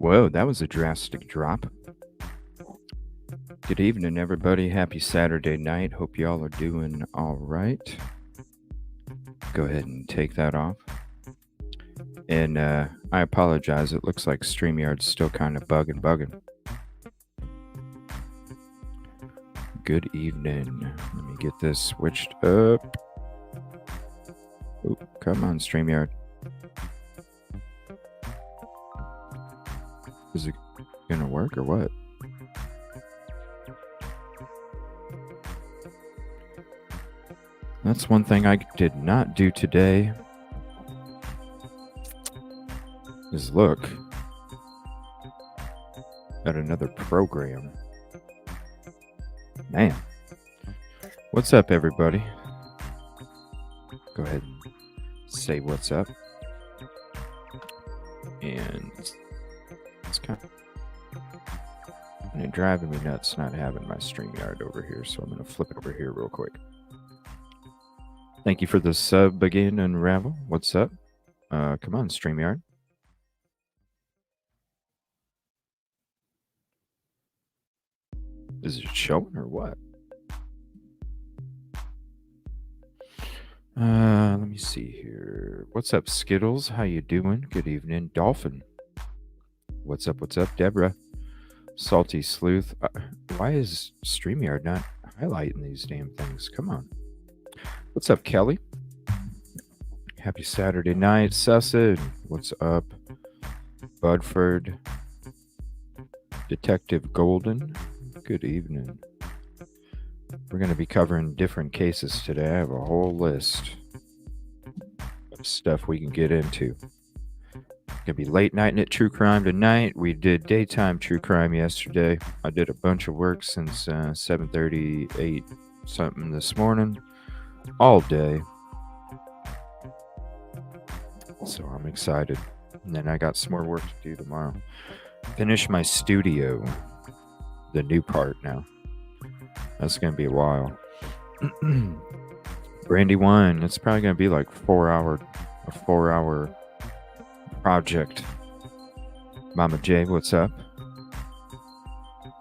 Whoa, that was a drastic drop. Good evening, everybody. Happy Saturday night. Hope y'all are doing all right. Go ahead and take that off. And I apologize. It looks like StreamYard's still kind of bugging. Good evening. Let me get this switched up. Oh, come on, StreamYard. Is it gonna work or what? That's one thing I did not do today, is look at another program. Man. What's up, everybody? Go ahead and say what's up. And it's kind of driving me nuts not having my StreamYard over here, so I'm going to flip it over here real quick. Thank you for the sub again, Unravel. What's up? Come on, StreamYard. Is it showing or what? Let me see here. What's up, Skittles? How you doing? Good evening, Dolphin. What's up? Deborah? Salty Sleuth. Why is StreamYard not highlighting these damn things? Come on. What's up, Kelly? Happy Saturday night, Sussid. What's up, Budford? Detective Golden. Good evening. We're going to be covering different cases today. I have a whole list of stuff we can get into. It's going to be late night at True Crime tonight. We did daytime True Crime yesterday. I did a bunch of work since 7:38 something this morning. All day. So I'm excited. And then I got some more work to do tomorrow. Finish my studio. The new part now. That's going to be a while. Brandy Wine. It's probably going to be like a 4-hour project. Mama J, what's up?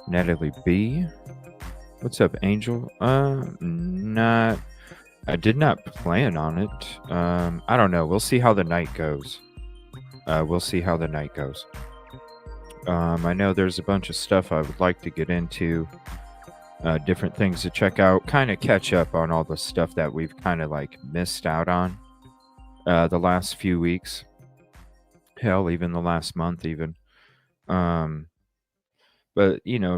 Natalie B. What's up, Angel? I did not plan on it. I don't know. We'll see how the night goes. I know there's a bunch of stuff I would like to get into. Different things to check out. Kind of catch up on all the stuff that we've kind of like missed out on the last few weeks. Hell, even the last month even. But,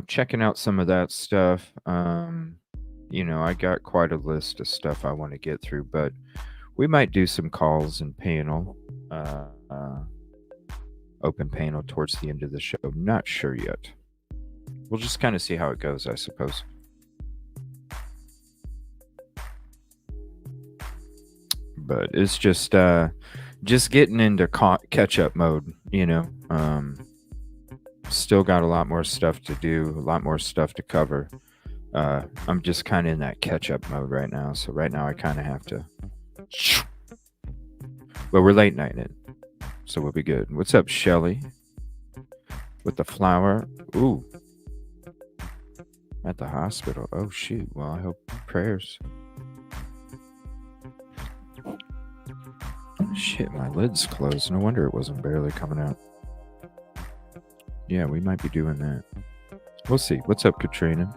checking out some of that stuff. I got quite a list of stuff I want to get through, but we might do some calls and panel, open panel towards the end of the show. I'm not sure yet. We'll just kind of see how it goes, I suppose. But it's just getting into catch-up mode, Still got a lot more stuff to do, a lot more stuff to cover. I'm just kind of in that catch-up mode right now. So right now I kind of have to. But we're late nighting it, so we'll be good. What's up, Shelly? With the flower. Ooh. At the hospital. Oh, shoot. Well, I hope prayers. Shit, my lid's closed. No wonder it wasn't barely coming out. Yeah, we might be doing that. We'll see. What's up, Katrina?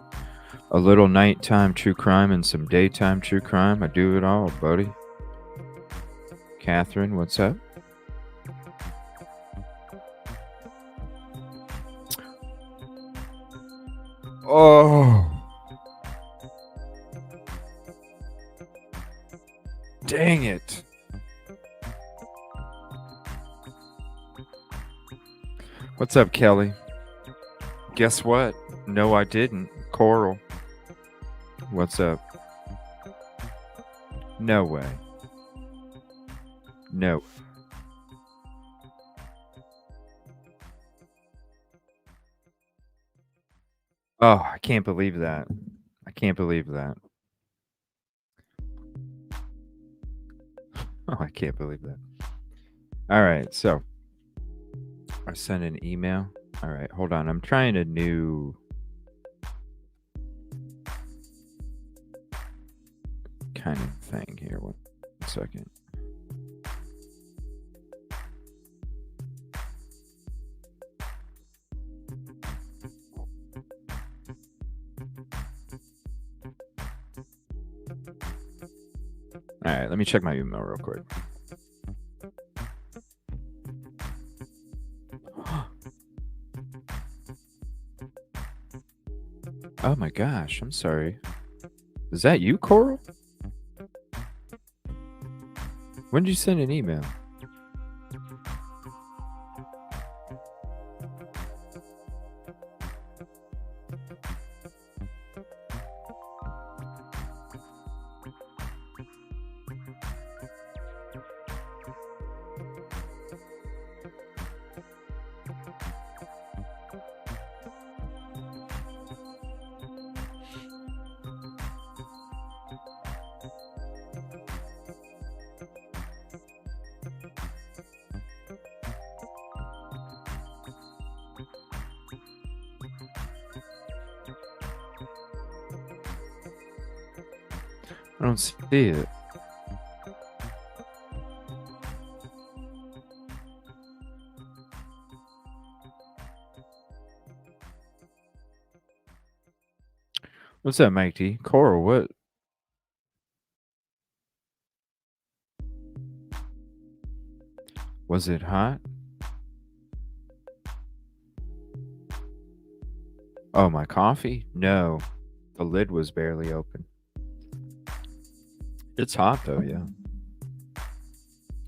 A little nighttime true crime and some daytime true crime. I do it all, buddy. Catherine, what's up? Oh. Dang it. What's up, Kelly? Guess what? No, I didn't. Coral. What's up? No way. No. Oh, I can't believe that. Oh, I can't believe that. All right, so I sent an email All right, hold on. I'm trying a new kind of thing here. One second. All right, let me check my email real quick. Oh my gosh, I'm sorry. Is that you, Coral? When did you send an email? I don't see it. What's up, Mike T? Coral, what? Was it hot? Oh, my coffee? No. The lid was barely open. It's hot though, yeah.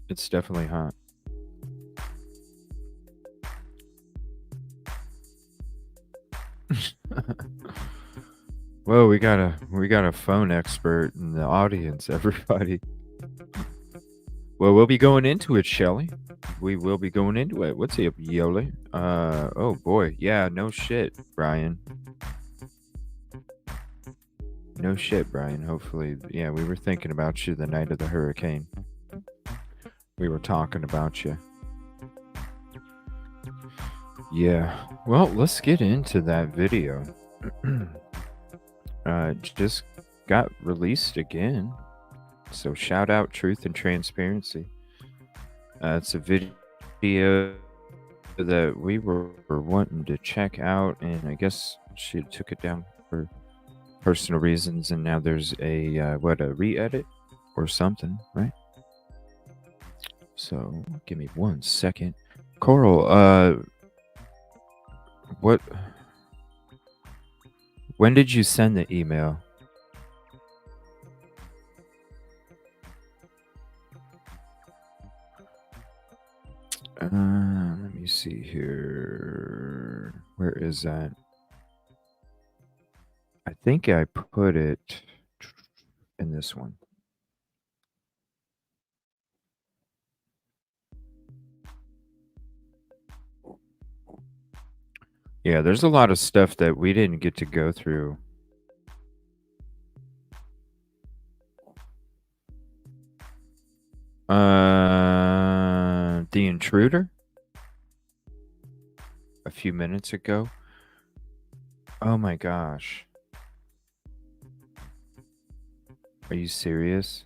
It's definitely hot. Well, we got a phone expert in the audience, everybody. Well, we'll be going into it, Shelly. We will be going into it. What's up, Yoli? Oh boy, yeah, no shit, Brian. No shit, Brian. Hopefully, yeah, we were thinking about you the night of the hurricane. We were talking about you. Yeah. Well, let's get into that video. Just got released again. So shout out Truth and Transparency. It's a video that we were wanting to check out, and I guess she took it down for personal reasons, and now there's a a re-edit or something, right? So give me 1 second. Coral, what? When did you send the email? Let me see here. Where is that? I think I put it in this one. Yeah, there's a lot of stuff that we didn't get to go through. The Intruder? A few minutes ago? Oh my gosh. Are you serious?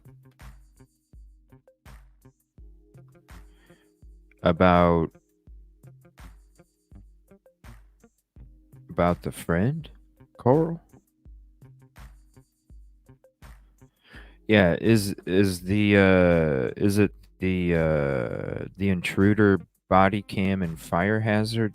About the friend? Coral? Yeah, is it the Intruder body cam and fire hazard?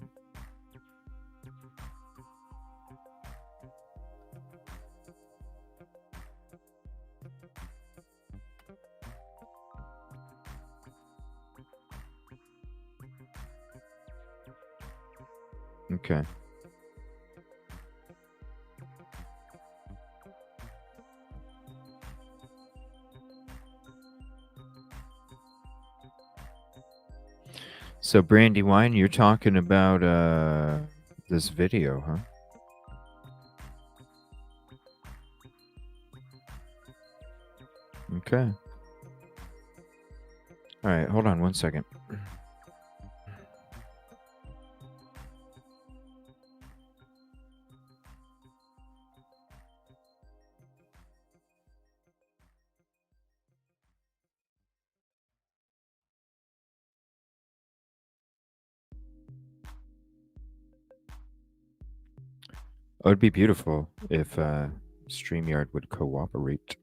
Okay. So Brandywine, you're talking about this video, huh? Okay. All right, hold on 1 second. It would be beautiful if StreamYard would cooperate.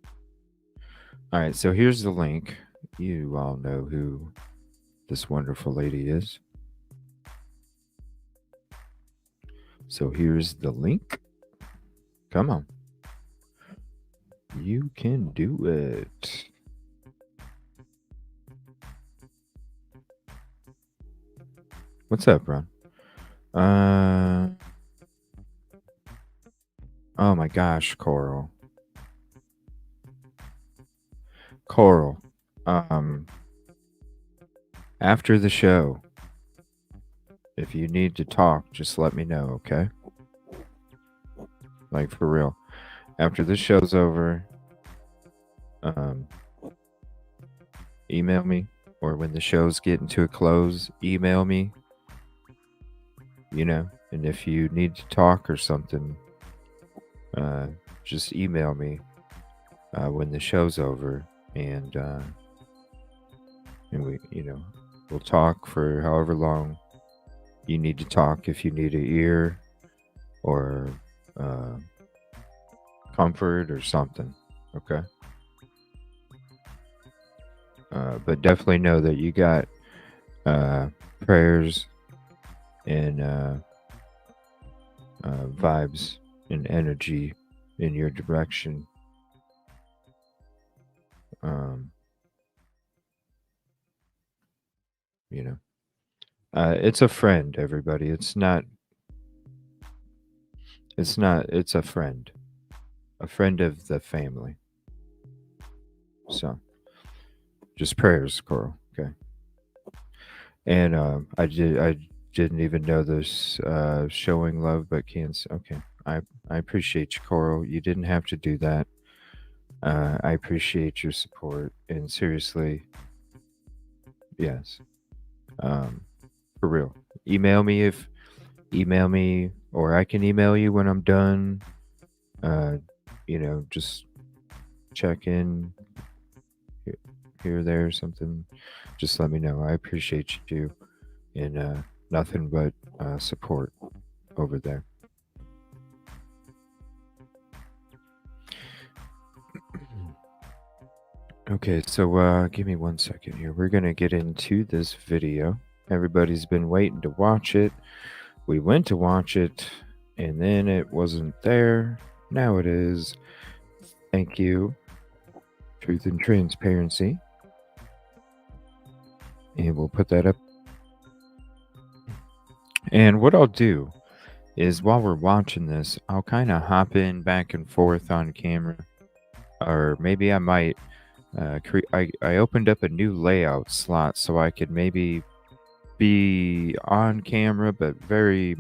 All right, so here's the link. You all know who this wonderful lady is. So here's the link. Come on. You can do it. What's up, Ron? Oh my gosh, Coral. Coral. After the show, if you need to talk, just let me know, okay? Like for real. After this show's over, email me, or when the show's getting to a close, email me. You know, and if you need to talk or something, just email me when the show's over, and we, we'll talk for however long you need to talk. If you need an ear or comfort or something, okay. But definitely know that you got prayers and vibes and energy in your direction. It's a friend, everybody. It's a friend of the family. So just prayers, Coral. Okay. And I didn't even know this showing love but can't. Okay. I appreciate you, Coral. You didn't have to do that. I appreciate your support, and seriously, yes. For real. Email me, or I can email you when I'm done. Just check in here, there, something. Just let me know. I appreciate you, and nothing but support over there. Okay, so give me 1 second here. We're gonna get into this video. Everybody's been waiting to watch it. We went to watch it, and then it wasn't there. Now it is. Thank you. Truth and transparency. And we'll put that up. And what I'll do is while we're watching this, I'll kind of hop in back and forth on camera. Or maybe I might I opened up a new layout slot so I could maybe be on camera but very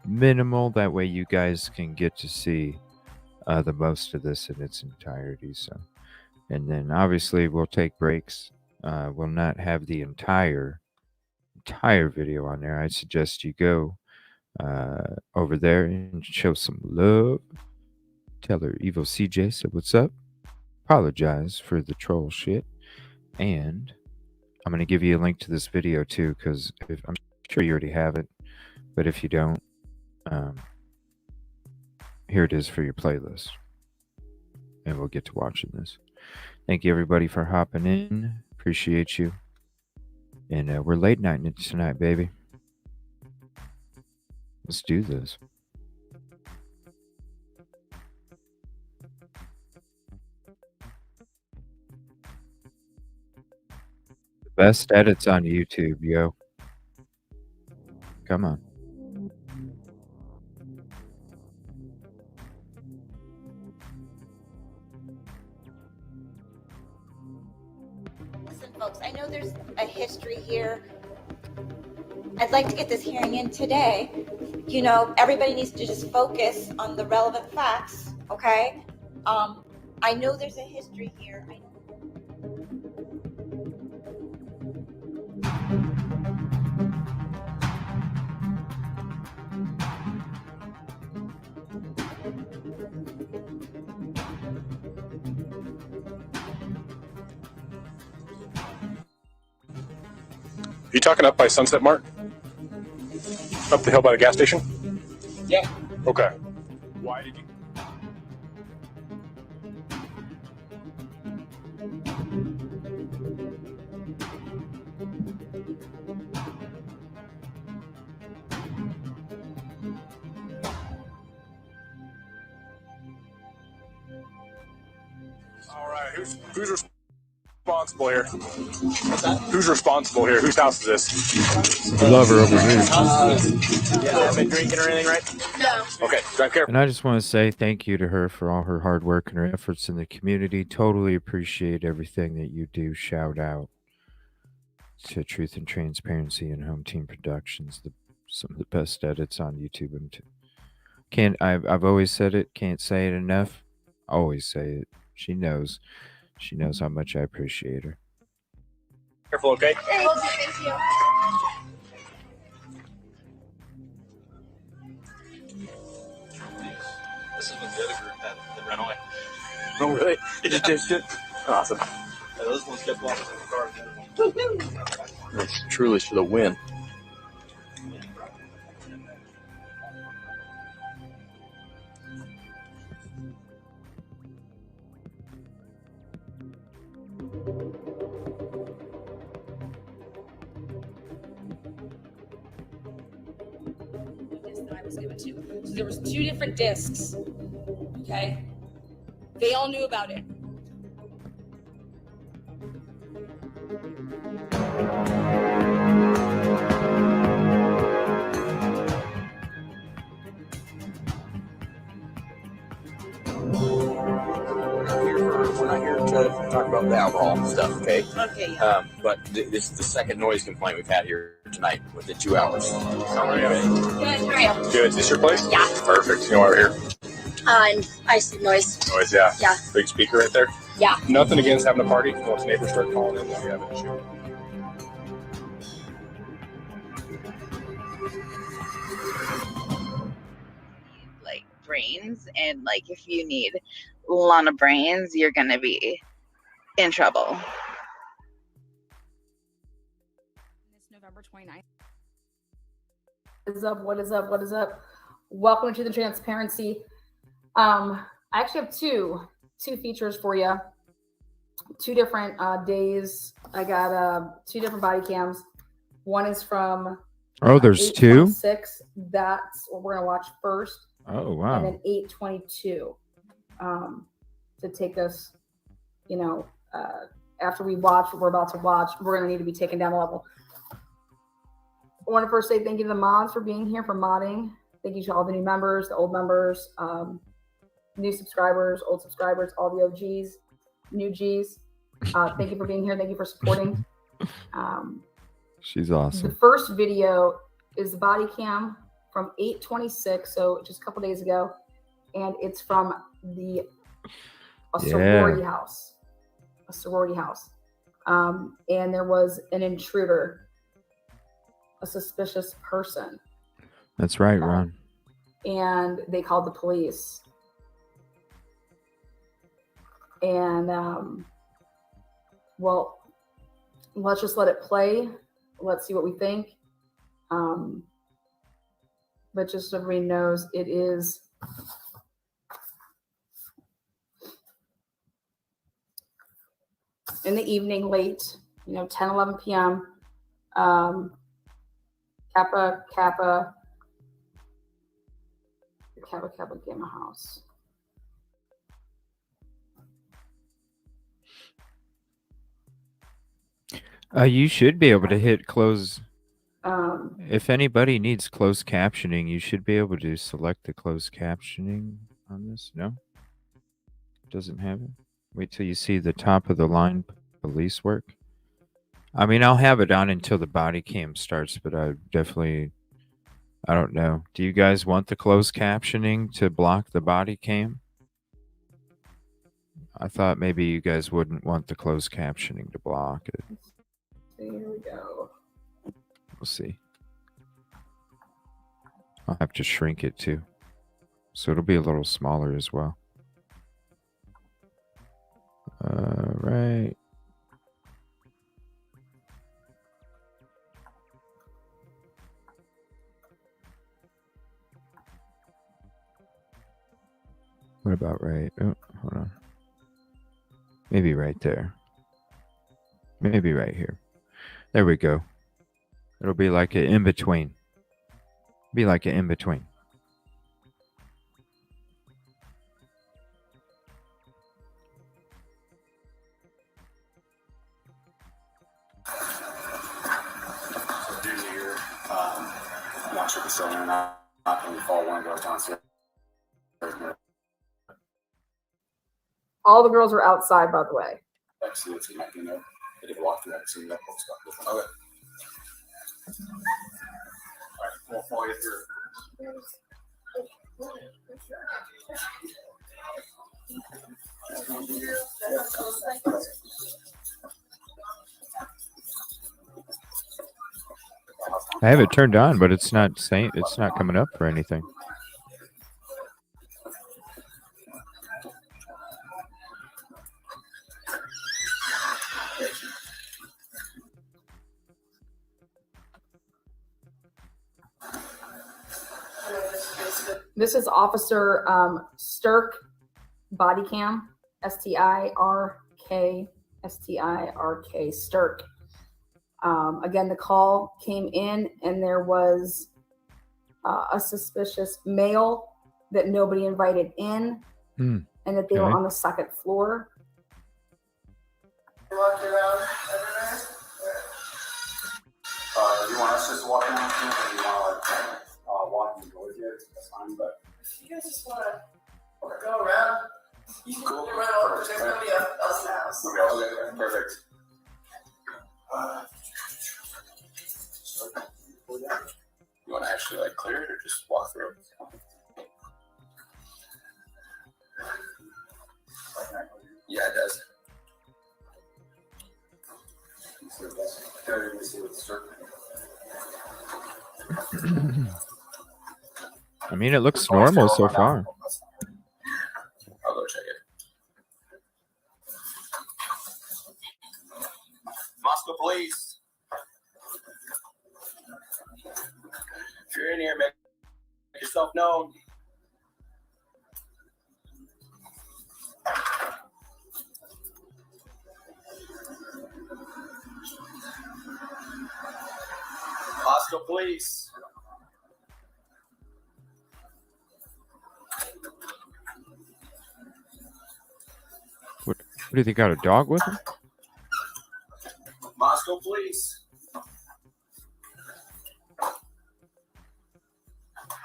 minimal. That way you guys can get to see the most of this in its entirety. So, and then obviously we'll take breaks. We'll not have the entire video on there. I suggest you go over there and show some love. Tell her Evil CJ said what's up. Apologize for the troll shit. And I'm going to give you a link to this video too, because I'm sure you already have it. But if you don't, here it is for your playlist. And we'll get to watching this. Thank you, everybody, for hopping in. Appreciate you. And we're late nighting it tonight, baby. Let's do this. The best edits on YouTube, yo. Come on. Listen, folks, I know there's a history here. I'd like to get this hearing in today. You know, everybody needs to just focus on the relevant facts, okay? I know there's a history here. You talking up by Sunset Mart? Up the hill by the gas station? Yeah. Okay. Why did you? All right, who's responsible here? Who's responsible here? Whose house is this? Lover over here. You haven't been drinking or anything, right? No. Okay, drive careful. And I just want to say thank you to her for all her hard work and her efforts in the community. Totally appreciate everything that you do. Shout out to Truth and Transparency and Home Team Productions, some of the best edits on YouTube. And I've always said it, can't say it enough. Always say it. She knows how much I appreciate her. Careful, okay? Thank you. This is what the other group had that ran away. Oh, really? You just ditched it? Awesome. And those ones kept walking in the car. It's truly for the win. That I was given to. So there was 2 different discs. Okay? They all knew about it. We're not here to talk about the alcohol stuff, okay? Okay, yeah. But this is the second noise complaint we've had here tonight within 2 hours. How are you? Good, all right. Good. Is this your place? Yeah. Perfect. You know why we're here? I see noise. Noise, yeah. Yeah. Big speaker right there? Yeah. Nothing against having a party. Once neighbors start calling in, then we have an issue. Like brains, and like if you need a lot of brains, you're gonna be in trouble. This November 29th. What is up? What is up? What is up? Welcome to the Transparency. I actually have two features for you. 2 different days. I got 2 different body cams. One is from There's 2? 8:26. That's what we're gonna watch first. Oh, And wow. then 8:22 to take us, after we watch what we're about to watch, we're going to need to be taken down a level. I want to first say thank you to the mods for being here, for modding. Thank you to all the new members, the old members, new subscribers, old subscribers, all the OGs, new Gs. Thank you for being here. Thank you for supporting. She's The awesome. first video is the body cam from 8:26, so just a couple days ago, and it's from a sorority house, and there was an intruder, a suspicious person, That's right, Ron. and they called the police. And well, let's just let it play. Let's see what we think. But just so everybody knows, it is in the evening, late, 10, 11 p.m. Kappa Gamma House. You should be able to hit close. Um, If anybody needs closed captioning, you should be able to select the closed captioning on this. No? Doesn't have it? Wait till you see the top of the line police work. I mean, I'll have it on until the body cam starts, but I don't know. Do you guys want the closed captioning to block the body cam? I thought maybe you guys wouldn't want the closed captioning to block it. here we go. We'll see. I'll have to shrink it too. So it'll be a little smaller as well. Right. about right? Oh, hold on. Maybe right there. Maybe right here. There we go. It'll be like an in-between. Be like an in-between. Dude here, I'm not sure if it's still in or not. Can we follow one of those downstairs? All the girls are outside, by the way. Let's see what's might be in there. I did walk through that. See that stuff. Okay. All right, we'll follow you through. I have it turned on, but it's not saying, it's not coming up for anything. This is Officer Stirk body cam, STIRK, STIRK, Stirk. Again, the call came in and there was a suspicious male that nobody invited in and that they were on the second floor. You walked around everywhere? You want us just to walk around with you, or you want to walk and go with you? That's fine, but if you guys just want to go around, you can go around over. There's nobody else in the house. Okay, perfect. You want to actually like clear it or just walk through? Yeah, it does. I mean, it looks normal so far. I'll go check it. Moscow Police. If you're in here, make yourself known. Moscow Police. What do they got, a dog with them? Moscow Police.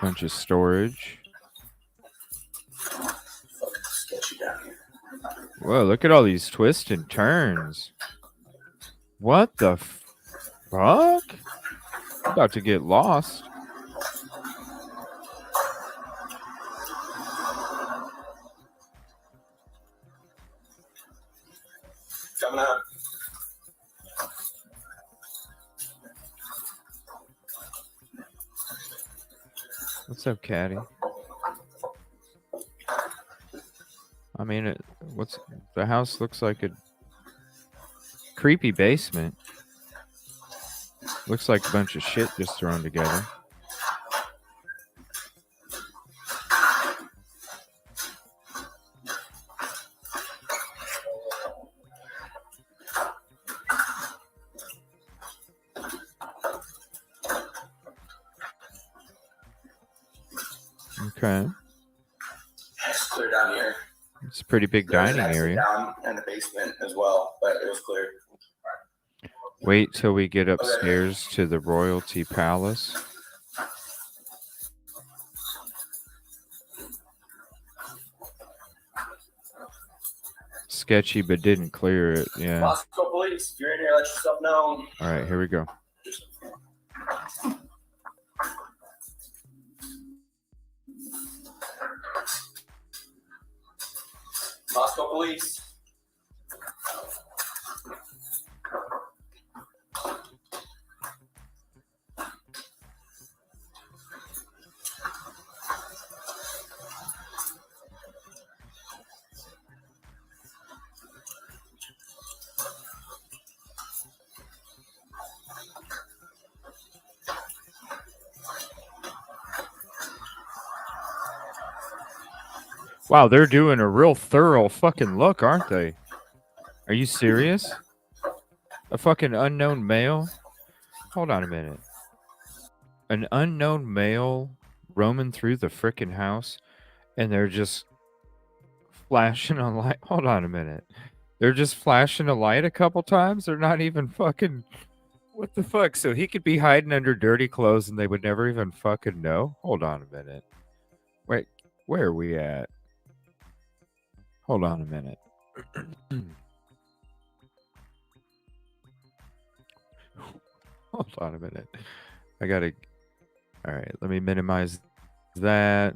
Bunch of storage. Sketchy down here. Whoa, look at all these twists and turns. What the fuck? About to get lost. Coming up. What's up, Caddy? I mean, the house looks like a creepy basement. Looks like a bunch of shit just thrown together. Okay. It's clear down here. It's a pretty big There's dining an exit area. down in the basement as well, but it was clear. Wait till we get upstairs to the royalty palace. Sketchy, but didn't clear it. Yeah. Moscow Police, if you're in here, let yourself know. All right, here we go. Moscow Police. Wow, they're doing a real thorough fucking look, aren't they? Are you serious? A fucking unknown male? Hold on a minute. An unknown male roaming through the frickin' house and they're just flashing a light. Hold on a minute. They're just flashing a light a couple times? They're not even fucking. What the fuck? So he could be hiding under dirty clothes and they would never even fucking know? Hold on a minute. Wait, where are we at? Hold on a minute. Hold on a minute. I gotta. All right, let me minimize that.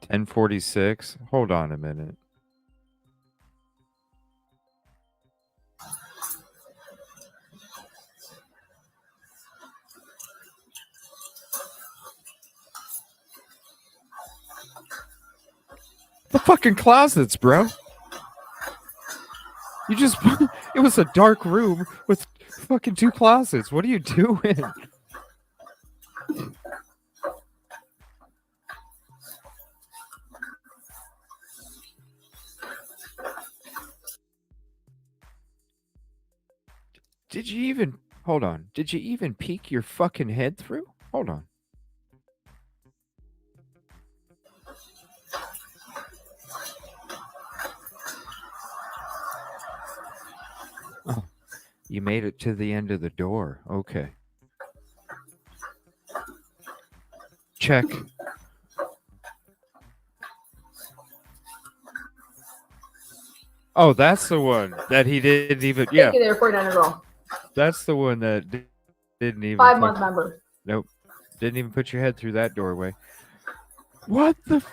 1046. Hold on a minute. The fucking closets, bro. You just. It was a dark room with fucking 2 closets. What are you doing? Did you even. Hold on. Did you even peek your fucking head through? Hold on. Oh, you made it to the end of the door. Okay. Check. Oh, that's the one that he didn't even. Yeah, Thank you there, 49 girl. that's the one that didn't even. 5-month member. Nope. Didn't even put your head through that doorway. What the?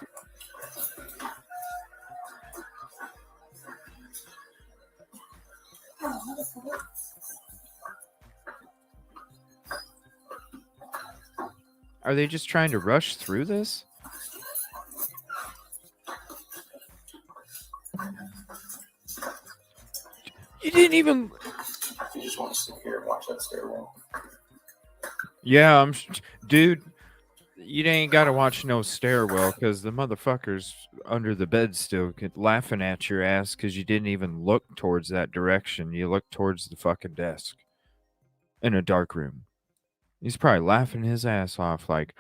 Are they just trying to rush through this? You didn't even. You just want to sit here and watch that stairwell. Yeah, dude. You ain't got to watch no stairwell because the motherfuckers under the bed still laughing at your ass because you didn't even look towards that direction. You looked towards the fucking desk in a dark room. He's probably laughing his ass off, like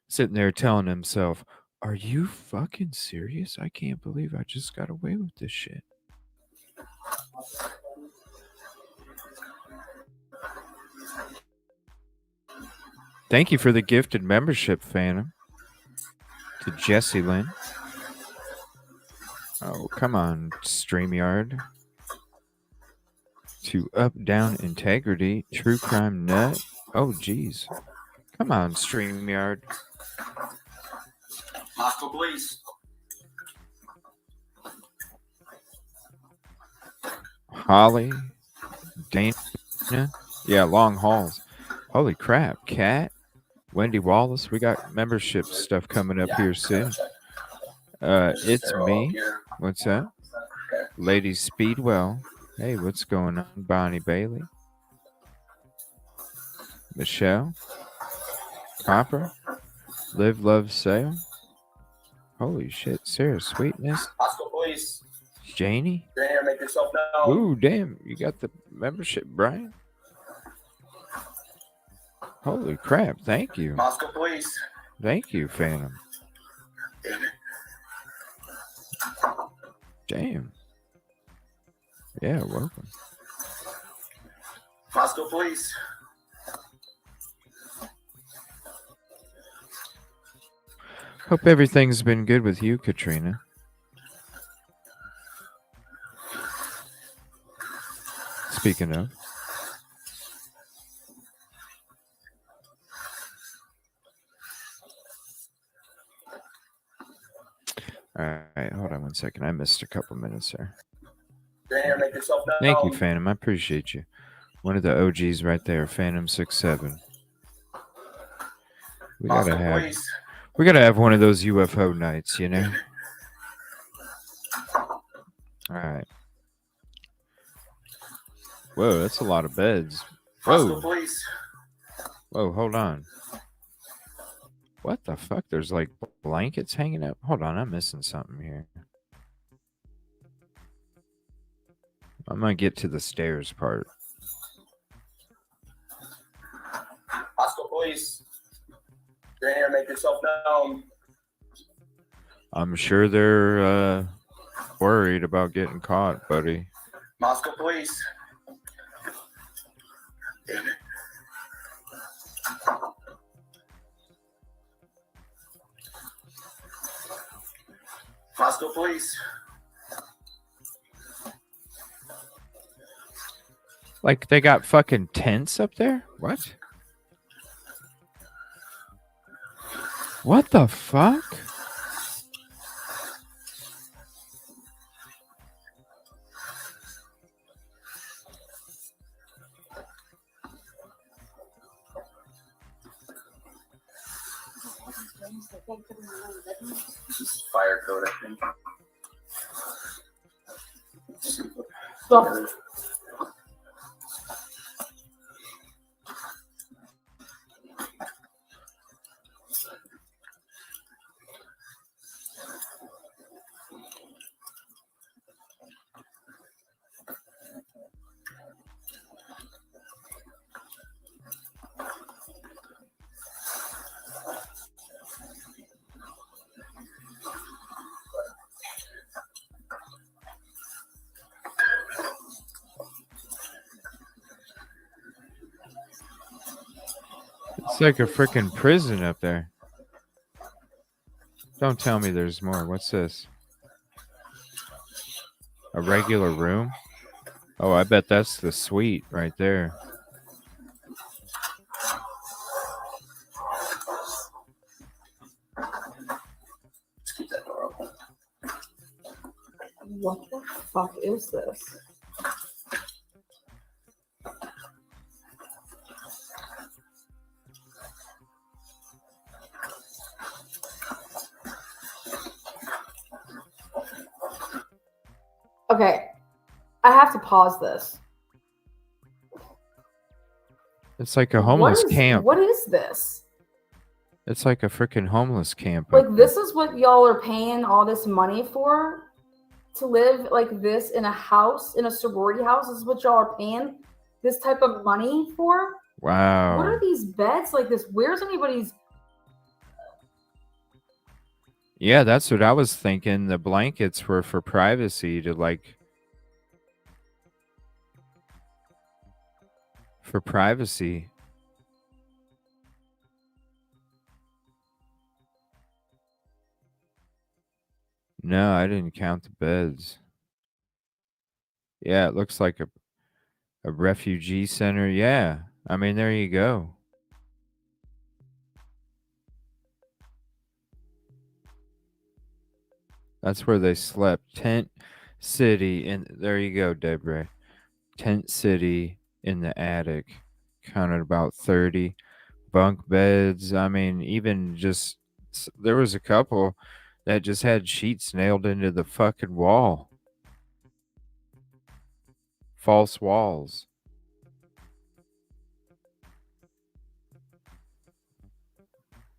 sitting there telling himself, "Are you fucking serious? I can't believe I just got away with this shit." Thank you for the gifted membership, Phantom. To Jesse Lynn. Oh, come on, StreamYard. To Up Down Integrity, True Crime Nut. Oh, geez. Come on, StreamYard. Moscow police. Holly. Dana. Yeah, long hauls. Holy crap, Cat. Wendy Wallace. We got membership stuff coming up here soon. It's me. What's that? Lady Speedwell. Hey, what's going on? Bonnie Bailey. Michelle. Copper. Live, Love, Sale. Holy shit. Sarah Sweetness. Moscow police. Janie. You're here, make yourself known. Ooh, damn. You got the membership, Brian. Holy crap. Thank you. Moscow police. Thank you, Phantom. Damn. Yeah, welcome. Moscow police. Hope everything's been good with you, Katrina. Speaking of. All right, hold on one second. I missed a couple minutes there. You're here, make yourself known. Thank you, Phantom. I appreciate you. One of the OGs right there, Phantom 67. We gotta have one of those UFO nights, you know. All right. Whoa, that's a lot of beds. Whoa. Whoa, hold on. What the fuck? There's like blankets hanging up. Hold on, I'm missing something here. I'm gonna get to the stairs part. Moscow police. You're in here, make yourself known. I'm sure they're worried about getting caught, buddy. Moscow police. Damn it. Moscow police. Like they got fucking tents up there? What? What the fuck? This is fire code, I think. Well, It's like a freaking prison up there. Don't tell me there's more. What's this? A regular room? Oh, I bet that's the suite right there. Let's keep that door open. what the fuck is this? Okay, I have to pause this. It's like a homeless What is- camp. What is this? It's like a freaking homeless camp. Like, this is what y'all are paying all this money for? To live like this in a house, in a sorority house? This is what y'all are paying this type of money for? Wow. What are these beds like this? Where's anybody's? Yeah, that's what I was thinking. The blankets were for privacy to like. For privacy. No, I didn't count the beds. Yeah, it looks like a refugee center. Yeah. I mean, there you go. That's where they slept. Tent City. And there you go, Deborah. Tent City in the attic. Counted about 30 bunk beds. I mean, even just there was a couple that just had sheets nailed into the fucking wall. False walls.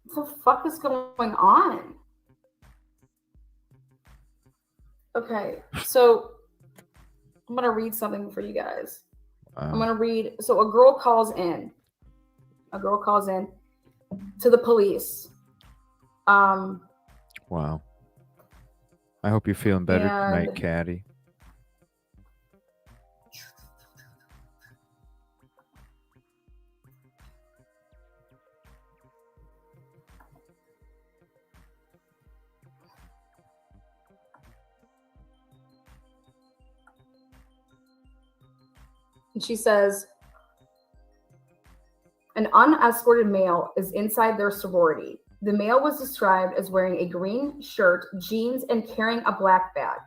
What the fuck is going on? Okay, so I'm gonna read something for you guys. I'm gonna read. So a girl calls in. A girl calls in to the police. Wow. I hope you're feeling better tonight, And- Caddy. And she says, an unescorted male is inside their sorority. The male was described as wearing a green shirt, jeans, and carrying a black bag.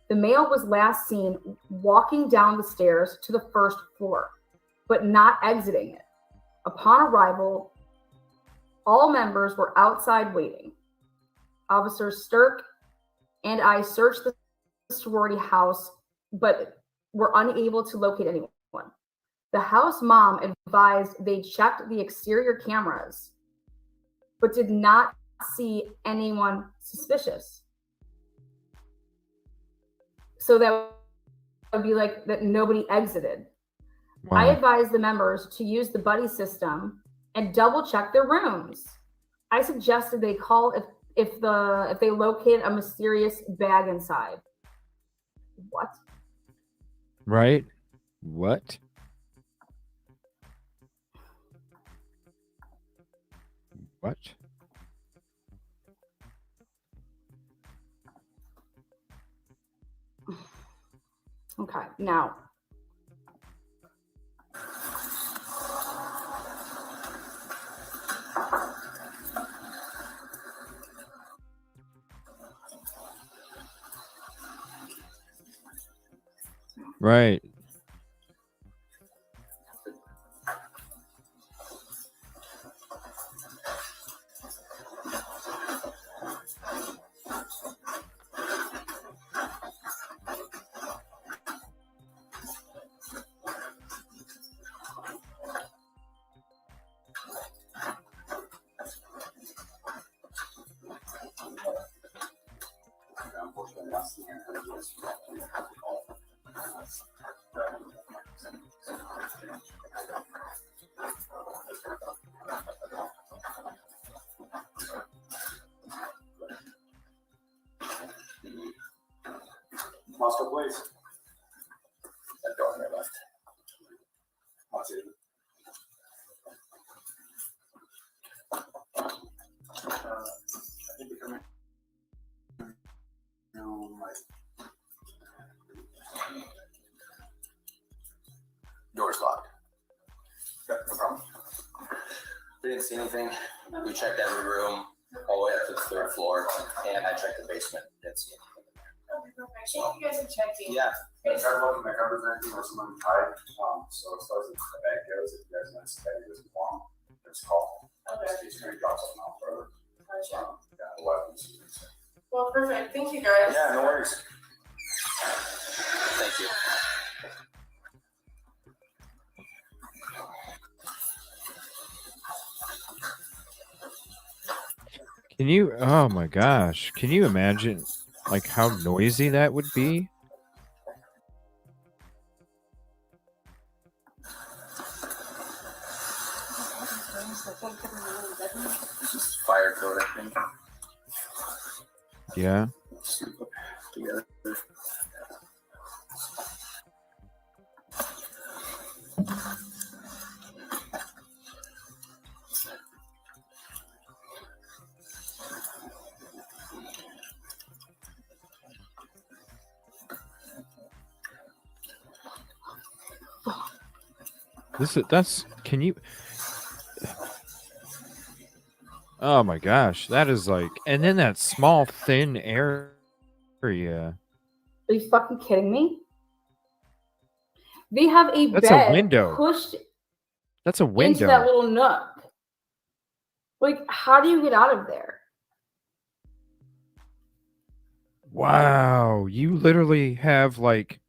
The male was last seen walking down the stairs to the first floor, but not exiting it. Upon arrival, all members were outside waiting. Officer Stirk and I searched the sorority house, but were unable to locate anyone. The house mom advised they checked the exterior cameras, but did not see anyone suspicious. So that would be like that nobody exited. Wow. I advise the members to use the buddy system and double check their rooms. I suggested they call if they locate a mysterious bag inside. What? Right? What? What? Okay, now. Right. Moscow, please. That door on your left. I'll see you. I think you're coming. No, my. Door's locked. Okay, no problem. We didn't see anything. We checked every room all the way up to the third floor, and I checked the basement. Didn't see anything in there. Okay, perfect. Thank you guys for checking. Yeah. I tried looking my cupboards and everything, or someone tied. So as far as the bag goes, if you guys want to say it was long, just call. Okay. He's going to drop something off further. Gotcha. Yeah, 11. Well, perfect. Thank you guys. Yeah, no worries. Thank you. Can you? Oh my gosh! Can you imagine, like, how noisy that would be? Just fire code, I think. Yeah. Together. That's. Can you? Oh my gosh! That is like, and then that small thin area. Are you fucking kidding me? They have a That's a bed window. pushed That's a into window. that little nook. Like, how do you get out of there? Wow! You literally have like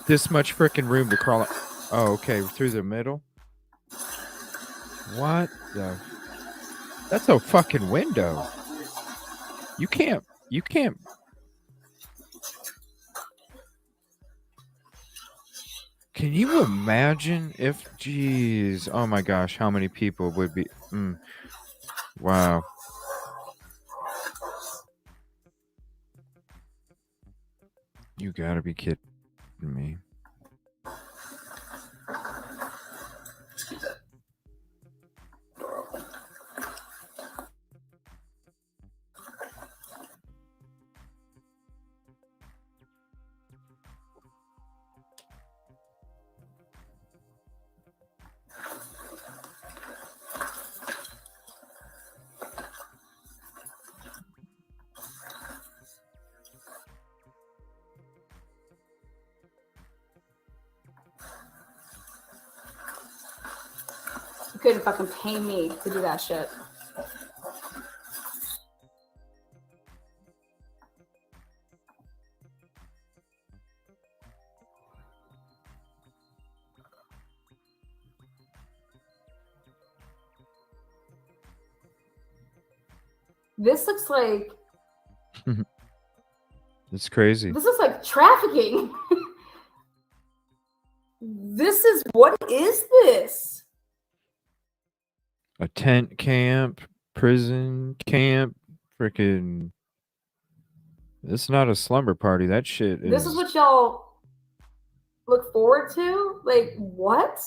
this much freaking room to crawl. Oh, okay, through the middle. What the? That's a fucking window. You can't. You can't. Can you imagine if? Jeez. Oh my gosh, how many people would be? Wow. You gotta be kidding me. Keep that door open. You couldn't fucking pay me to do that shit. This looks like It's crazy. this looks like trafficking. What is this? A tent camp, prison camp, freaking. It's not a slumber party. That shit is. This is what y'all look forward to? Like, what?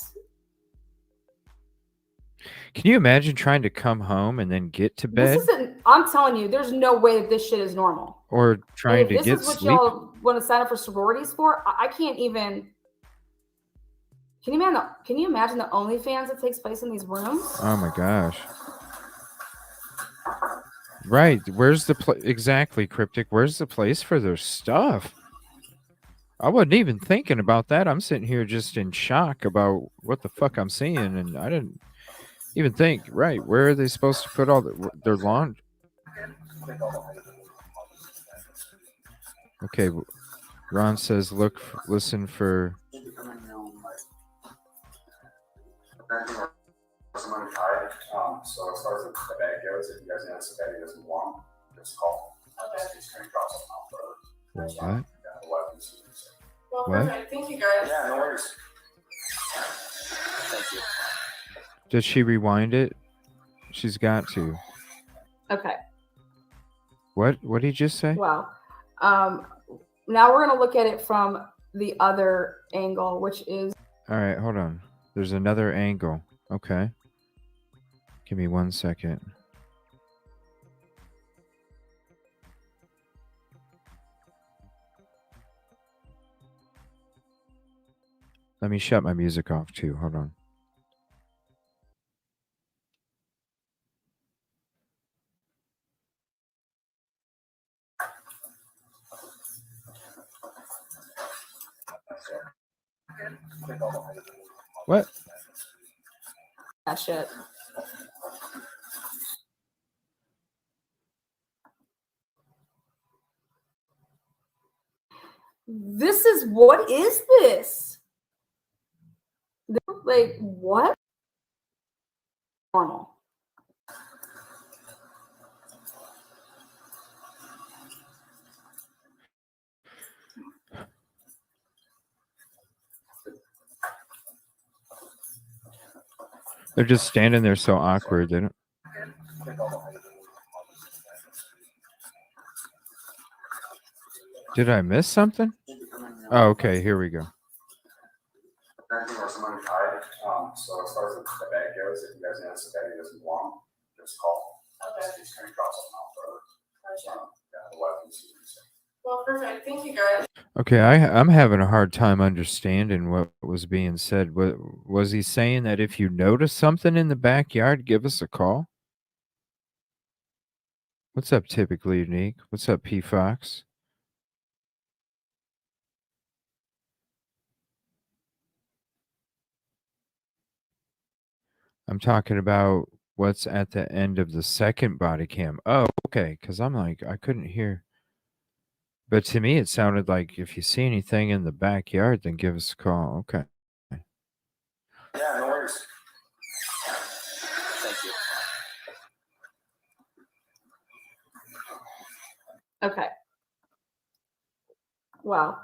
Can you imagine trying to come home and then get to bed? This isn't, I'm telling you, there's no way that this shit is normal. Or trying to If get this is what sleep? y'all want to sign up for sororities for, I can't even. Can you imagine the OnlyFans that takes place in these rooms? Oh my gosh. Right. Where's the exactly, Cryptic? Where's the place for their stuff? I wasn't even thinking about that. I'm sitting here just in shock about what the fuck I'm seeing, and I didn't even think, right, where are they supposed to put all their laundry? Okay, Ron says, listen for... Someone tied. So as far as the bag goes, if you guys notice the bag doesn't belong, just call. Just gonna drop something off for What? the weapons. Well, What? perfect. Thank you, guys. Yeah, no worries. Thank you. Did she rewind it? She's got to. Okay. What did he just say? Wow. Now we're going to look at it from the other angle, which is. All right, hold on. There's another angle. Okay. Give me 1 second. Let me shut my music off too. Hold on. What? That shit. What is this? Like, what? Normal. They're just standing there so awkward. They don't. Did I miss something? Oh, okay. Here we go. Anything where someone tied. So as far as the bag goes, if you guys notice the bag doesn't belong, just call. Just gonna drop something off for the weapons. Well, perfect. Thank you, guys. Okay, I'm having a hard time understanding what was being said. Was he saying that if you notice something in the backyard, give us a call? What's up, Typically Unique? What's up, P Fox? I'm talking about what's at the end of the second body cam. Oh, okay, because I'm like, I couldn't hear. But to me, it sounded like if you see anything in the backyard, then give us a call. Okay. Yeah, no worries. Thank you. Okay. Wow.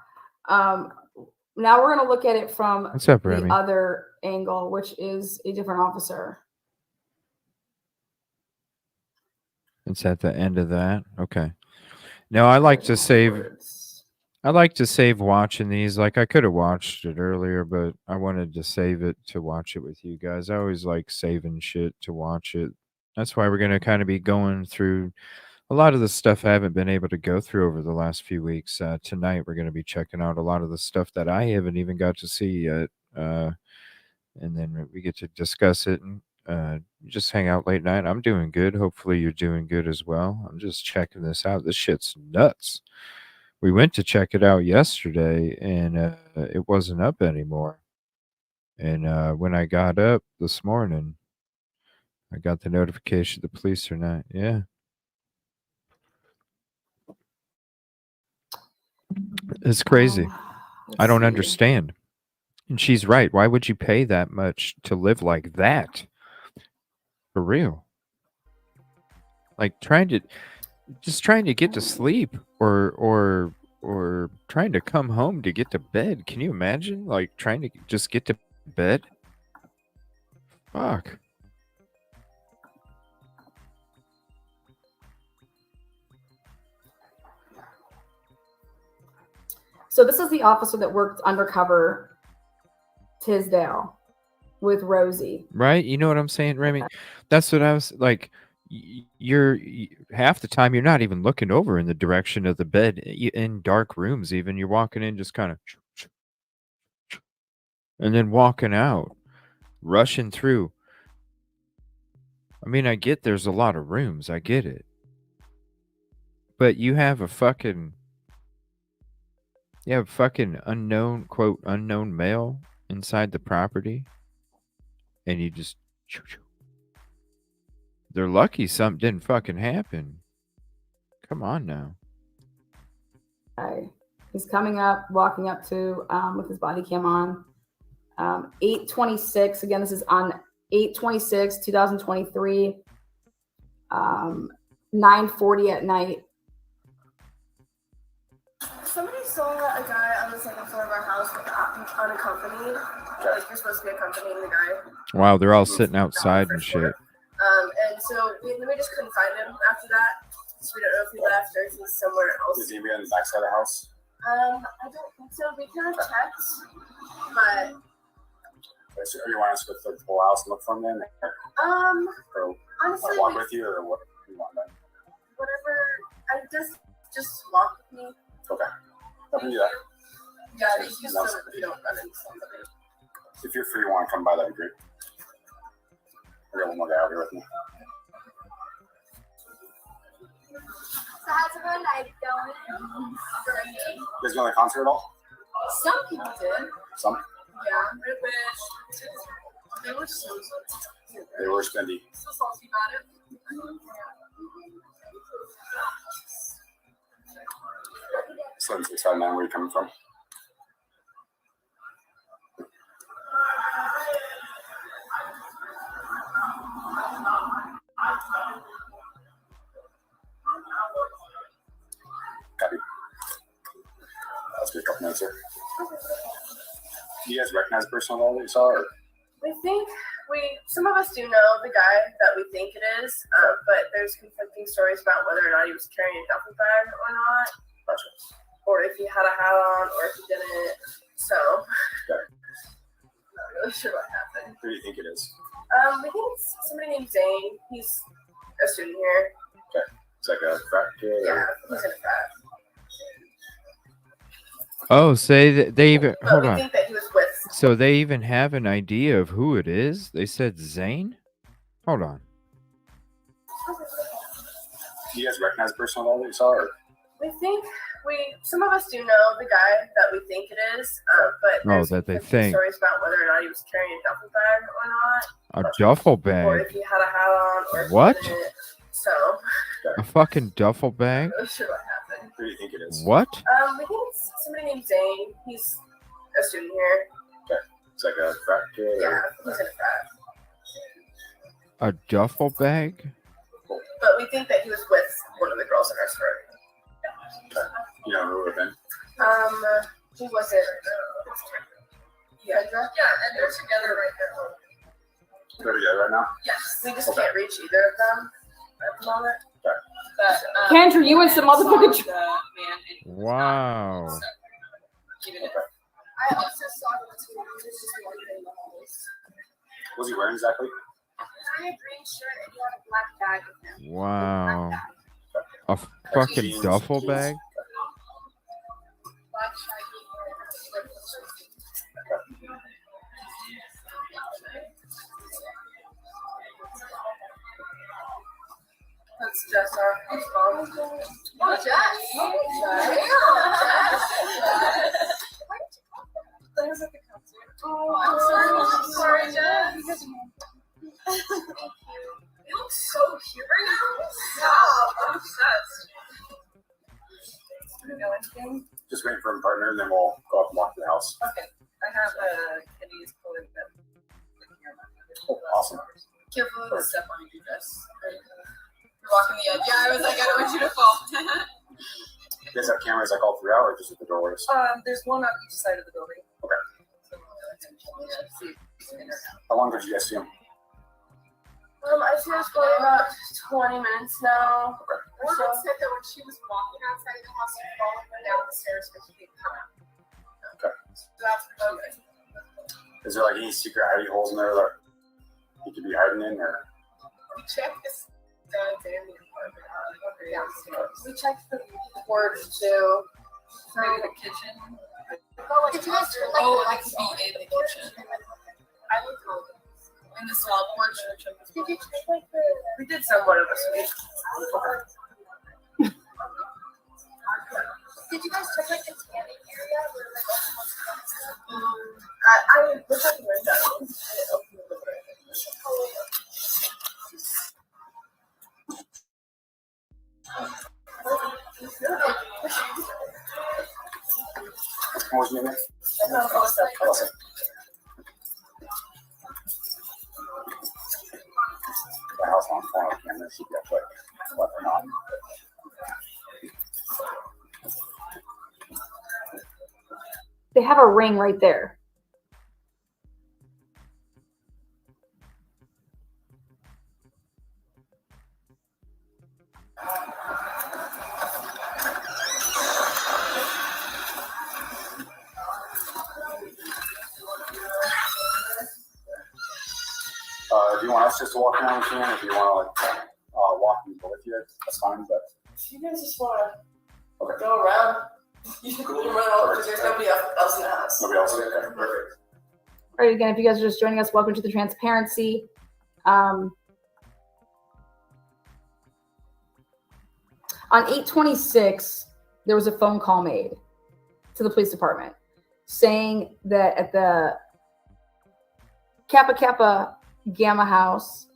Now we're going to look at it from What's up, the Remy? other angle, which is a different officer. It's at the end of that. Okay. No, I like to save watching these. Like I could have watched it earlier, but I wanted to save it to watch it with you guys. I always like saving shit to watch it. That's why we're going to kind of be going through a lot of the stuff I haven't been able to go through over the last few weeks. Tonight, we're going to be checking out a lot of the stuff that I haven't even got to see yet. And then we get to discuss it and just hang out late night. I'm doing good. Hopefully, you're doing good as well. I'm just checking this out. This shit's nuts. We went to check it out yesterday, and it wasn't up anymore. And when I got up this morning, I got the notification the police are not. Yeah. It's crazy. I don't understand. And she's right. Why would you pay that much to live like that? For real. like trying to get to sleep or trying to come home to get to bed. Can you imagine? Like trying to just get to bed? Fuck. So this is the officer that worked undercover Tisdale with Rosie. Right? You know what I'm saying, Remy? That's what I was like. Half the time you're not even looking over in the direction of the bed in dark rooms. Even you're walking in, just kind of, and then walking out, rushing through. I mean, I get there's a lot of rooms. I get it, but you have a fucking unknown quote unknown male inside the property, and you just. They're lucky something didn't fucking happen. Come on now. Okay. He's coming up, walking up to with his body cam on. 8:26. Again, this is on 8/26, 2023. 9:40 at night. Somebody saw a guy on the second floor of our house unaccompanied. Like you're supposed to be accompanying the guy. Wow, they're all sitting outside and shit. And so we just couldn't find him after that. So we don't know if he left or if he's somewhere else. Is he on the back side of the house? I don't think so. We kind of checked, but Okay, so you want us to go through the whole house and look for him then? Or honestly, walk with you, or what do you want then? whatever. I just walk with me. Okay. I can do that. Yeah, just so you don't run into somebody. If you're free, you want to come by, that'd be great. I got one more guy out here with me. So how's everyone night going? You guys go to the concert at all? Some people did. Some? Yeah, I wish. They were so They were spendy. so salty about it. So it's exciting, man. Where are you coming from? Copy. Let's be a couple minutes here. Do you guys recognize the person at all that you saw? Or? We think some of us do know the guy that we think it is, but there's conflicting stories about whether or not he was carrying a duffel bag or not, Gotcha. or if he had a hat on, or if he didn't. So, Okay. not really sure what happened. Who do you think it is? We think it's somebody named Zane. He's a student here. It's like a frat kid? Yeah, Or? he's in a frat. Oh, say that they even But hold we on. think that he was with. So they even have an idea of who it is? They said Zane? Hold on. Do you guys recognize the person at all that you saw? Or? We think some of us do know the guy that we think it is, but Oh, there's that they conflicting think. stories about whether or not he was carrying a duffel bag or not, A duffel or bag. if he had a hat on, or if What? he didn't. So, A fucking duffel bag? I'm not really sure what happened. Who do you think it is? What? We think it's somebody named Zane. He's a student here. It's like a frat kid? Yeah, Or? he's in a frat. A duffel bag? But we think that he was with one of the girls in our sorority. You know who it would have been? Who was it? Yeah, and they're together right now. They're together right now? Yes. We just can't reach either of them at the moment. Okay. But, Kendra, you and some motherfucking. the man in Wow. even if I also saw him too. He was just walking in the halls. What was he wearing exactly? Wearing a green shirt and he had a black bag with him. Wow. A fucking Jeans. duffel bag? Black shaggy hair. That's Jess, our mom. Oh, Jess. I was at the concert. Oh, I'm sorry, Jess. Thank you. You look so cute right now. Stop. I'm obsessed. Do you know anything? Just waiting for a partner, and then we'll go up and walk to the house. Okay. I have Kitty's pulling them. Oh, awesome. Careful of the step on your dress. Walking the edge. Yeah, I was like, I don't want you to fall. You guys have cameras like all throughout or just at the doorways? There's one on each side of the building. Okay. So, How long did you guys see him? I see us for about 20 minutes now. Or said that when she was walking outside of the house, she followed her down the stairs, but she didn't come out. Okay. So that's okay. Is there like any secret hiding holes in there that he could be hiding in, or? We checked the studs and the apartment downstairs. We checked the porch too. Maybe the kitchen. Did you guys turn Like to be in the kitchen. I looked over. In the small porch. Did you check like the? We did somewhat of a sweep. Did you guys check like the tanning area where like all the I looked at the window. I didn't open the door. What was your name? Awesome. The house on front of camera should get quick, but they're not. They have a ring right there. If you want us just to walk around, we can. If you want to like walk people with you, that's fine. But If you guys just want to okay, go around, you can run over because there's nobody else in the house. nobody else. Okay, perfect. All right, again, if you guys are just joining us, welcome to the transparency. On 8/26, there was a phone call made to the police department saying that at the Kappa Kappa Gamma house,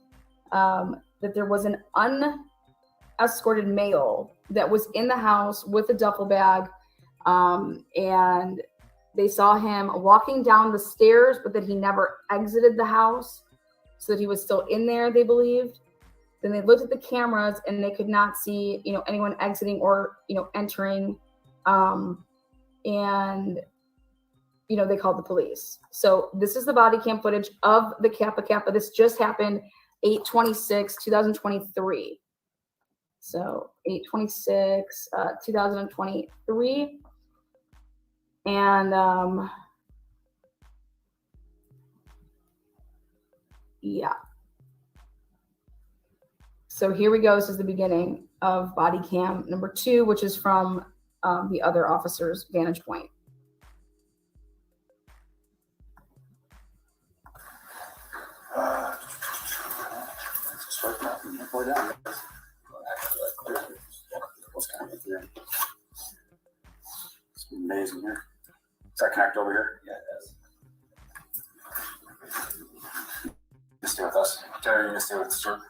that there was an unescorted male that was in the house with a duffel bag, and they saw him walking down the stairs, but that he never exited the house, so that he was still in there, they believed. Then they looked at the cameras and they could not see, anyone exiting or, entering. And, they called the police. So this is the body cam footage of the Kappa Kappa. This just happened 8/26/2023. So 8/26/2023. And yeah. So here we go. This is the beginning of body cam number 2, which is from the other officer's vantage point. It's amazing here. Does that connect over here? Yeah, it does. You stay with us. Terry, you stay with the store.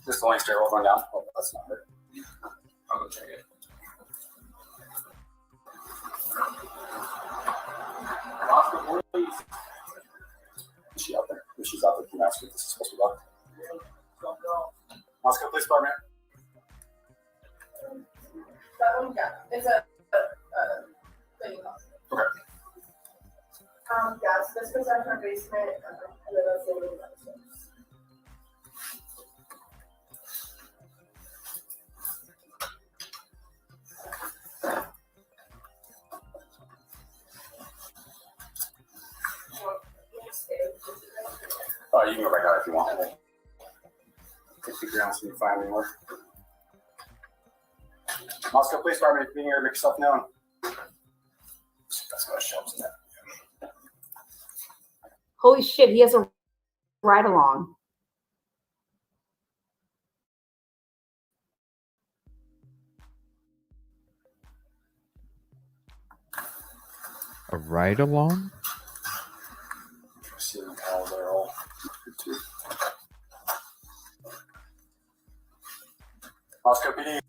This is the only stairwell going down? Oh, that's not her. I'll go check it. Is she out there? If she's out there, can you ask her if this is supposed to be locked? Moscow Police Department. That one, yeah. It's a thing. Okay. Yeah, so this goes down to our basement, and then that's the room downstairs. You can go back out if you want. Take the ground so you can find me more. Moscow Police Department, being here, make yourself known. That's got shelves in there. Holy shit, he has a ride along. A ride along? Ceiling tiles are all good too. Moscow PD.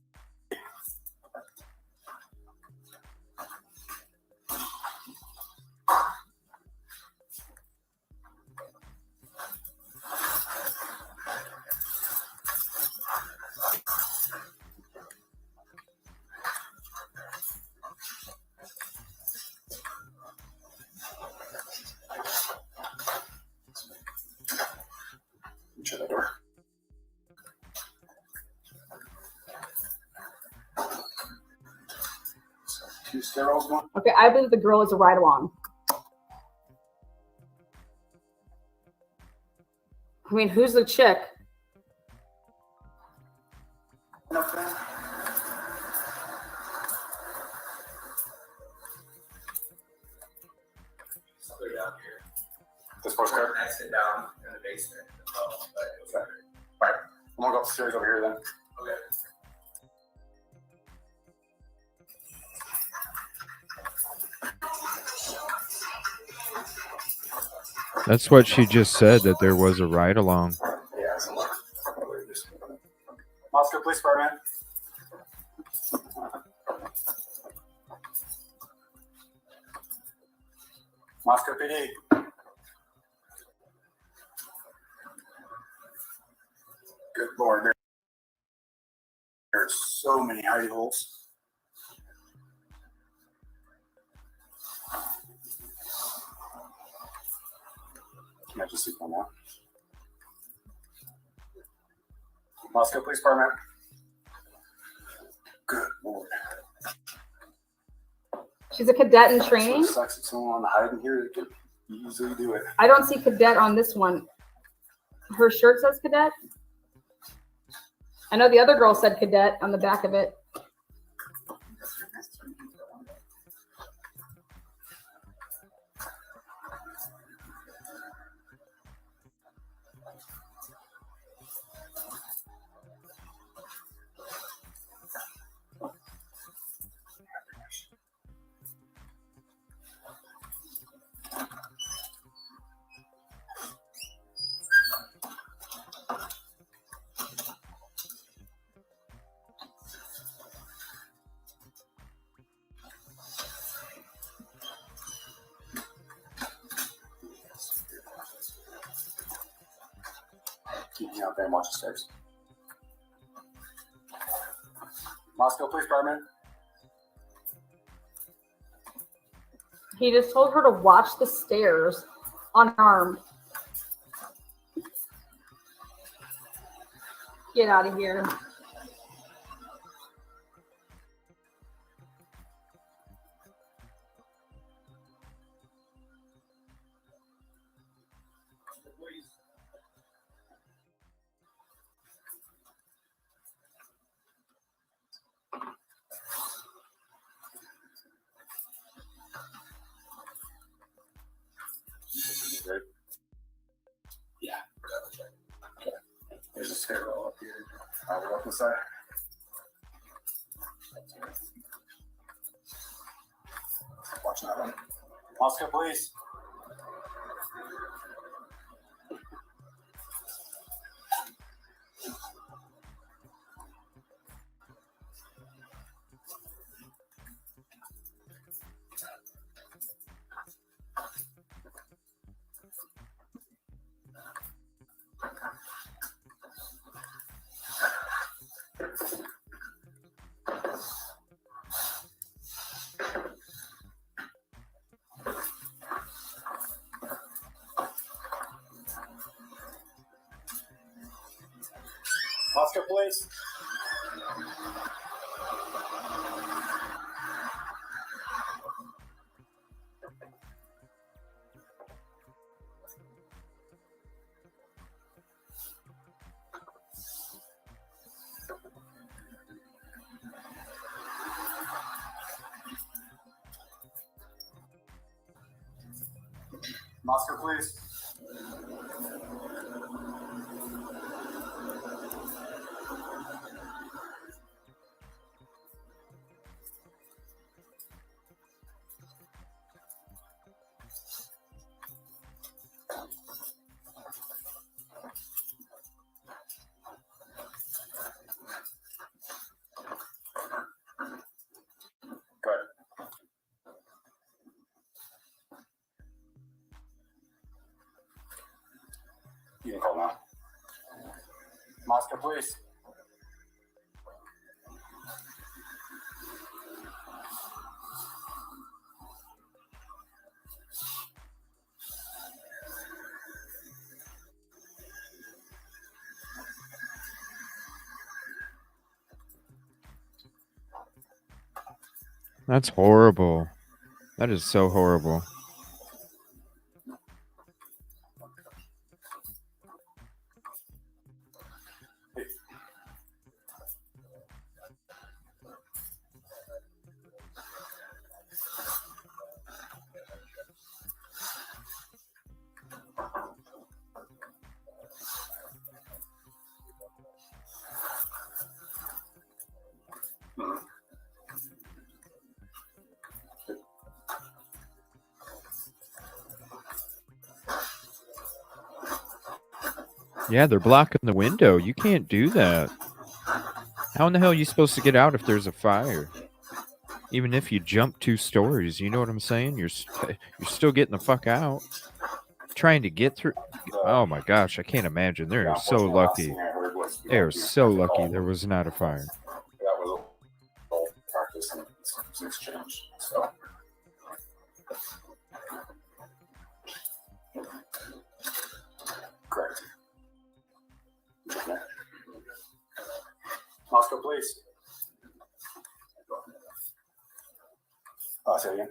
two stairwells going. Okay, I believe the girl is a ride along. I mean, who's the chick? Up there. Somebody down here. This postcard. Exit down in the basement. Oh, but it was Okay. All right. I'm gonna go upstairs over here then. okay. That's what she just said, that there was a ride along. Yeah. Moscow Police Department. Moscow PD. Good Lord, there's so many hidey holes. Can I just sleep on that? Moscow Police Department. Good Lord. She's a cadet in training. So it sucks if someone wanted to hide in here, they could easily do it. I don't see cadet on this one. Her shirt says cadet. I know the other girl said cadet on the back of it. Keep me out there and watch the stairs. Moscow Police Department. He just told her to watch the stairs unarmed. Get out of here. Right? Yeah. Okay. There's a stairwell up here. I'll go up inside. Watch that one. Moscow Police. Moscow Police. Moscow Police. Good. You can call now. Moscow Police. That's horrible. That is so horrible. Yeah, they're blocking the window. You can't do that. How in the hell are you supposed to get out if there's a fire? Even if you jump 2 stories, you know what I'm saying? You're still getting the fuck out. Trying to get through. Oh my gosh, I can't imagine. They're so lucky. They are so lucky there was not a fire. That was old practice and things changed. So. Correct. Okay. Moscow, please. Say again.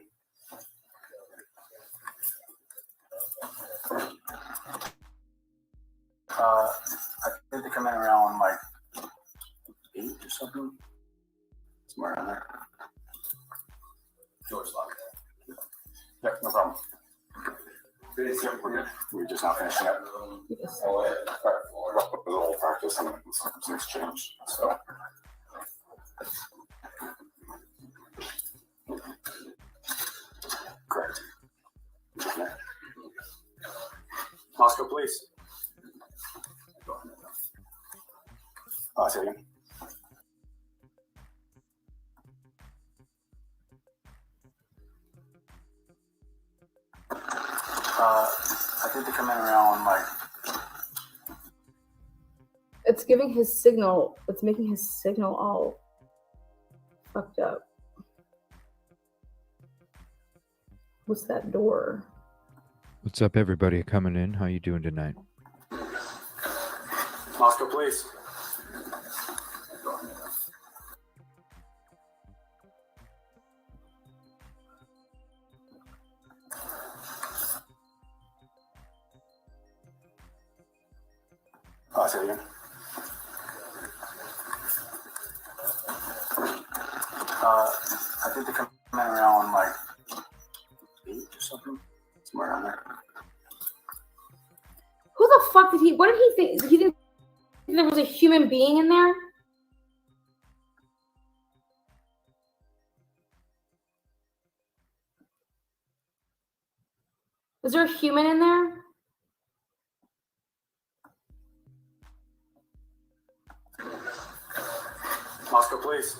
I think they come in around like 8 or something. Somewhere around there. Doors locked. Yeah, no problem. Yeah, we're good. We're just not finishing up. The old practice and things changed. So. Correct. Okay. Moscow, please. Say again. I think they come in around like. It's giving his signal. It's making his signal all fucked up. What's that door? What's up, everybody coming in? How you doing tonight? Moscow, please. Say again. I think they come in around like 8 or something. Somewhere around there. Who the fuck did he? What did he think? He didn't think there was a human being in there? Is there a human in there? Moscow, please.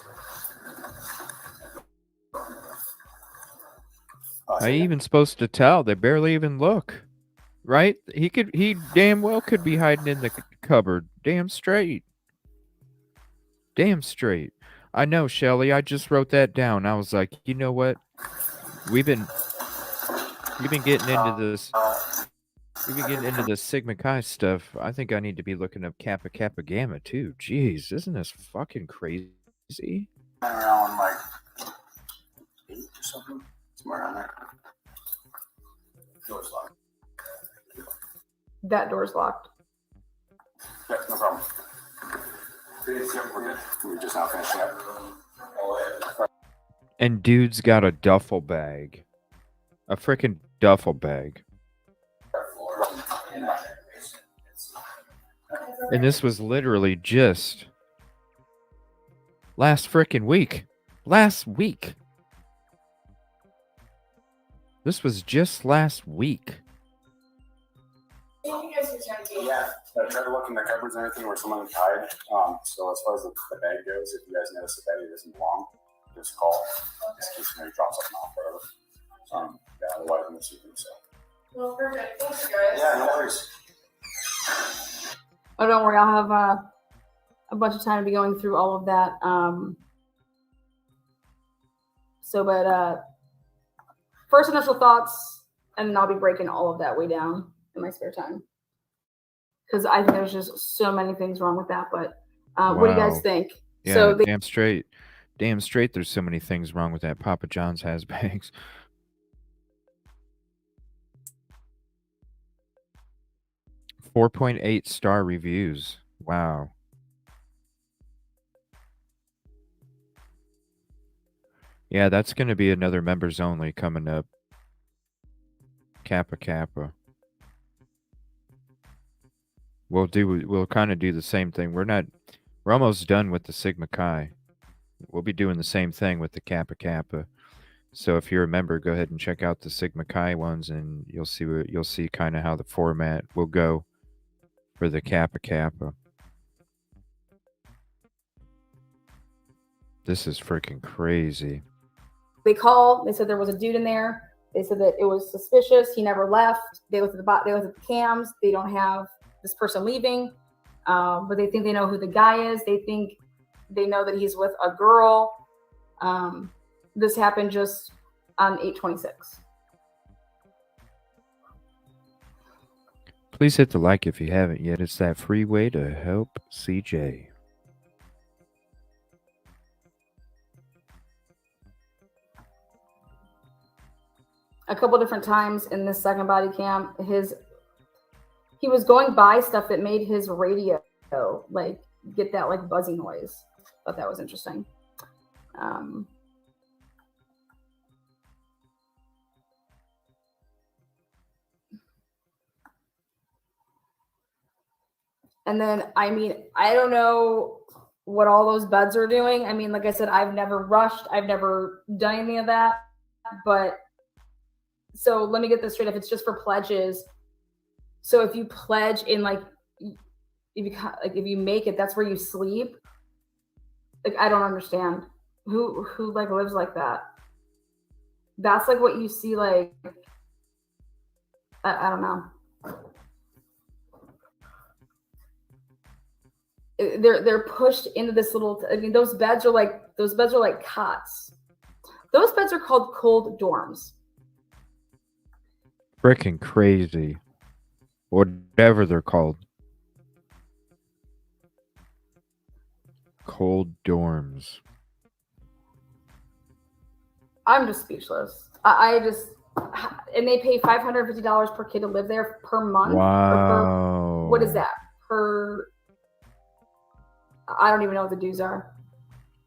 How you even supposed to tell? They barely even look. Right? He damn well could be hiding in the cupboard. Damn straight. Damn straight. I know, Shelly. I just wrote that down. I was like, you know what? We've been getting into this. We've been getting into the Sigma Chi stuff. I think I need to be looking up Kappa Kappa Gamma too. Jeez, isn't this fucking crazy? Around like 8 or something. Somewhere around there. Doors locked. That door's locked. Yeah, no problem. We're good. We're just not finishing up. And dude's got a duffel bag. A freaking duffel bag. And this was literally just last freaking week. Last week. This was just last week. Yeah, try to look in the cupboards and everything where someone hide. So as far as the bag goes, if you guys notice the bag doesn't belong, just call. Just in case somebody drops something off or whatever. Yeah, otherwise I'm assuming so. Well, perfect. Thanks, guys. Yeah, no worries. Oh, don't worry. I'll have a bunch of time to be going through all of that. But first initial thoughts, and then I'll be breaking all of that way down in my spare time. Because I think there's just so many things wrong with that. But what do you guys think? Yeah, So damn straight. Damn straight, there's so many things wrong with that Papa John's has bags. 4.8 star reviews. Wow. Yeah, that's going to be another members only coming up. Kappa Kappa. We'll kind of do the same thing. We're almost done with the Sigma Chi. We'll be doing the same thing with the Kappa Kappa. So if you're a member, go ahead and check out the Sigma Chi ones, and you'll see kind of how the format will go for the Kappa Kappa. This is freaking crazy. They called. They said there was a dude in there. They said that it was suspicious. He never left. They looked at they looked at the cams. They don't have this person leaving, but they think they know who the guy is. They think they know that he's with a girl. This happened just on 8/26. Please hit the like if you haven't yet. It's that free way to help CJ. A couple different times in this second body cam, he was going by stuff that made his radio like get that like buzzy noise. Thought that was interesting. And then, I mean, I don't know what all those beds are doing. I mean, like I said, I've never rushed. I've never done any of that. But so let me get this straight. If it's just for pledges, so if you pledge in if you make it, that's where you sleep. Like, I don't understand who like lives like that. That's like what you see. Like, I don't know. They're pushed into this little. I mean, those beds are like cots. Those beds are called cold dorms. Freaking crazy. Whatever they're called. Cold dorms. I'm just speechless. I just, and they pay $550 per kid to live there per month. Wow. What is that? I don't even know what the dues are.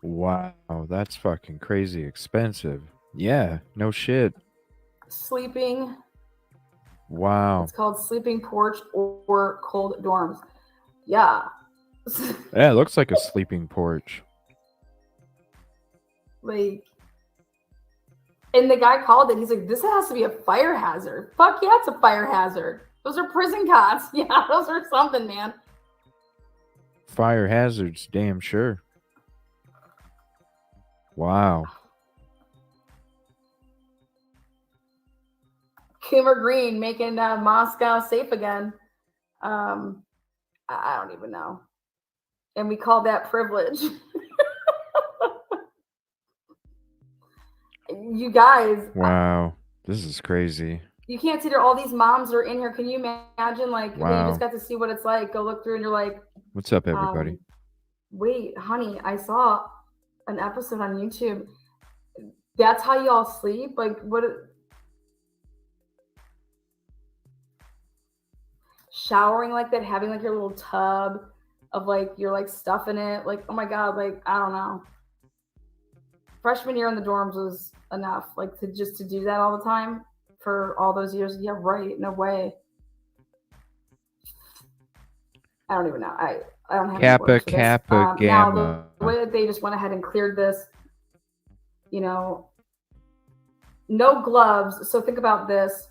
Wow, that's fucking crazy expensive. Yeah, no shit. Sleeping. Wow. It's called sleeping porch or cold dorms. Yeah. Yeah, it looks like a sleeping porch. Like, and the guy called it. He's like, this has to be a fire hazard. Fuck yeah, it's a fire hazard. Those are prison cots. Yeah, those are something, man. Fire hazards, damn sure. Wow. Coomer Green making Moscow safe again. I don't even know. And we call that privilege. You guys. Wow. This is crazy. You can't see there. All these moms are in here. Can you imagine? Like, wow. You just got to see what it's like. Go look through and you're like, what's up, everybody? Wait, honey, I saw an episode on YouTube. That's how you all sleep? Like, what? Showering like that, having like your little tub of like your like stuff in it. Like, oh my God, like, I don't know. Freshman year in the dorms was enough. Like, to do that all the time for all those years. Yeah, right. No way. I don't even know. I don't have Kappa Kappa Gamma. Now, the way that they just went ahead and cleared this, no gloves. So think about this.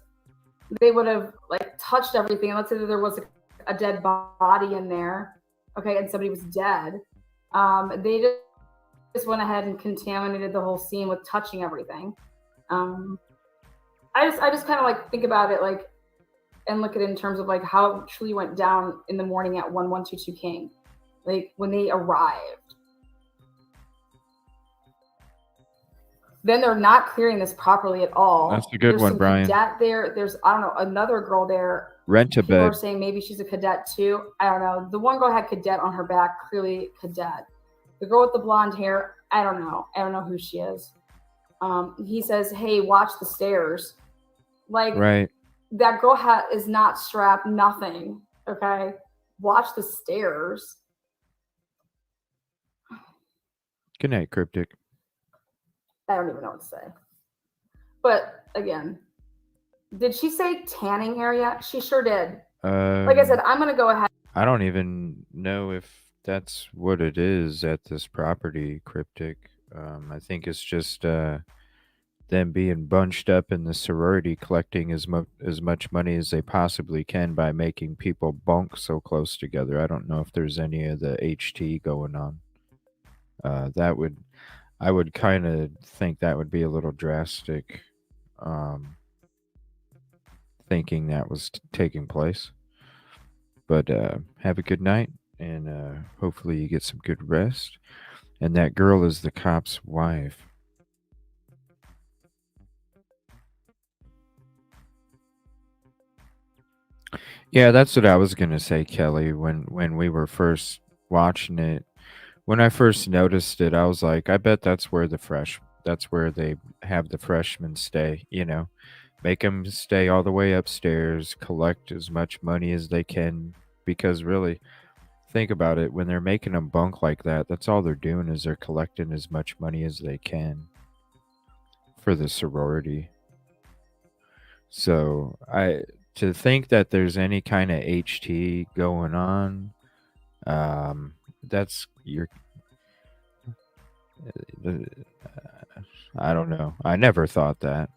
They would have like touched everything. And let's say that there was a dead body in there. Okay. And somebody was dead. They just went ahead and contaminated the whole scene with touching everything. I just kind of like think about it like, and look at it in terms of like how it truly went down in the morning at 1122 King, like when they arrived. Then they're not clearing this properly at all. That's a good one, Brian. Cadet there. There's, I don't know, another girl there. Rent a People bed. are saying maybe she's a cadet too. I don't know. The one girl had cadet on her back, clearly cadet. The girl with the blonde hair, I don't know. I don't know who she is. He says, hey, watch the stairs. Like, Right. that girl is not strapped, nothing. Okay? Watch the stairs. Good night, Cryptic. I don't even know what to say. But again, did she say tanning area? She sure did. Like I said, I'm going to go ahead. I don't even know if that's what it is at this property, Cryptic. I think it's just them being bunched up in the sorority, collecting as much money as they possibly can by making people bunk so close together. I don't know if there's any of the HT going on. I would kind of think that would be a little drastic, thinking that was taking place. But have a good night, and hopefully you get some good rest. And that girl is the cop's wife. Yeah, that's what I was gonna say, Kelly. When we were first watching it, when I first noticed it, I was like, I bet that's where they have the freshmen stay. Make them stay all the way upstairs, collect as much money as they can, because really, think about it. When they're making them bunk like that, that's all they're doing is they're collecting as much money as they can for the sorority. So to think that there's any kind of HT going on, that's I don't know. I never thought that.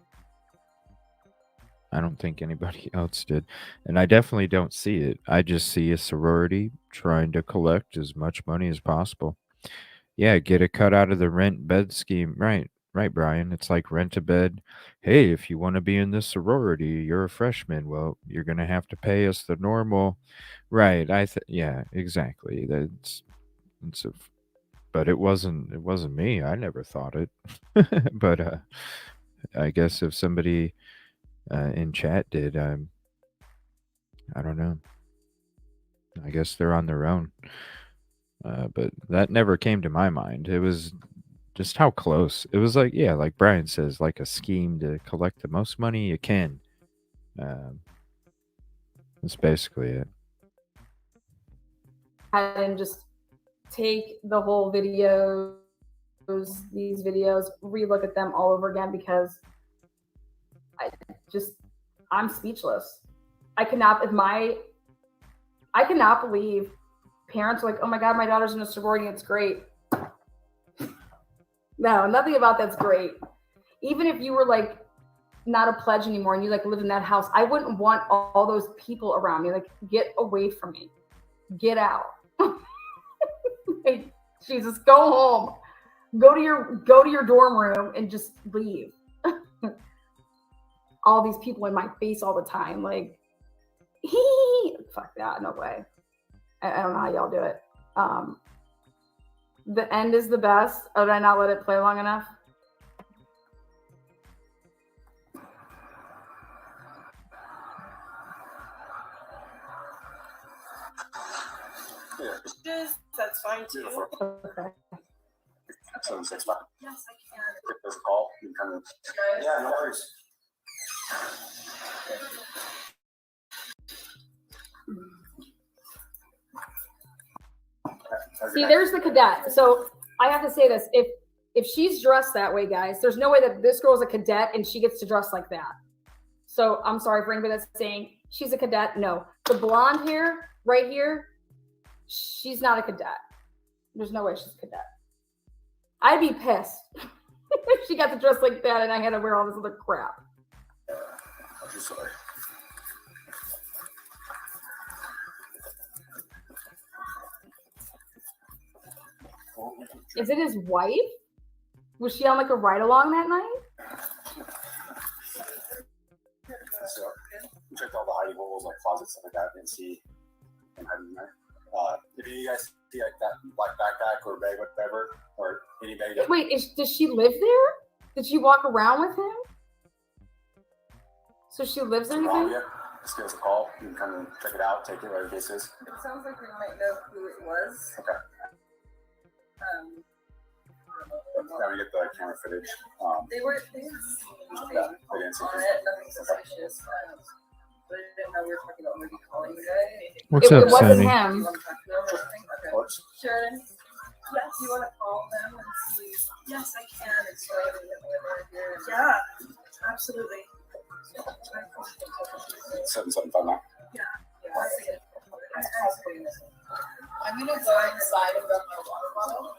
I don't think anybody else did. And I definitely don't see it. I just see a sorority trying to collect as much money as possible. Yeah, get a cut out of the rent bed scheme. Right, Brian. It's like rent a bed. Hey, if you want to be in this sorority, you're a freshman. Well, you're going to have to pay us the normal. Right. Yeah, exactly. But it wasn't me. I never thought it. But I guess if somebody in chat did, I don't know. I guess they're on their own. But that never came to my mind. It was just how close. It was like, yeah, like Brian says, like a scheme to collect the most money you can. That's basically it. And just take the whole these videos, relook at them all over again, because I'm speechless. I cannot believe parents are like, oh my God, my daughter's in a sorority, it's great. No, nothing about that's great. Even if you were like not a pledge anymore and you like lived in that house, I wouldn't want all those people around me. Like, get away from me. Get out. Like, Jesus, go home. Go to your dorm room and just leave. All these people in my face all the time. Like, fuck that. No way. I don't know how y'all do it. The end is the best. Oh, did I not let it play long enough? That's fine too. Okay. 765. Yes, I can. If there's a call, you can come in. Yeah, no worries. See, there's the cadet. So I have to say this: if she's dressed that way, guys, there's no way that this girl's a cadet and she gets to dress like that. So I'm sorry for anybody that's saying she's a cadet. No, the blonde hair right here, she's not a cadet. There's no way she's a cadet. I'd be pissed if she got to dress like that and I had to wear all this other crap. I'm just sorry. Is it his wife? Was she on like a ride along that night? So we checked all the hiding holes, like closets, stuff like that, and see him hiding in there. If you guys see like that black backpack or bag, whatever, or any bag. Wait, does she live there? Did she walk around with him? So she lives there, you think? Just give us a call. You can come and check it out, take it, whatever the case is. It sounds like we might know who it was. Okay. Yeah, we get the camera footage. They were They didn't see on it, nothing suspicious. But I didn't know we were talking about maybe calling the guy. What's It up, wasn't Sonny? Do you him. want to talk to them or something? Okay. What's Sharon, yes, you want to call them and see? Yes, I can. It's right here. Yeah, absolutely. 7759? Yeah. I'm gonna go inside and grab my water bottle.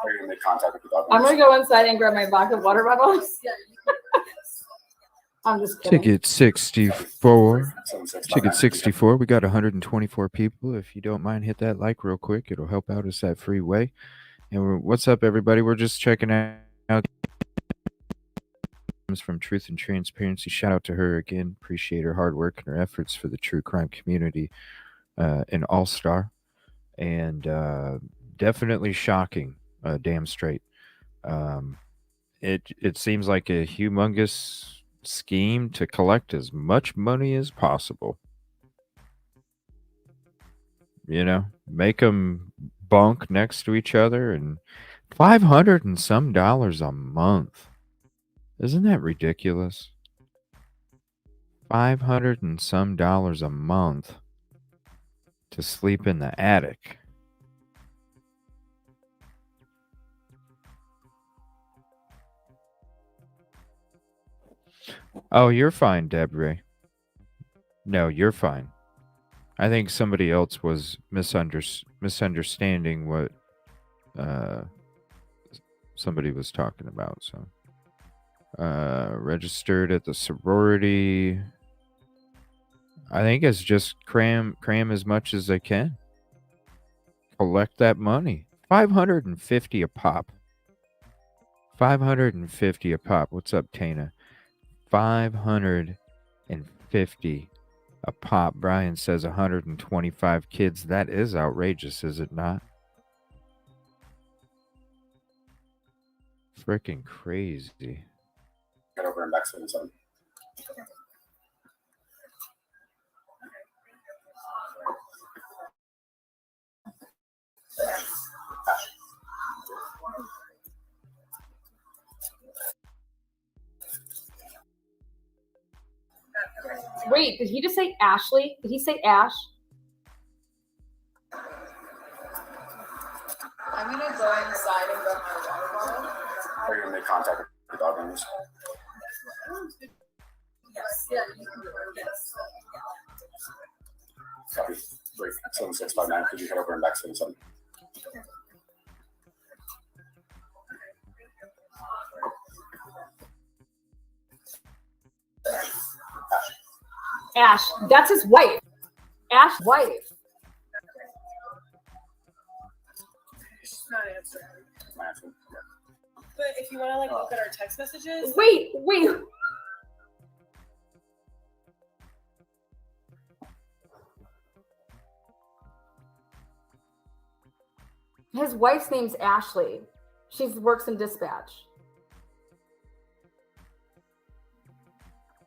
Are you gonna make contact with the dog? I'm gonna go inside and grab my vodka water bottles. Yeah, you can. I'm just kidding. Ticket 64. 7659. Ticket 64. We got 124 people. If you don't mind, hit that like real quick. It'll help out us that free way. And what's up, everybody? We're just checking out from Truth and Transparency. Shout out to her again. Appreciate her hard work and her efforts for the true crime community. An all-star. And definitely shocking. Damn straight. It seems like a humongous scheme to collect as much money as possible. You know, make them bunk next to each other, and $500 and some a month. Isn't that ridiculous? $500 and some a month to sleep in the attic. Oh, you're fine, Debre. No, you're fine. I think somebody else was misunderstanding what somebody was talking about. So, registered at the sorority. I think it's just cram as much as they can. Collect that money. $550 a pop. $550 a pop. What's up, Tana? $550 a pop. Brian says 125 kids. That is outrageous, is it not? Freaking crazy. Get over and back 77. Wait, did he just say Ashley? Did he say Ash? I'm gonna go inside and grab my water bottle. Are you gonna make contact with the dog owners? Yes. Yeah, you can. Yes. Copy. Wait, 7659. Could you head over and back 77? Ash. That's his wife. Ash's wife. She's not answering. My answer. Yeah. But if you want to look at our text messages. Wait. His wife's name's Ashley. She works in dispatch.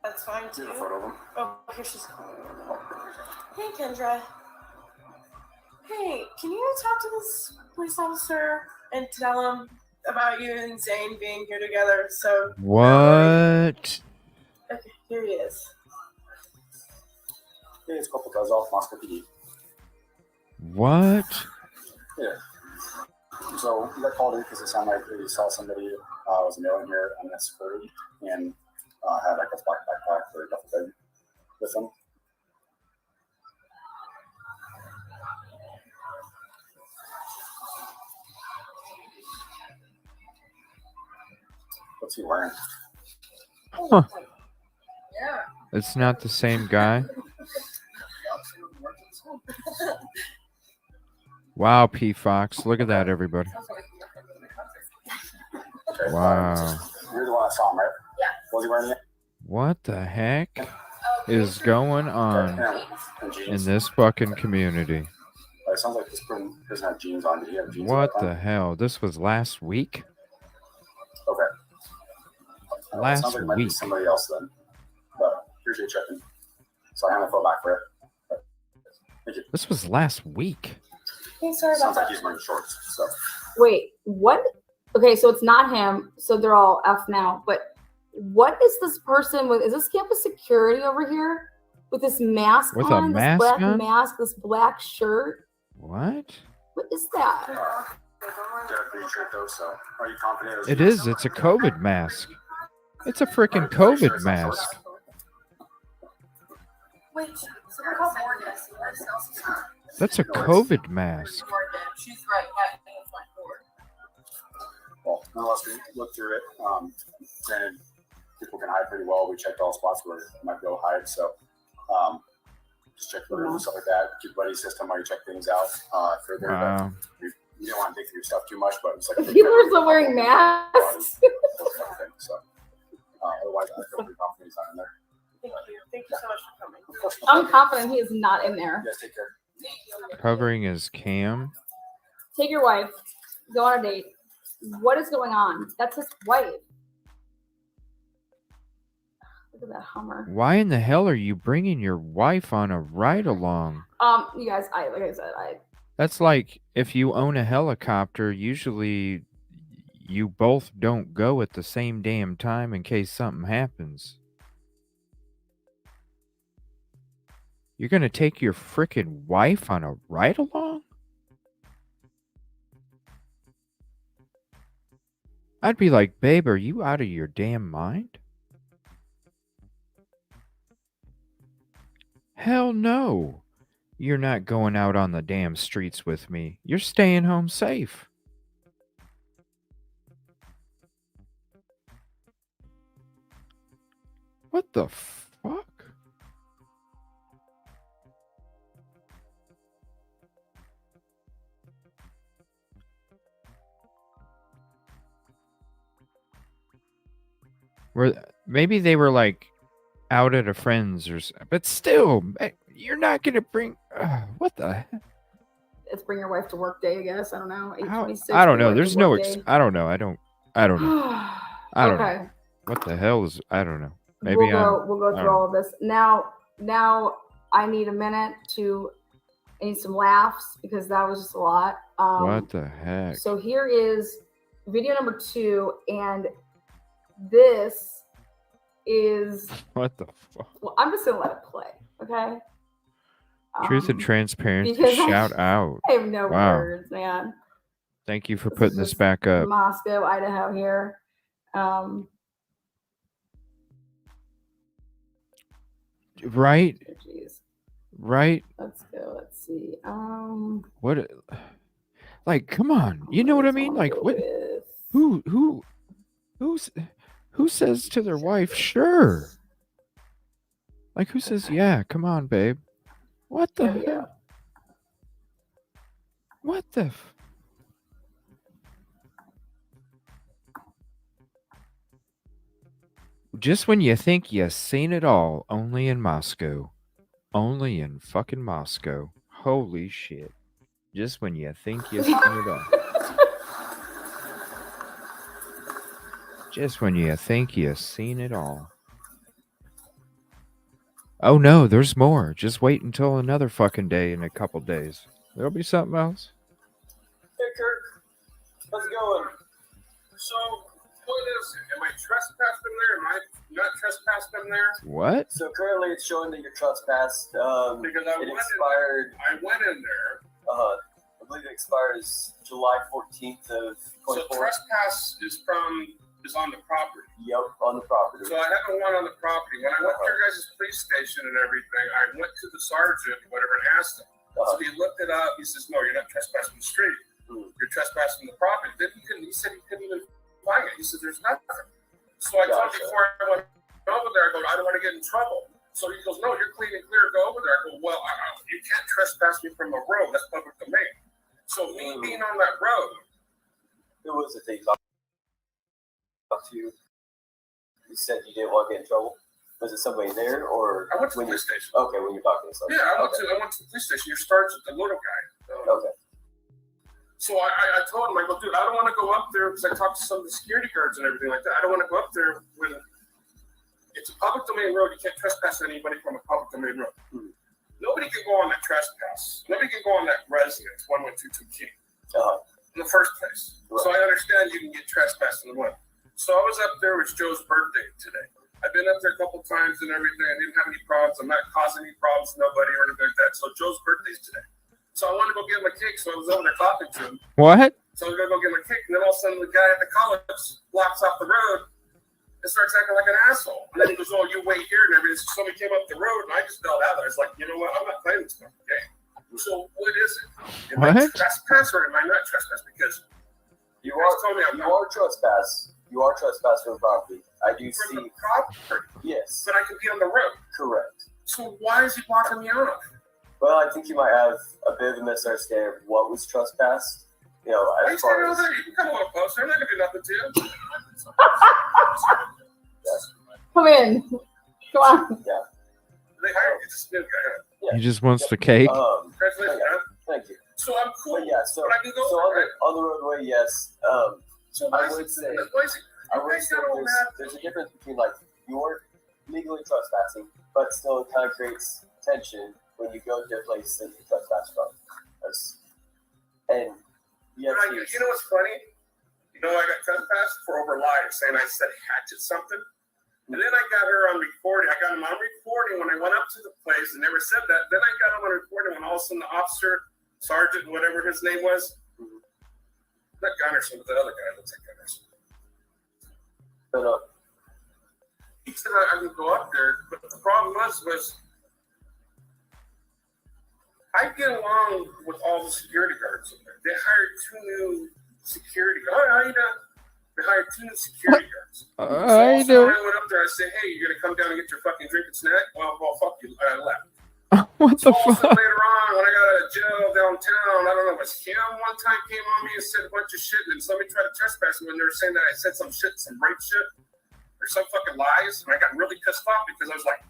That's fine Do too. you have a photo of them? Oh, here she's. Hey, Kendra. Hey, can you talk to this police officer and tell him about you and Zane being here together? So. What? Okay, here he is. Hey, it's Corporal Gazal, Moscow PD. What? Yeah. So we got called in because it sounded like we saw somebody was mailing here unescorted and had like a black backpack or a duffel bag with them. What's he wearing? Huh. Yeah. It's not the same guy. Wow, P. Fox. Look at that, everybody. Okay, Wow. You're the one that saw him, right? Yeah. Was he wearing it? What the heck is going on And in jeans. this fucking community? It sounds like this person doesn't have jeans on. Did he have jeans? What on? the hell? This was last week? Okay. Last sounds like it might be week. somebody else then. But appreciate checking. So I hand the phone back for it. Thank you. This was last week. Hey, sorry about Sounds like that. he's wearing shorts. So Wait, what? Okay, so it's not him. So they're all F now. But what is this person with? Is this campus security over here with this mask With a on? This mask black on? mask, this black shirt. What? What is that? Got a green shirt though, so are you confident? was It you? is. It's a COVID mask. It's a freaking COVID mask. Wait, someone called Morgan. That's a COVID mask. Morgan, she's right at the front door. Well, nonetheless, we looked through it. Granted, people can hide pretty well. We checked all spots where you might go hide, so just check the room and stuff like that. Keep buddy system while you check things out further. Wow. You don't want to dig through your stuff too much, but it's like People are still wearing masks. So otherwise, I feel pretty confident he's not in there. Thank you. Thank you so much for coming. I'm confident he is not in there. You guys take care. Covering his cam. Take your wife. Go on a date. What is going on? That's his wife. Look at that Hummer. Why in the hell are you bringing your wife on a ride along? You guys, like I said, That's like if you own a helicopter, usually you both don't go at the same damn time in case something happens. You're going to take your frickin' wife on a ride along? I'd be like, babe, are you out of your damn mind? Hell no. You're not going out on the damn streets with me. You're staying home safe. What the fuck? Maybe they were like out at a friend's but still, you're not gonna bring what the heck? it's bring your wife to work day, I guess. I don't know. 8:26, I don't know. work There's to no work day. I don't know. I don't know. I don't Okay. know. What the hell is I don't know. Maybe we'll go I through don't all of this. Now I need a minute I need some laughs because that was just a lot. what the heck? So here is video number 2, and this is What the fuck? well, I'm just gonna let it play, okay? Truth and transparency. because Shout out. I have no Wow. words, man. Thank you for This is putting this just back up. Moscow, Idaho here. Right? Jeez. Right? Let's go. Let's see. What like come on. You know what I mean? Like what who says to their wife, sure? Like who says, yeah, come on, babe? What the There we go. hell? What the Just when you think you've seen it all, only in Moscow. Only in fucking Moscow. Holy shit. Just when you think you've seen it all. Just when you think you've seen it all. Oh no, there's more. Just wait until another fucking day in a couple days. There'll be something else. Hey Kirk, how's it going? So, what is it? Am I trespassing there? Am I not trespassing there? What? So currently it's showing that you're trespassed. Because it expired. I went in there. I believe it expires July 14th of 24. So trespass is on the property. Yep, on the property. So I haven't went on the property. When I went to your guys' police station and everything, I went to the sergeant, whatever, and asked him. So he looked it up. He says, "No, you're not trespassing the street. You're trespassing the property." Then he said he couldn't even find it. He said, "There's nothing." So I told him before I went over there, I go, "I don't want to get in trouble." So he goes, "No, you're clean and clear. Go over there." I go, "Well, you can't trespass me from a road. That's public domain." So me being on that road, it was a thing. Talk to you. You said you didn't want to get in trouble. Was it somebody there, or I went to the police station? Okay, when you're talking to somebody. Yeah, I went to the police station. Your sergeant, the little guy. Okay. So I told him, I go, "Dude, I don't want to go up there because I talked to some of the security guards and everything like that. I don't want to go up there when it's a public domain road. You can't trespass anybody from a public domain road. Nobody can go on that trespass. Nobody can go on that residence 1122 King in the first place. So I understand you can get trespassed in the one. So I was up there. It was Joe's birthday today. I've been up there a couple times and everything. I didn't have any problems. I'm not causing any problems to nobody or anything like that. So Joe's birthday's today. So I wanted to go get him a cake. So I was over there talking to him. What? So I was going to go get him a cake. And then all of a sudden, the guy at the college blocks off the road and starts acting like an asshole. And then he goes, oh, you wait here and everything. So somebody came up the road and I just fell out there. I was like, you know what? I'm not playing this fucking game. So what is it? Am I trespass or am I not trespass? Because you are trespass. You are trespassing on property. I do see. The property. Yes. But I can be on the road. Correct. So why is he blocking me off? Well, I think you might have a bit of a misunderstanding of what was trespassed. You know, as far as you can come on a poster. I'm not gonna do nothing to you. yes. Come in. Come on. Yeah. They hired you to spin guy. Yeah. He just wants the cake. Congratulations, man. Thank you. So I'm cool. But yeah, so, but I can go so on the roadway, yes. So I would say there's a difference between like you're legally trespassing, but still it kind of creates tension when you go to a place that you trespass from. And yes, you know what's funny? You know, I got trespassed for over lying, saying I said hatchet something. And then I got her on recording. I got him on recording when I went up to the place and never said that. Then I got him on recording when all of a sudden the officer, sergeant, whatever his name was, not Gunnerson, but the other guy looks like Gunnerson. But he said I could go up there, but the problem was I get along with all the security guards up there. They hired 2 new security guards. Oh, how you doing? They hired 2 new security guards. I So know. I went up there. I said, "Hey, you're gonna come down and get your fucking drink and snack?" Well, fuck you. I left. What the Also, fuck? later on, when I got out of jail downtown, I don't know, it was him one time came on me and said a bunch of shit, and then somebody tried to trespass me when they were saying that I said some shit, some rape shit, or some fucking lies, and I got really pissed off because I was like,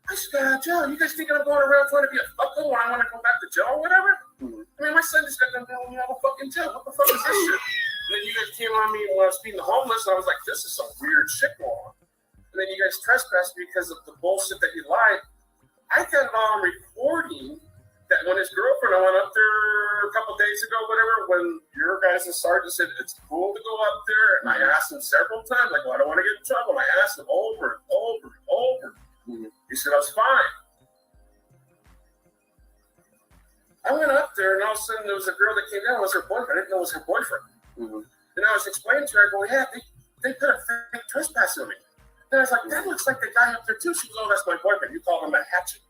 I just got out of jail. You guys thinking I'm going around trying to be a fucker when I want to go back to jail or whatever? I mean, my son just got done telling me out of fucking jail. What the fuck is this shit? And then you guys came on me when I was feeding the homeless, and I was like, this is some weird shit going on. And then you guys trespassed me because of the bullshit that you lied. I got it on recording that when his girlfriend, I went up there a couple days ago, whatever, when your guys' sergeant said it's cool to go up there, and I asked him several times, like, well, I don't want to get in trouble. And I asked him over and over and over. He said, I was fine. I went up there, and all of a sudden there was a girl that came down. It was her boyfriend. I didn't know it was her boyfriend. And I was explaining to her, I go, yeah, they put a fake trespass on me. And I was like, that looks like the guy up there too. She goes, oh, that's my boyfriend. You call him a hatchet.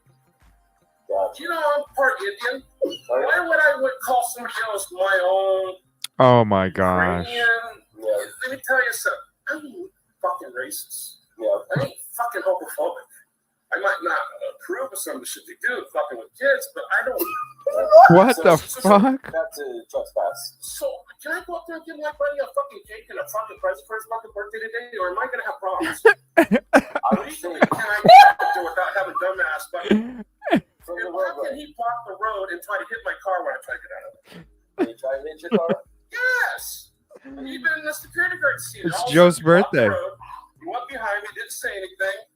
You know, I'm part Indian. Why would I call somebody else my own? Oh my gosh. Let me tell you something. I ain't fucking racist. I ain't fucking homophobic. I might not approve of some of the shit they do, fucking with kids, but I don't. What the fuck? That's a trespass. So, can I go up there and give my buddy a fucking cake and a fucking present for his fucking birthday today, or am I gonna have problems? Legally, can I go up there without having dumbass fucking? How can he block the road and try to hit my car when I try to get out of it? Did he try to hit your car? Yes. Even the security guard seen it. It's Joe's birthday. He went behind me, didn't say anything.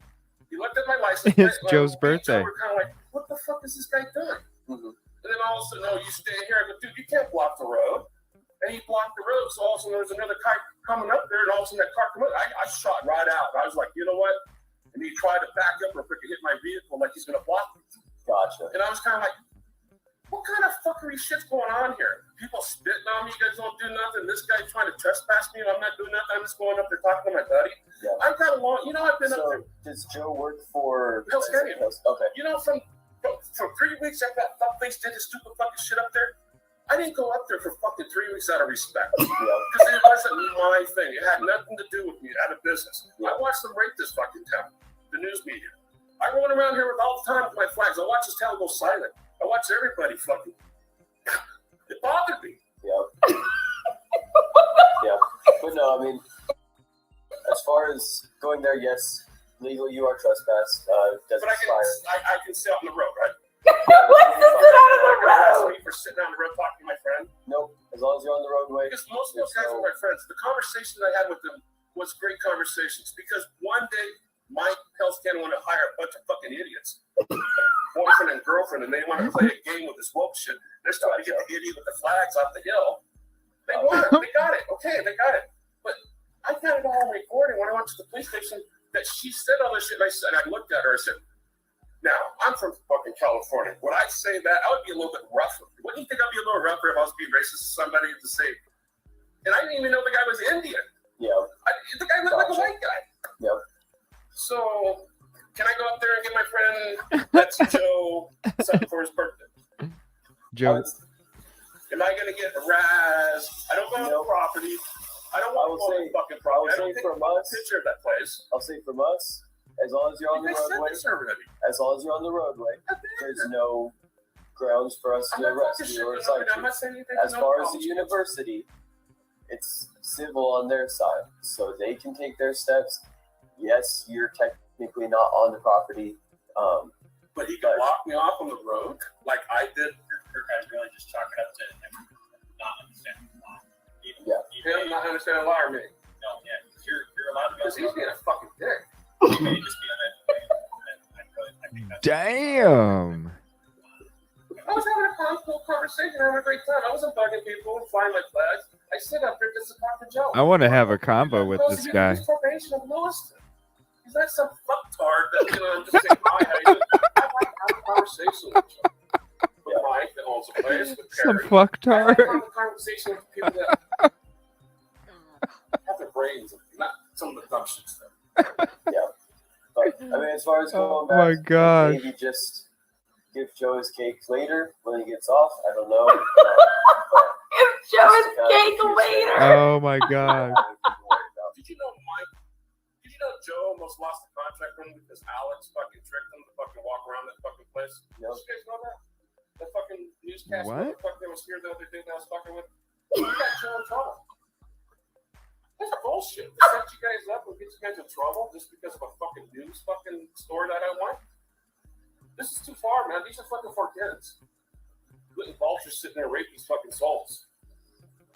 He looked at my license plate. It's Joe's birthday. We're kind of like, what the fuck is this guy doing? And then all of a sudden, no, you stay here. I go, dude, you can't block the road. And he blocked the road. So all of a sudden, there was another car coming up there, and all of a sudden, that car came up. I shot right out. I was like, you know what? And he tried to back up real quick and hit my vehicle like he's going to block me. Gotcha. And I was kind of like, what kind of fuckery shit's going on here? People spitting on me. You guys don't do nothing. This guy's trying to trespass me. I'm not doing nothing. I'm just going up there talking to my buddy. Yeah. I've got a long, you know, I've been up there. Does Joe work for Hell's Canyon? Okay. You know, from 3 weeks after that fuckface did his stupid fucking shit up there, I didn't go up there for fucking 3 weeks out of respect. Because it wasn't my thing. It had nothing to do with me, out of business. I watched them rape this fucking town, the news media. I run around here with all the time with my flags. I watch this town go silent. I watch everybody fucking. It bothered me. Yeah. Yeah. But no, I mean, as far as going there, yes, legally you are trespass. Doesn't But expire. I can sit on the road, right? Let's just sit out of the road. For sitting on the road talking to my friend. Nope. As long as you're on the roadway. Because most of those guys are my friends. The conversations I had with them was great conversations. Because one day, Mike Hell's Canyon want to hire a bunch of fucking idiots, boyfriend and girlfriend, and they want to play a game with this woke shit. They're starting to get the idiot with the flags off the hill. They what? They got it. Okay, they got it. But I got it all recorded when I went to the police station that she said all this shit. And I looked at her. I said, now, I'm from fucking California. Would I say that? I would be a little bit rougher. Wouldn't you think I'd be a little rougher if I was being racist to somebody to say, and I didn't even know the guy was Indian. Yeah. The guy looked like a white guy. Yep. So, can I go up there and get my friend, that's Joe, something for his birthday? Joe. Am I going to get harassed? I don't go on the property. I don't want to go on the fucking property. I don't take a picture of that place. I'll say from us, as long as you're on the roadway, as long as you're on the roadway, there's no grounds for us to arrest you or cite you. As far as the university, it's civil on their side, so they can take their steps. Yes, you're technically not on the property. But he could block me off on the road like I did. Your guys really just chalk it up to him not understanding the law. Him not understanding law or me? No, yeah, you're allowed to go. Because he's being a fucking dick. He may just be I think that's Damn. I was having a cool conversation, having a great time. I wasn't bugging people and flying my flags. I sit up here just to talk to Joe. I want to have a combo with this guy. He's probation of Lewiston. He's not some fucktard that, I'm just saying hi. How you doing? I'd like to have a conversation with Joe. With Mike that owns the place, with Some Perry. fucktard. I'd like to have a conversation with people that have their brains, not some of the dumb shit stuff. Yeah. But, I mean, as far as going back, my gosh. maybe just give Joe his cake later when he gets off. I don't know. Give Joe his cake later. Oh my god. Did you know Joe almost lost the contract from him because Alex fucking tricked him to fucking walk around that fucking place? Did you guys know that? That fucking newscaster that was here the other day that I was fucking with? He got Joe in trouble. That's bullshit. To set you guys up and get you guys in trouble just because of a fucking news fucking story that I want? This is too far, man. These are fucking 4 kids. Letting vultures sit there and rape these fucking souls.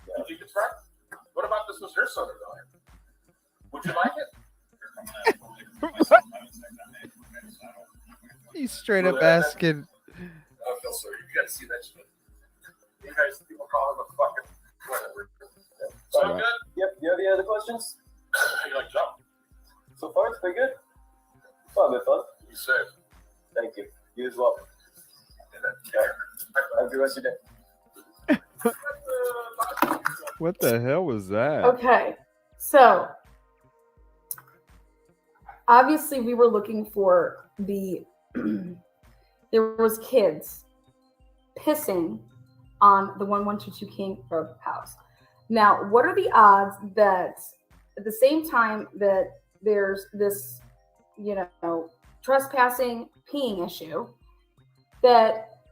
You think it's right? What about this was your son or daughter? Would you like it? He's straight up asking. I feel sorry. You gotta see that shit. You guys, people call him a fucking whatever. So I'm good? Yep. You have any other questions? You like Joe? So far, it's pretty good. Fun, bit fun. You safe. Thank you. You as well. Have a good rest of your day. What the hell was that? Okay, so obviously we were looking for the there was kids pissing on the 1122 King Road house. Now, what are the odds that at the same time that there's this, trespassing peeing issue, that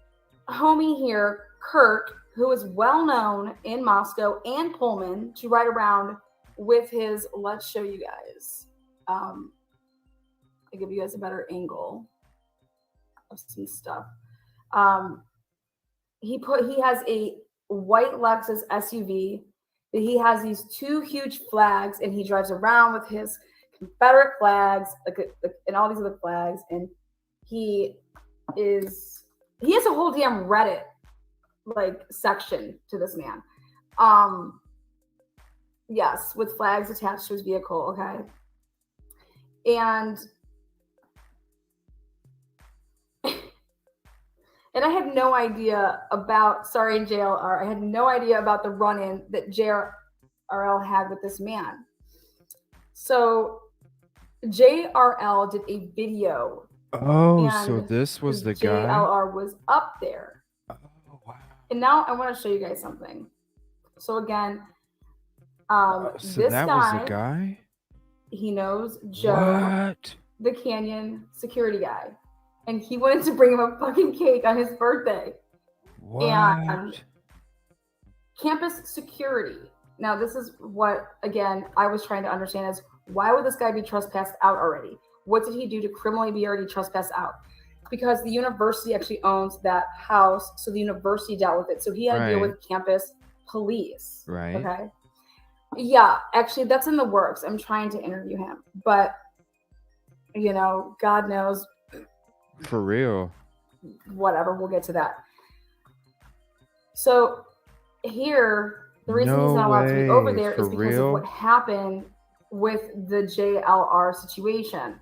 homie here, Kirk, who is well known in Moscow and Pullman to ride around with his, let's show you guys. I'll give you guys a better angle of some stuff. He has a white Lexus SUV. He has these 2 huge flags, and he drives around with his Confederate flags and all these other flags, and he has a whole damn Reddit section to this man. Yes, with flags attached to his vehicle. Okay, and I had no idea about, sorry, JLR, I had no idea about the run-in that JRL had with this man. So JRL did a video. Oh, so this was the guy? JLR was up there. Oh, wow. And now I want to show you guys something. So again, so this that guy, was the guy? he knows Joe, What? the Canyon security guy. And he wanted to bring him a fucking cake on his birthday. What? And campus security. Now, this is what, again, I was trying to understand is why would this guy be trespassed out already? What did he do to criminally be already trespassed out? Because the university actually owns that house, so the university dealt with it. So he had to deal with campus police. Right. Okay. Yeah, actually, that's in the works. I'm trying to interview him. But, God knows. For real. Whatever, we'll get to that. So here The reason he's No not allowed to be over way, there is for because of what real? happened with the JLR situation.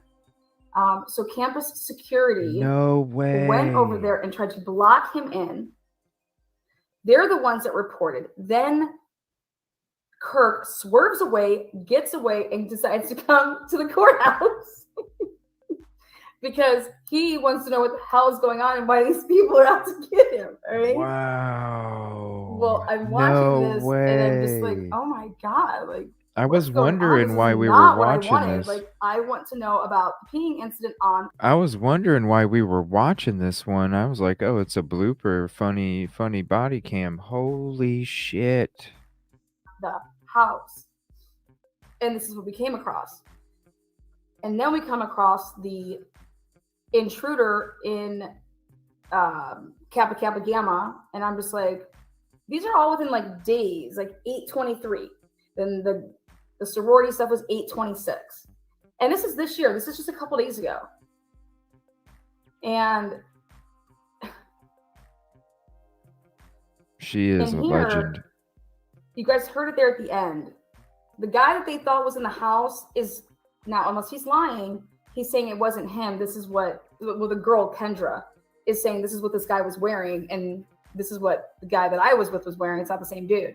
So campus security No went over way. there and tried to block him in. They're the ones that reported. Then Kirk swerves away, gets away, and decides to come to the courthouse because he wants to know what the hell is going on and why these people are out to get him. All right. Wow. Well, I'm watching No this and I'm just like, way. oh my God, like, I what's was going on? This wondering is why we were not what I watching wanted. this. Like, I want to know about the peeing incident on I was wondering why we were watching this one. I was like, oh, it's a blooper, funny body cam. Holy shit. the house. And this is what we came across. And then we come across the intruder in Kappa Kappa Gamma. And I'm just like, these are all within like days, like 8/23. Then the sorority stuff was 8/26. And this is this year. This is just a couple days ago. And She is a legend. You guys heard it there at the end. The guy that they thought was in the house is now, unless he's lying, he's saying it wasn't him. This is what, well, the girl, Kendra, is saying this is what this guy was wearing. And this is what the guy that I was with was wearing. It's not the same dude.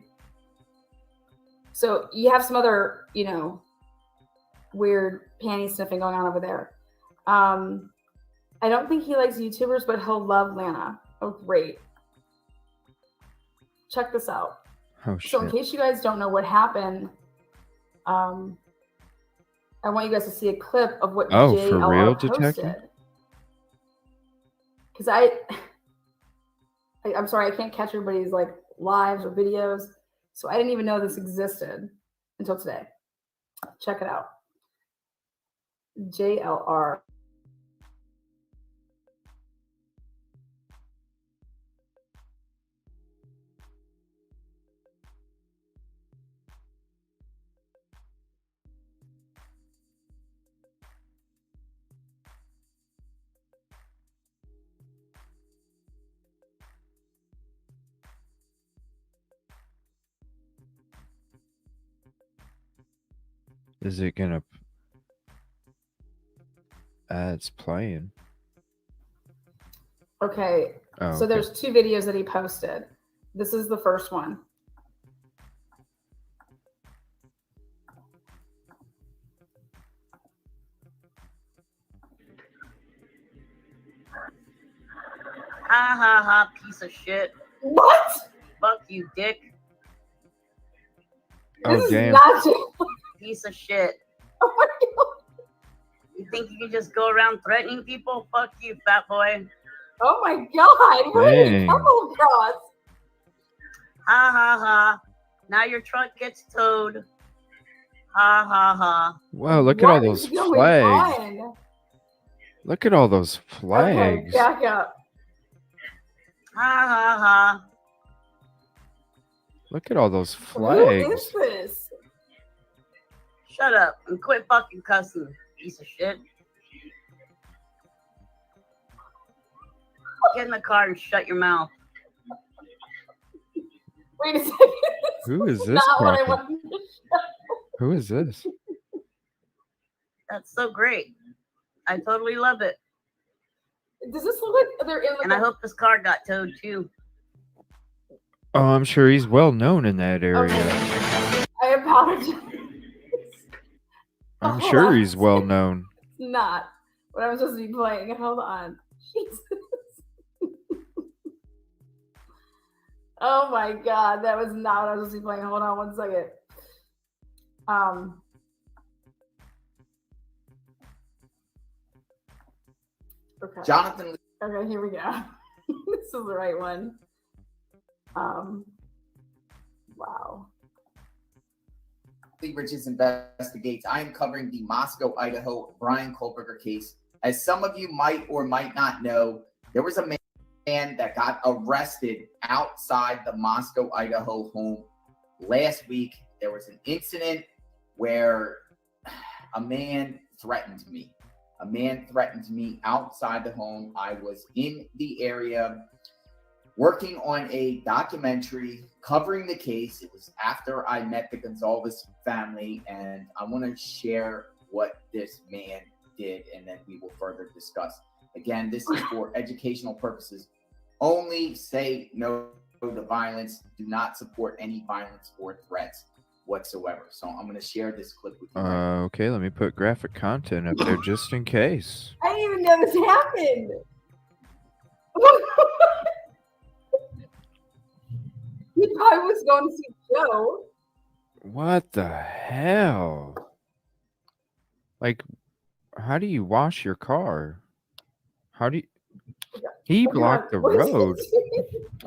So you have some other, you know, weird panty sniffing going on over there. I don't think he likes YouTubers, but he'll love Lana. Oh, great. Check this out. Oh, So in shit. case you guys don't know what happened, I want you guys to see a clip of what Oh, for real, JLR detective? posted. Because I'm sorry, I can't catch everybody's like lives or videos. So I didn't even know this existed until today. Check it out. JLR. Is it gonna... it's playing. Okay. Oh, So okay. there's two videos that he posted. This is the first one. Ha ha ha, piece of shit. What? Fuck you, dick. Oh, This damn. is not you. Piece of shit. Oh my God. You think you can just go around threatening people? Fuck you, fat boy. Oh my God. Where did Dang. he come across? Ha ha ha. Now your truck gets towed. Ha ha ha. Whoa, look at all What those is going flags. on? Look at all those Okay, flags. back up. Ha ha ha. Look at all those Who flags. is this? Shut up and quit fucking cussing, piece of shit. Get in the car and shut your mouth. Wait a second. Who is this Not what I talking? wanted to show. Who is this? That's so great. I totally love it. Does this look like they're in like And I hope this car got towed too. Oh, I'm sure he's well known in that area. Okay. I apologize. I'm Hold sure on. he's well known. It's not what I'm supposed to be playing. Hold on. Jesus. Oh my God, that was not what I was supposed to be playing. Hold on one second. Okay. Jonathan. Okay, here we go. This is the right one. Wow. Bridges investigates. I am covering the Moscow, Idaho Brian Kohlberger case. As some of you might or might not know, there was a man that got arrested outside the Moscow, Idaho home last week. There was an incident where a man threatened me. A man threatened me outside the home. I was in the area working on a documentary covering the case. It was after I met the Gonzalez family, and I want to share what this man did, and then we will further discuss. Again, this is for educational purposes only. Say no to violence. Do not support any violence or threats whatsoever. So I'm going to share this clip with you. Okay, let me put graphic content up there just in case. I didn't even know this happened. He probably was going to see Joe. What the hell? Like, how do you wash your car? How do you... He blocked the road.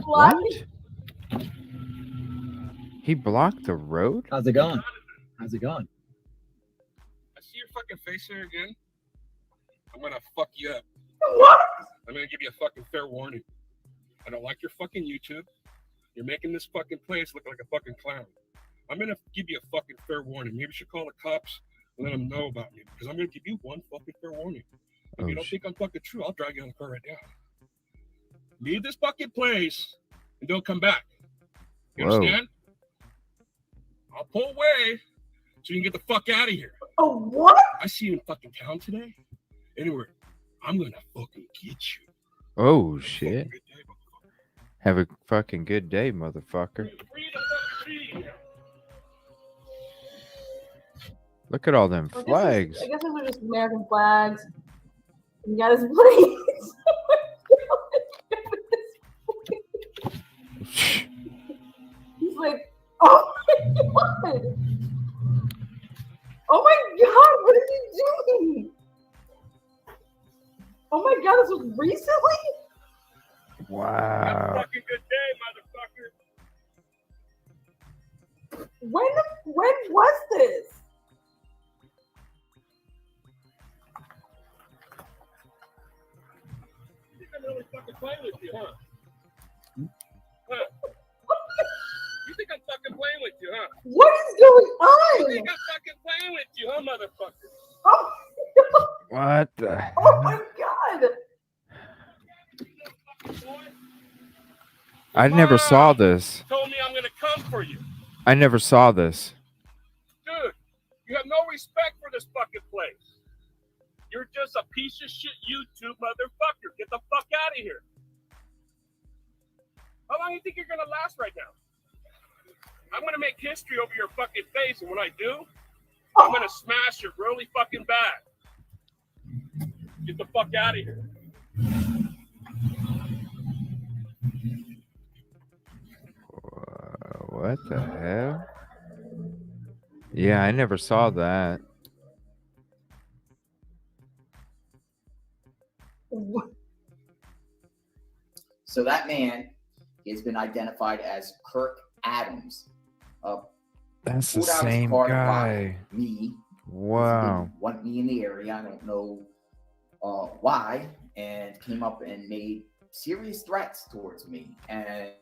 What? He blocked the road? How's it going? How's it going? I see your fucking face here again. I'm gonna fuck you up. What? I'm gonna give you a fucking fair warning. I don't like your fucking YouTube. You're making this fucking place look like a fucking clown. I'm gonna give you a fucking fair warning. Maybe you should call the cops and let them know about me, because I'm gonna give you one fucking fair warning. If you don't think I'm fucking true, I'll drag you on the car right now. Leave this fucking place and don't come back. You understand? I'll pull away so you can get the fuck out of here. Oh, what? I see you in fucking town today. Anyway, I'm gonna fucking get you. Oh, shit. Have a fucking good day, motherfucker. Look at all them flags. I guess those are just American flags. You got his plates. He's like, oh my god. Oh my god, what is he doing? Oh my god, this was recently? Wow. Fucking good day, motherfucker. When was this? You think I'm really fucking playing with you, huh? You think I'm fucking playing with you, huh? What is going on? You think I'm fucking playing with you, huh, motherfucker? Oh, What the... oh my god. I never saw this. Told me I'm gonna come for you. I never saw this. Dude, you have no respect for this fucking place. You're just a piece of shit YouTube motherfucker. Get the fuck out of here. How long do you think you're gonna last right now? I'm gonna make history over your fucking face, and when I do, I'm gonna smash you really fucking bad. Get the fuck out of here. What the hell? Yeah, I never saw that. So that man has been identified as Kirk Adams. That's the pulled out his same card guy. by Me. Wow. Didn't want me in the area. I don't know why, and came up and made serious threats towards me. And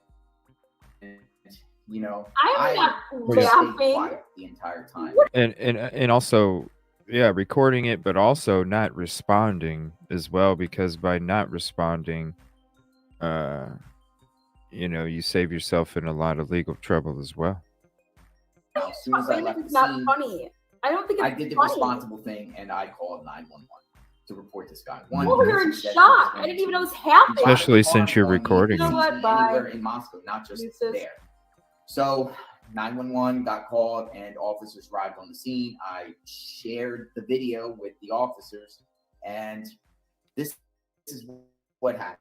you know, I'm not just stayed laughing. quiet the entire time. And also, yeah, recording it, but also not responding as well, because by not responding, you know, you save yourself in a lot of legal trouble as well. As soon as I left It's the not scene, funny. I don't think it's I did the funny. responsible thing, and I called 911 to report this guy. I'm over here in because he said shock. he was I didn't going even know this to happened. Especially since you're on me recording You know it. what? Bye. anywhere in Moscow, not just there. So 911 got called, and officers arrived on the scene. I shared the video with the officers, and this is what happened.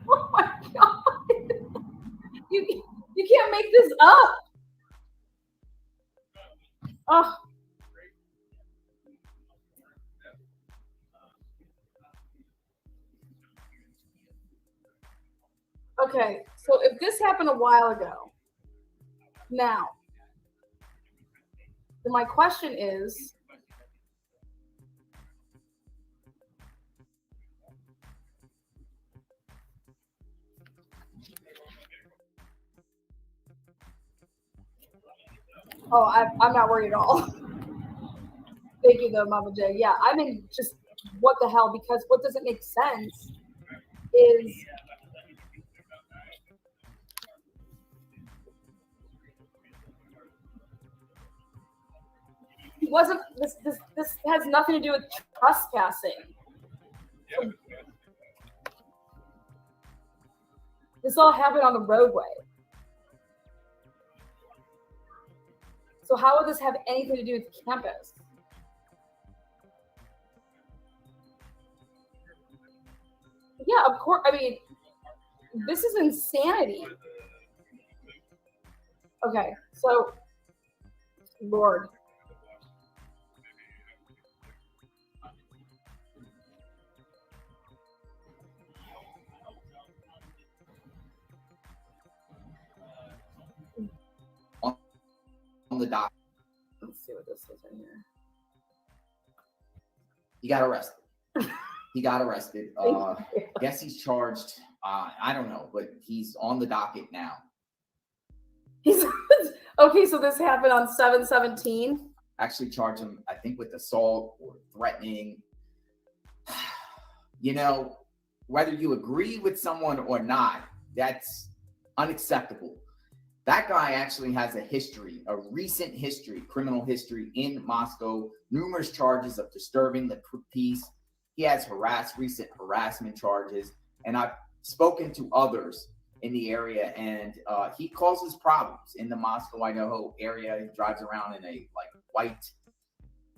Oh my god. You can't make this up. Oh. Okay, so if this happened a while ago, now, then my question is, I'm not worried at all. Thank you, though, Mama J. Yeah, I'm in just what the hell? Because what doesn't make sense is he wasn't. This has nothing to do with trespassing. This all happened on the roadway. So how would this have anything to do with campus? Yeah, of course. I mean, this is insanity. Okay, so, Lord. On the dock. Let's see what this is in here. He got arrested. He got arrested. Guess he's charged. I don't know, but he's on the docket now. He's okay. So this happened on 7/17. Actually, charge him, I think, with assault or threatening. You know, whether you agree with someone or not, that's unacceptable. That guy actually has a history, a recent history, criminal history in Moscow, numerous charges of disturbing the peace. He has recent harassment charges, and I've spoken to others in the area, and he causes problems in the Moscow, Idaho area. He drives around in a white,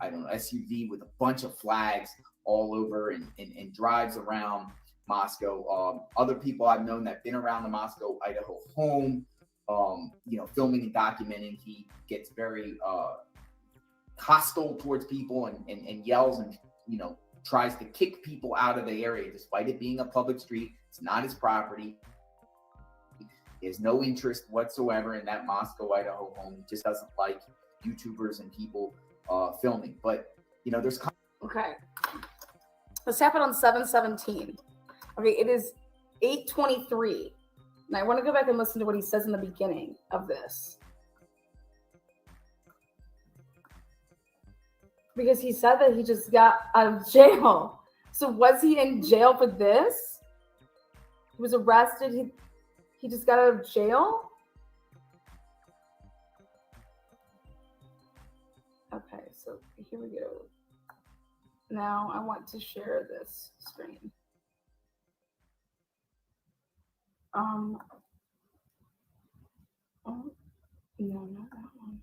I don't know, SUV with a bunch of flags all over and drives around Moscow. Other people I've known that have been around the Moscow, Idaho home, filming and documenting, he gets very hostile towards people and yells and, tries to kick people out of the area despite it being a public street. It's not his property. He has no interest whatsoever in that Moscow, Idaho home. He just doesn't like YouTubers and people filming. But, there's... Okay. This happened on 7/17. Okay, it is 8:23. And I want to go back and listen to what he says in the beginning of this. Because he said that he just got out of jail. So was he in jail for this? He was arrested. He just got out of jail? Okay, so here we go. Now I want to share this screen. Oh, no, not that one.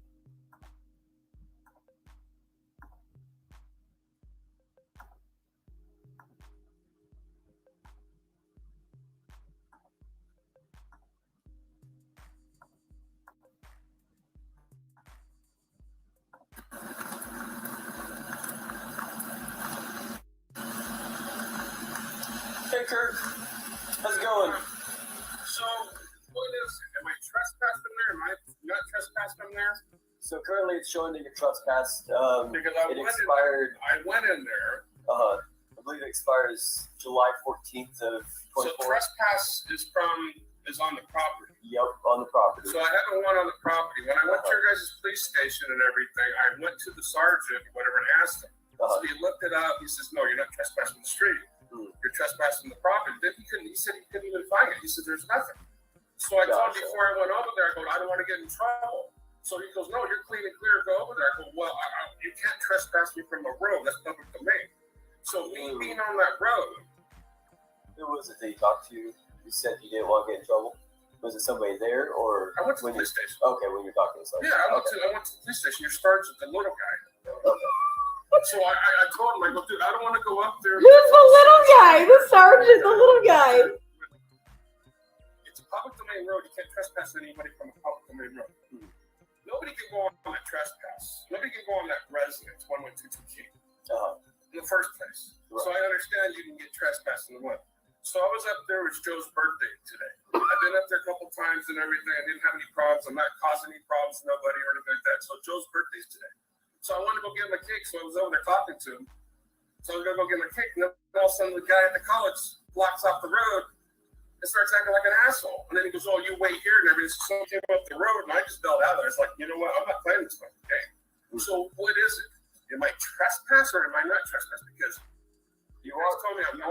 Hey, Kurt. How's it going? So, what is it? Am I trespassing there? Am I not trespassing there? So currently it's showing that you're trespassed. Because I went in there. I believe it expires July 14th of 24. So trespass is on the property. Yep, on the property. So I haven't went on the property. When I went to your guys' police station and everything, I went to the sergeant or whatever and asked him. So he looked it up. He says, "No, you're not trespassing the street. You're trespassing the property." Then he said he couldn't even find it. He said there's nothing. So I told him before I went over there, I go, "I don't want to get in trouble." So he goes, "No, you're clean and clear. Go over there." I go, "Well, you can't trespass me from a road. That's public domain." So me being on that road. Who was it that he talked to you? You said you didn't want to get in trouble. Was it somebody there or? I went to the police station. Okay, when you're talking to somebody. Yeah, I went to the police station. Your sergeant, the little guy. Okay. So I told him, I go, "Dude, I don't want to go up there." Who's the little guy? The sergeant, the little guy. It's a public domain road. You can't trespass anybody from a public domain road. Nobody can go on that trespass. Nobody can go on that residence, 1122 King, in the first place. Right. So I understand you can get trespassed in the one. So I was up there. It was Joe's birthday today. I've been up there a couple times and everything. I didn't have any problems. I'm not causing any problems to nobody or anything like that. So Joe's birthday's today. So I wanted to go get him a cake. So I was over there talking to him. So I was going to go get him a cake. And then all of a sudden the guy at the college blocks off the road and starts acting like an asshole. And then he goes, "Oh, you wait here," and everything. So I came up the road and I just bailed out there. It's like, you know what? I'm not playing this fucking game. So what is it? Am I trespass or am I not trespass? Because You guys told me I'm not.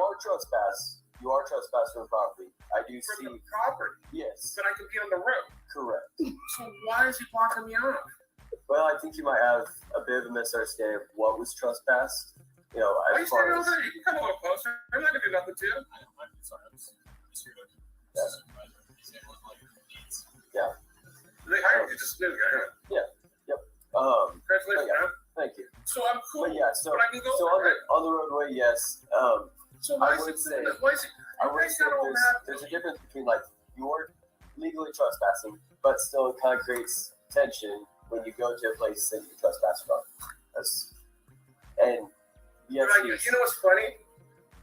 You are trespassing on property. I do For see. the property. Yes. But I could be on the road. Correct. So why is he blocking me off? Well, I think you might have a bit of a misunderstanding of what was trespassed. You know, Why are you as far standing as over there? You can come a little closer. I'm not gonna do nothing to you. yeah. They hired you just a minute ago. Yeah. Yep. Congratulations, man. Thank you. So I'm cool. But yeah, so But I can go on there, the on the roadway, yes. So why I is would it say doing that? Why is it? I would say there's a difference between like you're legally trespassing, but still it kind of creates tension when you go to a place that you trespass from. And yes, You know what's funny?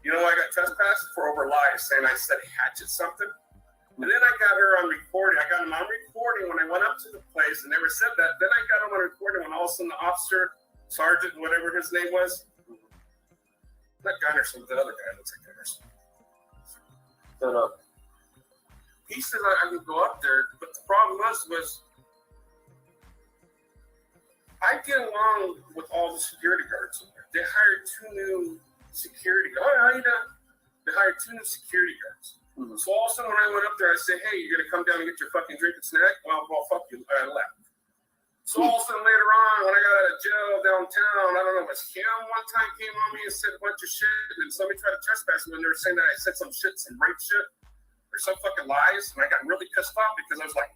You know I got trespassed for over lies, saying I said hatchet something. And then I got her on recording. I got him on recording when I went up to the place and never said that. Then I got him on recording when all of a sudden the officer, sergeant, whatever his name was, not Gunnerson, the other guy looks like Gunnerson. Don't know. He said I could go up there, but the problem was I get along with all the security guards in there. They hired 2 new security guards. Oh, how you doing? They hired 2 new security guards. Mm-hmm. So all of a sudden when I went up there, I said, hey, you're going to come down and get your fucking drink and snack? Well, fuck you. I left. So all of a sudden later on, when I got out of jail downtown, I don't know, it was him one time came on me and said a bunch of shit, and somebody tried to trespass me, and they were saying that I said some shit, some rape shit, or some fucking lies, and I got really pissed off because I was like,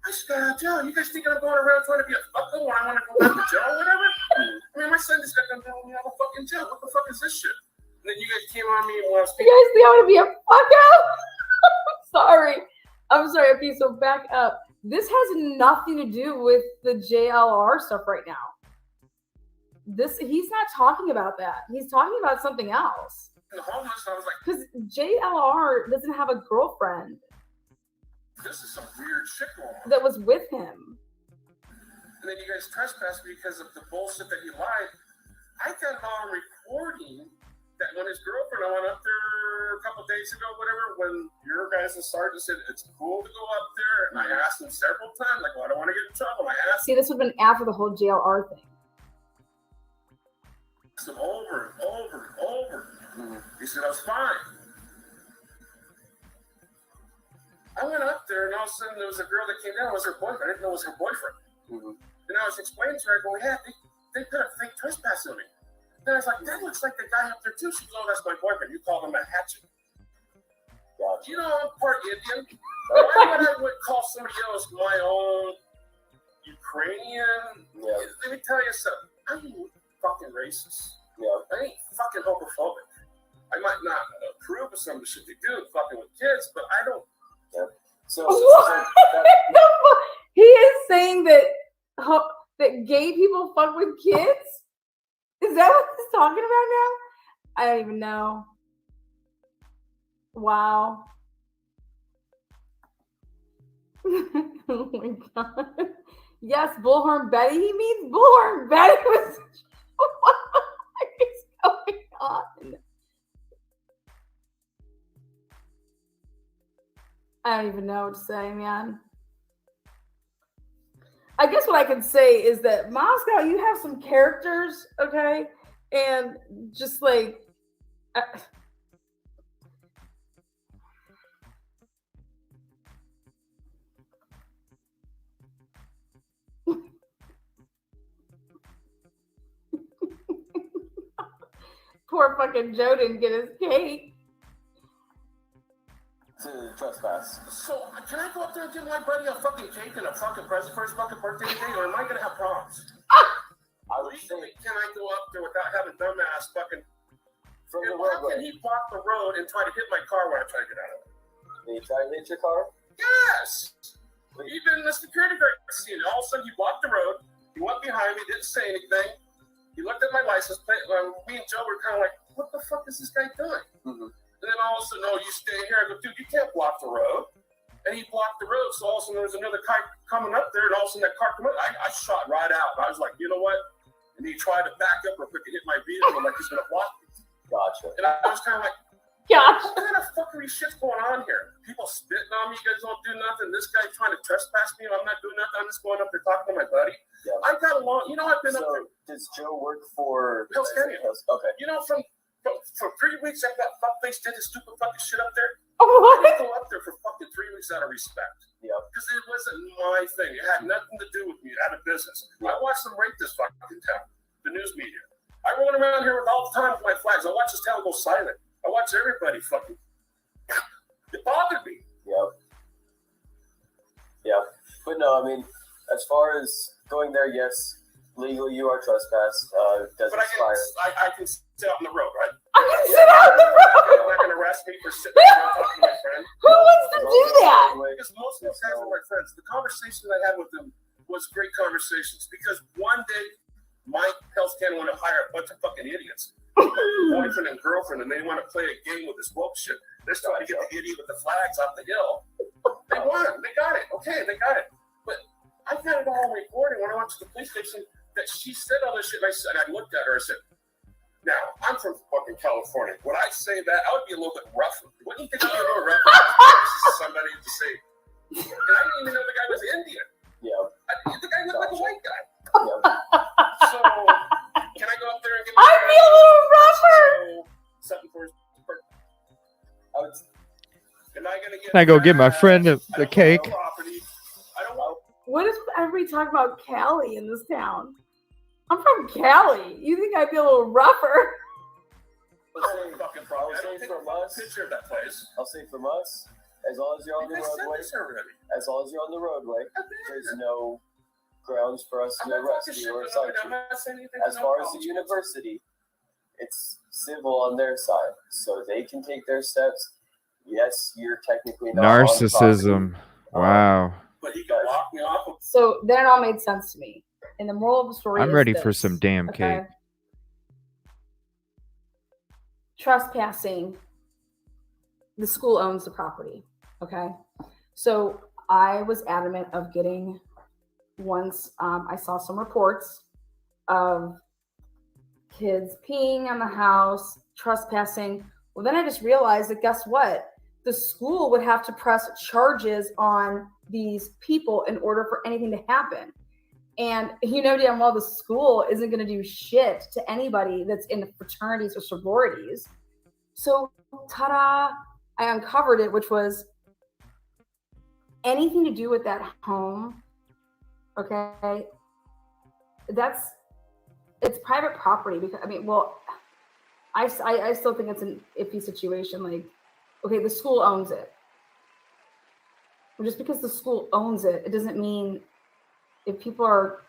I just got out of jail. You guys think I'm going around trying to be a fucker when I want to go back to jail or whatever? I mean, my son just got done telling me out of fucking jail. What the fuck is this shit? And then you guys came on me and when I was You guys think I'm gonna be a fucker? I'm sorry, okay, so back up. This has nothing to do with the JLR stuff right now. He's not talking about that. He's talking about something else. the homeless, I was like, Because JLR doesn't have a girlfriend this is some weird shit going on. that was with him. And then you guys trespassed me because of the bullshit that he lied. I got on recording that when his girlfriend, I went up there a couple days ago, whatever, when your guys' sergeant said it's cool to go up there, and I asked him several times, like, well, I don't want to get in trouble. And I asked See, this would have been after the whole JLR thing. him over and over and over. He said I was fine. I went up there, and all of a sudden there was a girl that came down. It was her boyfriend. I didn't know it was her boyfriend. And I was explaining to her, I go, yeah, they put a fake trespass on me. Then I was like, that looks like the guy up there too. She goes, oh, that's my boyfriend. You call him a hatchet. You know, I'm part Indian. Why would I call somebody else my own Ukrainian? Yeah. Let me tell you something. I ain't fucking racist. Yeah. I ain't fucking homophobic. I might not approve of some of the shit they do fucking with kids, but I don't. Yeah. So He is saying that gay people fuck with kids? Is that what he's talking about now? I don't even know. Wow. Oh my god. Yes, Bullhorn Betty. He means Bullhorn Betty was. What is going on? I don't even know what to say, man. I guess what I can say is that Moscow, you have some characters, okay? And just like poor fucking Joe didn't get his cake. To trespass. So, can I go up there and give my buddy a fucking cake and a fucking present for his fucking birthday today, or am I gonna have problems? Legally, can I go up there without having dumbass fucking? How can he block the road and try to hit my car when I try to get out of it? Did he try to hit your car? Yes! Even the security guard seen it. All of a sudden, he blocked the road. He went behind me, didn't say anything. He looked at my license plate. Me and Joe were kind of like, what the fuck is this guy doing? And then all of a sudden, no, you stay here. I go, dude, you can't block the road. And he blocked the road. So all of a sudden, there was another car coming up there. And all of a sudden, that car came up. I shot right out. I was like, you know what? And he tried to back up real quick and hit my vehicle like he's going to block me. Gotcha. And I was kind of like, gosh, what kind of fuckery shit's going on here? People spitting on me. You guys don't do nothing. This guy's trying to trespass me. I'm not doing nothing. I'm just going up there talking to my buddy. Yeah. I got along. You know, I've been up there. Does Joe work for Hills Canyon? Okay. You know, from For 3 weeks after that fuckface did his stupid fucking shit up there, What? I didn't go up there for fucking 3 weeks out of respect. Yeah. Because it wasn't my thing. It had nothing to do with me. It had a business. I watched them rape this fucking town, the news media. I run around here with all the time with my flags. I watch this town go silent. I watch everybody fucking. It bothered me. Yeah. Yeah. But no, I mean, as far as going there, yes, legally you are trespassed. Does But expire. I can sit out on the road, right? I can sit out on the road. You're not going to arrest me for sitting there talking to my friend. Who wants to do that? Because most of these guys are my friends. The conversation I had with them was great conversations. Because one day, my health can want to hire a bunch of fucking idiots, boyfriend and girlfriend, and they want to play a game with this woke shit. They're trying to get the idiot with the flags off the hill. They won. They got it. Okay, they got it. But I got it all recorded when I went to the police station that she said all this shit. And I looked at her. I said, "Now I'm from fucking California. Would I say that? I would be a little bit rougher. Wouldn't you think I'd be a little rougher to somebody to say?" And I didn't even know the guy was Indian. Yeah. The guy looked like a white guy. Yeah. So can I go up there and get? I'd be a little rougher. Something for his birthday? I would. Am I gonna get? Can I go get my friend the cake? Property. I don't know. What is everybody talking about Cali in this town? I'm from Cali. You think I'd be a little rougher? But say, Fucking I'll problem. I say don't take from a us. picture of that place. I'll say from us. As long as you're on the I said roadway. this already. As long as you're on the roadway, there's no grounds for us I'm to not arrest talking you shit, or but cite I'm you. not saying anything. As far as the university, it's civil on their side, so they can take their steps. Yes, you're technically not on the property. Narcissism. Wow. But he can lock me off of. So then it all made sense to me. And the moral of the story I'm is ready this, for some damn okay? cake. Trespassing. The school owns the property. Okay. So I was adamant of getting, once I saw some reports of kids peeing on the house, trespassing. Well, then I just realized that guess what? The school would have to press charges on these people in order for anything to happen. And you know damn well the school isn't going to do shit to anybody that's in the fraternities or sororities. So, ta-da, I uncovered it, which was anything to do with that home, okay, it's private property. Because, I mean, well, I still think it's an iffy situation. Like, okay, the school owns it. Well, just because the school owns it, it doesn't mean if people are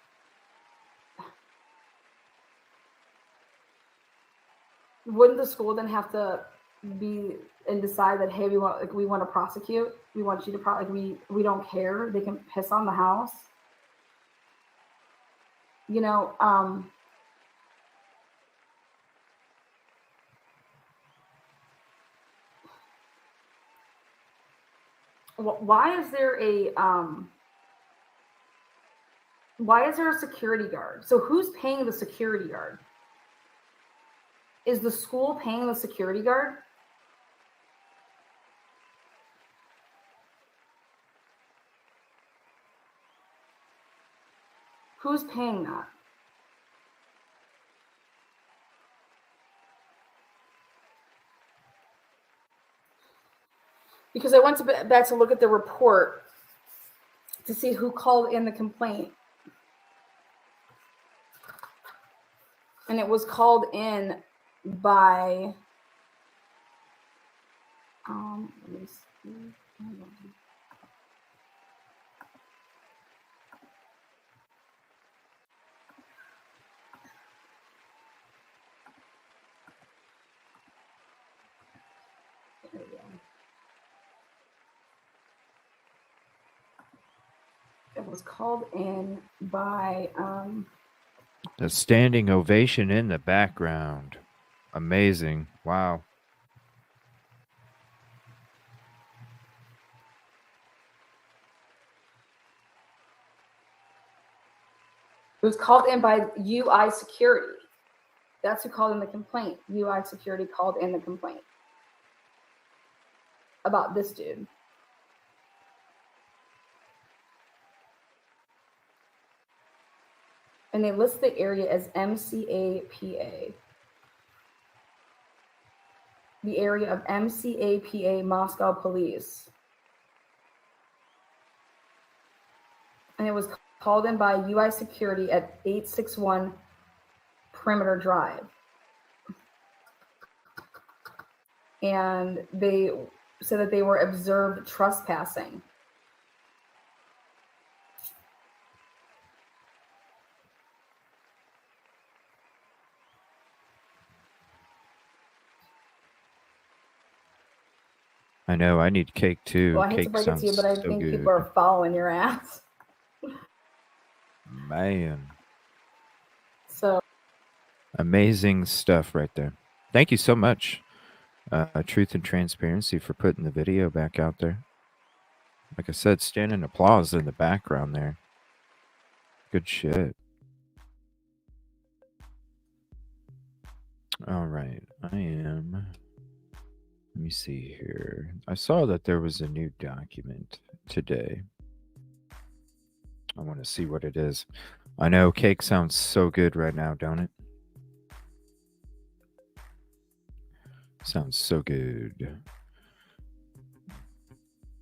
wouldn't the school then have to be and decide that, hey, we want to prosecute, we want you to we don't care, they can piss on the house, you know. Why is there a security guard? So who's paying the security guard? Is the school paying the security guard? Who's paying that? Because I went back to look at the report to see who called in the complaint. And it was called in by, let me see. Hold on. There we go. It was called in by The standing ovation in the background. Amazing. Wow. it was called in by UI Security. That's who called in the complaint. UI Security called in the complaint about this dude. And they list the area as MCAPA. the area of MCAPA Moscow Police. And it was called in by UI Security at 861 Perimeter Drive. And they said that they were observed trespassing. I know. I need cake too. Well, I hate to Cake break it to you, sounds but I so think good. people are following your ass. Man. So Amazing stuff right there. Thank you so much, Truth and Transparency, for putting the video back out there. Like I said, standing applause in the background there. Good shit. All right. I am. Let me see here. I saw that there was a new document today. I want to see what it is. I know cake sounds so good right now, don't it? Sounds so good.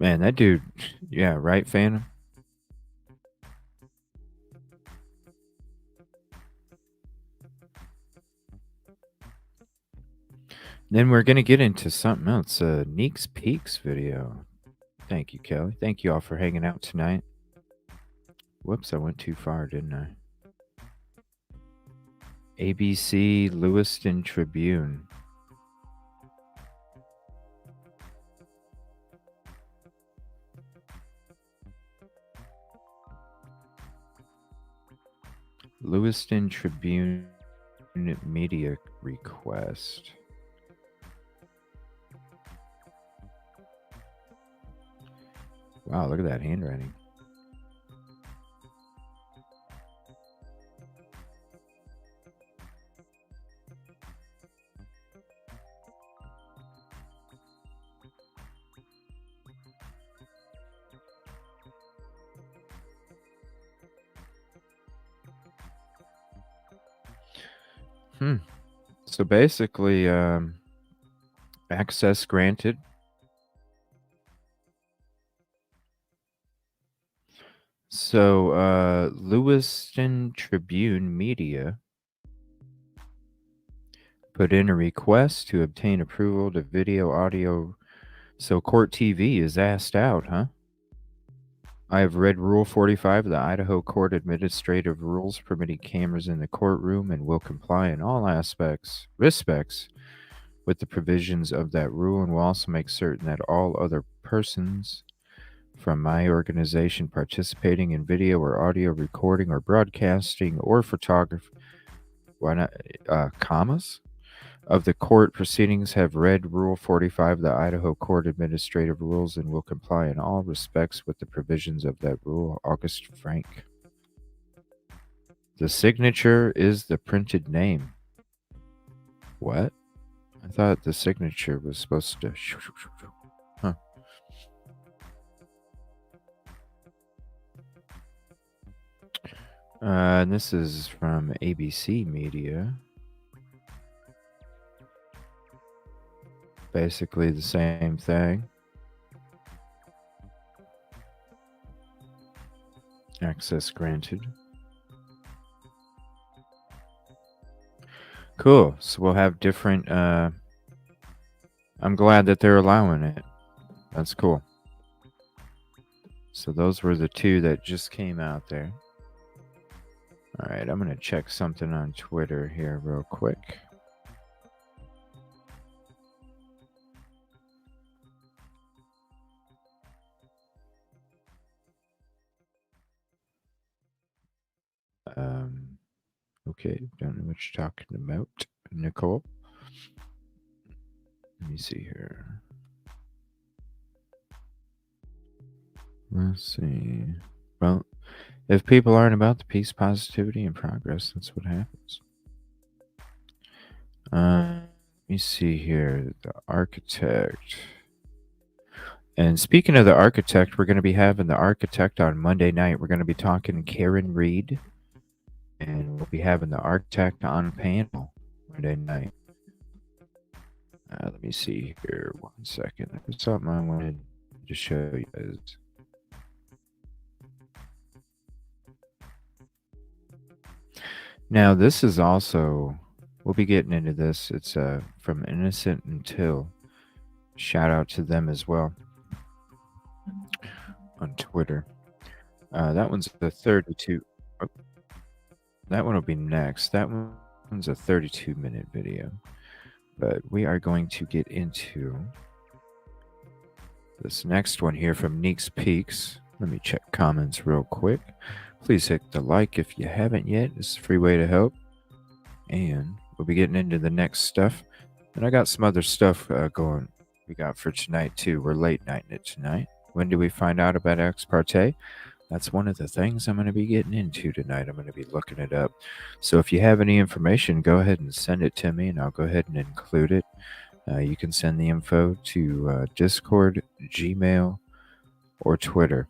Man, that dude, yeah, right, Phantom? Then we're going to get into something else. Neek's Peaks video. Thank you, Kelly. Thank you all for hanging out tonight. Whoops, I went too far, didn't I? ABC Lewiston Tribune. Lewiston Tribune media request. Wow, look at that handwriting. So basically, access granted. So, Lewiston Tribune Media put in a request to obtain approval to video audio. So Court TV is asked out, huh? I have read Rule 45 of the Idaho Court Administrative Rules permitting cameras in the courtroom and will comply in all respects with the provisions of that rule, and will also make certain that all other persons from my organization participating in video or audio recording or broadcasting or photography, commas, of the court proceedings have read Rule 45 of the Idaho Court Administrative Rules and will comply in all respects with the provisions of that rule. August Frank. The signature is the printed name. What? I thought the signature was supposed to... Huh. And this is from ABC Media. Basically the same thing. Access granted. Cool. So we'll have different... I'm glad that they're allowing it. That's cool. So those were the two that just came out there. All right, I'm going to check something on Twitter here real quick. Okay, don't know what you're talking about, Nicole. Let me see here. Let's see. Well, if people aren't about the peace, positivity, and progress, that's what happens. Let me see here. The architect. And speaking of the architect, we're going to be having the architect on Monday night. We're going to be talking Karen Reed. And we'll be having the architect on panel Monday night. Let me me see here 1 second. There's something I wanted to show you guys. Now, this is also, we'll be getting into this. It's from Innocent Until. Shout out to them as well on Twitter. That one's the 32. Oh, that one will be next. That one's a 32-minute video. But we are going to get into this next one here from Neek's Peaks. Let me check comments real quick. Please hit the like if you haven't yet. It's a free way to help. And we'll be getting into the next stuff. And I got some other stuff going. We got for tonight too. We're late nighting it tonight. When do we find out about ex parte? That's one of the things I'm going to be getting into tonight. I'm going to be looking it up. So if you have any information, go ahead and send it to me, and I'll go ahead and include it. You can send the info to Discord, Gmail, or Twitter.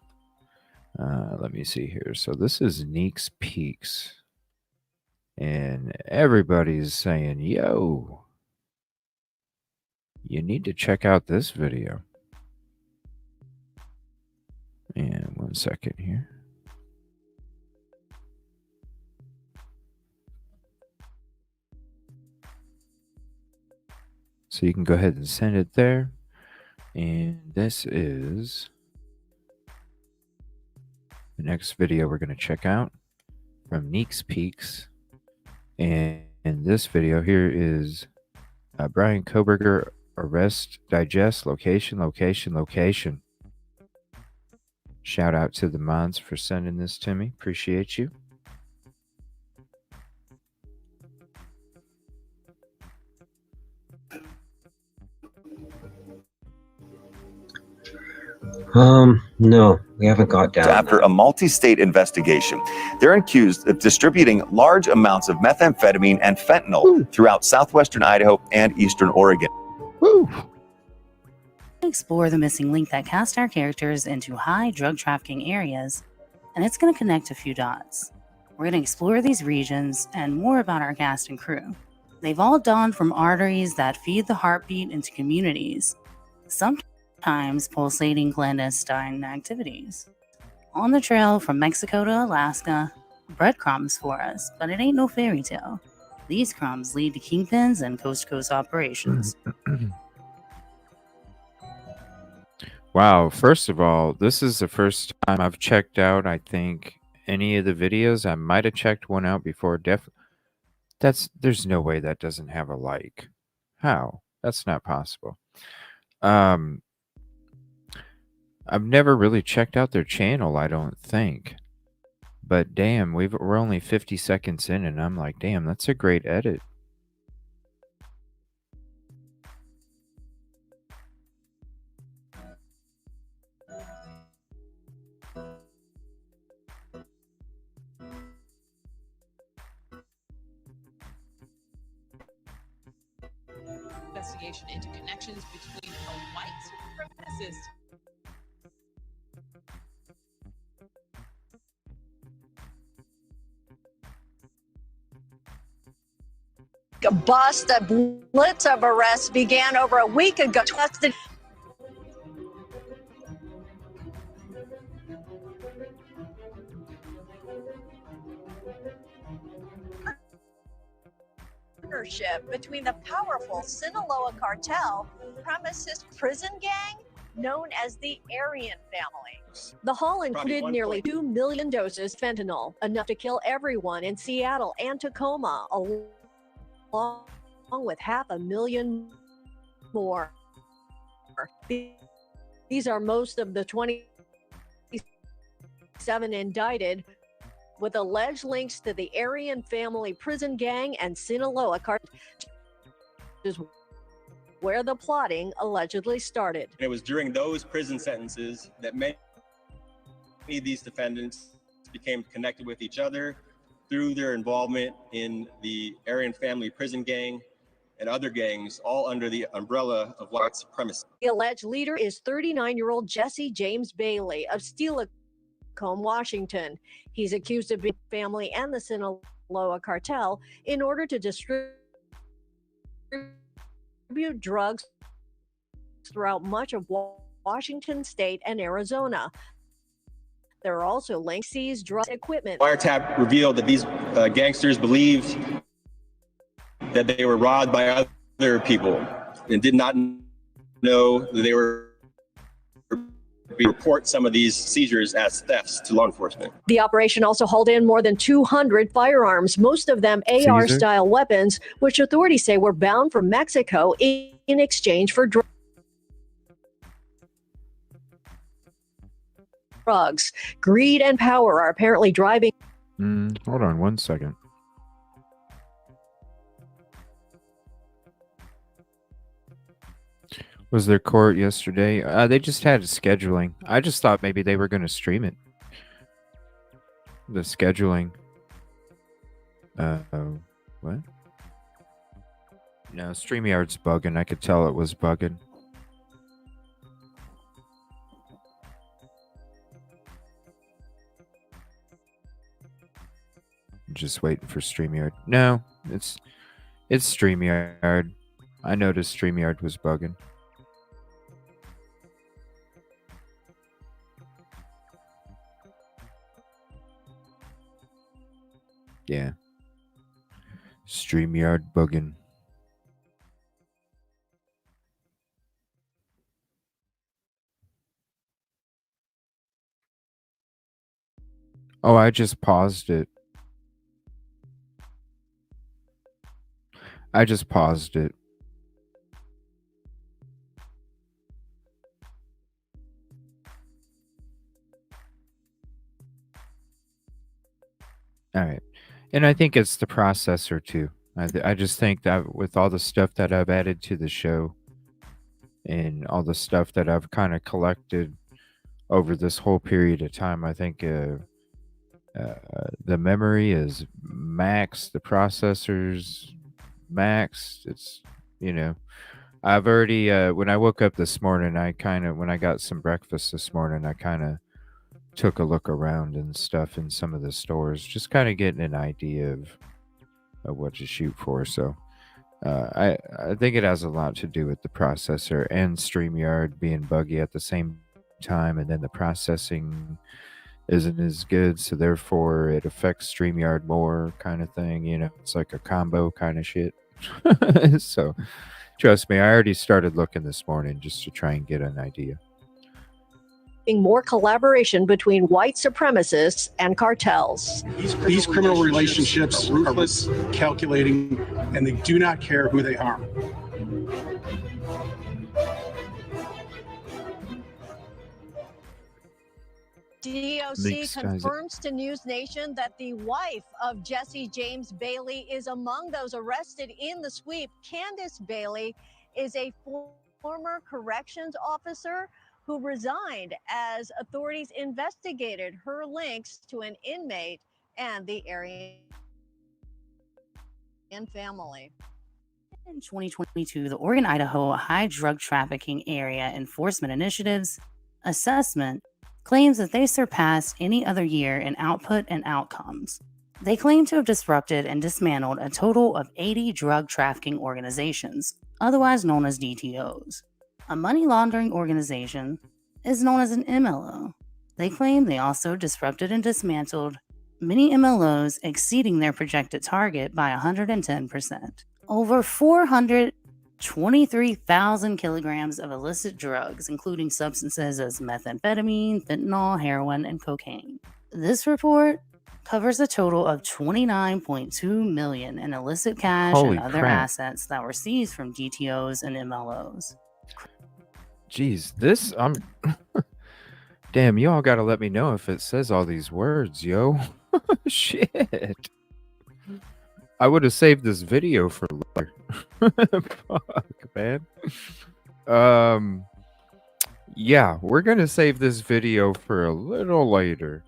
Let me see here. So this is Neek's Peaks. And everybody's saying, yo, you need to check out this video. And 1 second here. So you can go ahead and send it there. And this is the next video we're going to check out from Neek's Peaks. And this video here is Brian Koberger Arrest Digest Location. Shout out to the mods for sending this to me. Appreciate you. No, we haven't got down. After a multi-state investigation, they're accused of distributing large amounts of methamphetamine and fentanyl throughout southwestern Idaho and eastern Oregon. Explore the missing link that cast our characters into high drug trafficking areas, and it's going to connect a few dots. We're going to explore these regions and more about our cast and crew. They've all dawned from arteries that feed the heartbeat into communities, sometimes pulsating clandestine activities. On the trail from Mexico to Alaska, breadcrumbs for us, but it ain't no fairy tale. These crumbs lead to kingpins and coast-to-coast operations. Wow, first of all, this is the first time I've checked out, I think, any of the videos. I might have checked one out before. There's no way that doesn't have a like. How? That's not possible. I've never really checked out their channel, I don't think. But damn, we're only 50 seconds in, and I'm like, damn, that's a great edit. Investigation into connections between a white supremacist A bust, a blitz of arrests began over a week ago. Partnership between the powerful Sinaloa cartel, supremacist prison gang known as the Aryan family. The haul included nearly 2 million doses of fentanyl, enough to kill everyone in Seattle and Tacoma, along with 500,000 more. These are most of the 27 indicted, with alleged links to the Aryan family prison gang and Sinaloa cartel, where the plotting allegedly started. And it was during those prison sentences that many of these defendants became connected with each other through their involvement in the Aryan family prison gang and other gangs, all under the umbrella of white supremacy. The alleged leader is 39-year-old Jesse James Bailey of Steilacoom, Washington. He's accused of being family and the Sinaloa cartel in order to distribute drugs throughout much of Washington state and Arizona. There are also links seized drug equipment. Wiretap revealed that these gangsters believed that they were robbed by other people and did not know that they were report some of these seizures as thefts to law enforcement. The operation also hauled in more than 200 firearms, most of them AR-style weapons, which authorities say were bound for Mexico in exchange for drugs. Greed and power are apparently driving. Hold on one second. Was there court yesterday? They just had scheduling. I just thought maybe they were going to stream it. The scheduling. What? No, StreamYard's bugging. I could tell it was bugging. Just waiting for StreamYard. No, it's StreamYard. I noticed StreamYard was bugging. Yeah. StreamYard bugging. Oh, I just paused it. I just paused it. All right. And I think it's the processor too. I just think that with all the stuff that I've added to the show and all the stuff that I've kind of collected over this whole period of time, I think the memory is maxed, the processor's maxed. It's, I've already, when I woke up this morning, when I got some breakfast this morning, I kind of took a look around and stuff in some of the stores, just kind of getting an idea of what to shoot for. So I think it has a lot to do with the processor and StreamYard being buggy at the same time, and then the processing isn't as good, so therefore it affects StreamYard more, kind of thing. It's like a combo kind of shit. So trust me, I already started looking this morning just to try and get an idea. More collaboration between white supremacists and cartels. These criminal relationships are ruthless, calculating, and they do not care who they harm. DOC confirms to News Nation that the wife of Jesse James Bailey is among those arrested in the sweep. Candace Bailey is a former corrections officer who resigned as authorities investigated her links to an inmate and the Aryan family. In 2022, the Oregon-Idaho High Drug Trafficking Area Enforcement Initiative's assessment claims that they surpassed any other year in output and outcomes. They claim to have disrupted and dismantled a total of 80 drug trafficking organizations, otherwise known as DTOs. A money laundering organization is known as an MLO. They claim they also disrupted and dismantled many MLOs, exceeding their projected target by 110%. Over 423,000 kilograms of illicit drugs, including substances as methamphetamine, fentanyl, heroin, and cocaine. This report covers a total of $29.2 million in illicit cash Holy and other crap. assets that were seized from DTOs and MLOs. Jeez, damn, you all gotta let me know if it says all these words, yo. Shit. I would have saved this video for later. Fuck, man. Yeah, we're gonna save this video for a little later.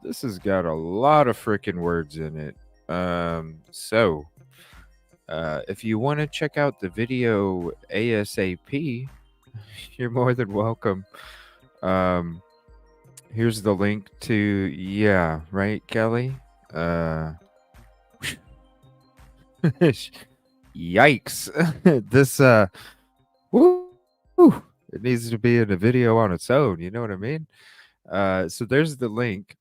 This has got a lot of freaking words in it. So if you want to check out the video ASAP, you're more than welcome. Here's the link to, yeah, right, Kelly? Yikes. Woo! Woo. It needs to be in a video on its own. You know what I mean? So there's the link.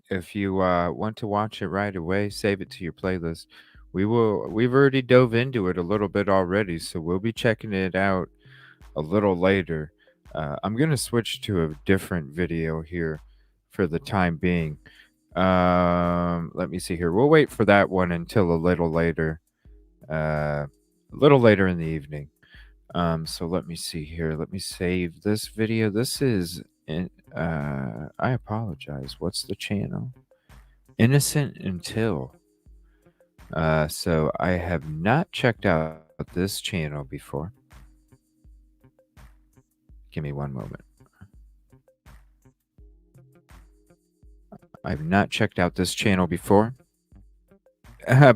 If you want to watch it right away, save it to your playlist. We've already dove into it a little bit already, so we'll be checking it out a little later. I'm gonna switch to a different video here for the time being. Let me see here. We'll wait for that one until a little later. A little later in the evening. So let me see here. Let me save this video. This is I apologize. What's the channel? Innocent Until. So I have not checked out this channel before. Give me one moment. I've not checked out this channel before.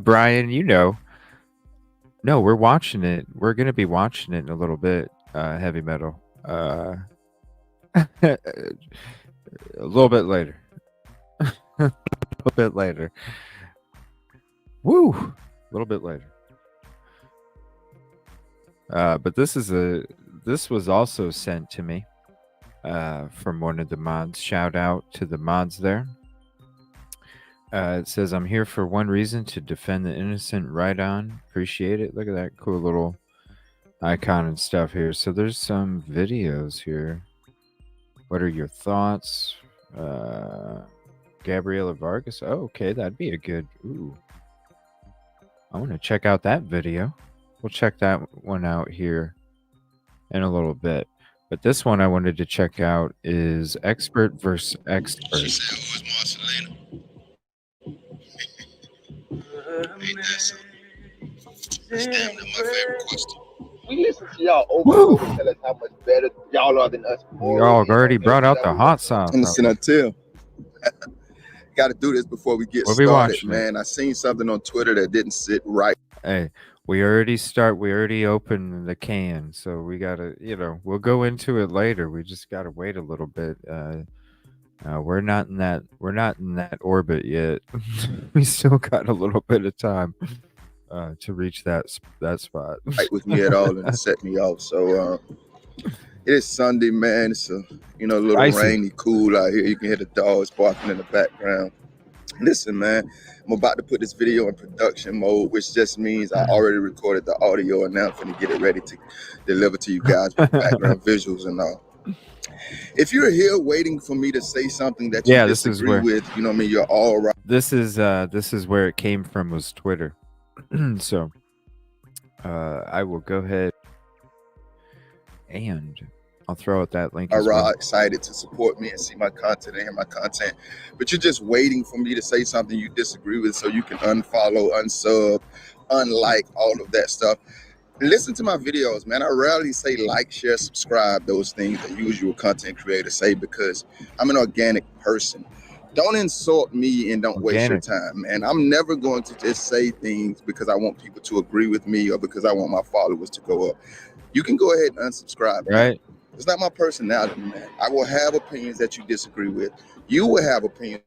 Brian, you know. No, we're watching it. We're going to be watching it in a little bit. Heavy metal. A little bit later. A little bit later. Woo! A little bit later. But this was also sent to me from one of the mods. Shout out to the mods there. It says, I'm here for one reason, to defend the innocent. Right on. Appreciate it. Look at that cool little icon and stuff here. So there's some videos here. What are your thoughts? Gabriela Vargas. Oh, okay. That'd be a good... Ooh. I want to check out that video. We'll check that one out here in a little bit. But this one I wanted to check out is Expert versus Expert. We listen to y'all over and over, tell us how much better y'all are than us. Y'all already brought out the hot sauce. Innocent Until. Got to do this before we get We'll be started, watching man. I seen something on Twitter that didn't sit right. Hey, we already opened the can, so we gotta, we'll go into it later. We just gotta wait a little bit. We're not in that orbit yet. We still got a little bit of time to reach that spot. Right with me at all, and it set me off. So it is Sunday, man. It's a little Icy. rainy, cool out here. You can hear the dogs barking in the background. Listen, man, I'm about to put this video in production mode, which just means I already recorded the audio and now I'm going to get it ready to deliver to you guys with background visuals and all. If you're here waiting for me to say something that you disagree with, you know what I mean, you're all right. This is where it came from, was Twitter. So I will go ahead and I'll throw out that link. All right, excited to support me and see my content and hear my content, but you're just waiting for me to say something you disagree with so you can unfollow, unsub, unlike, all of that stuff. Listen to my videos, man. I rarely say like, share, subscribe, those things that usual content creators say, because I'm an organic person. Don't insult me and don't waste your time, man. I'm never going to just say things because I want people to agree with me or because I want my followers to go up. You can go ahead and unsubscribe, man. Right? It's not my personality, man. I will have opinions that you disagree with. You will have opinions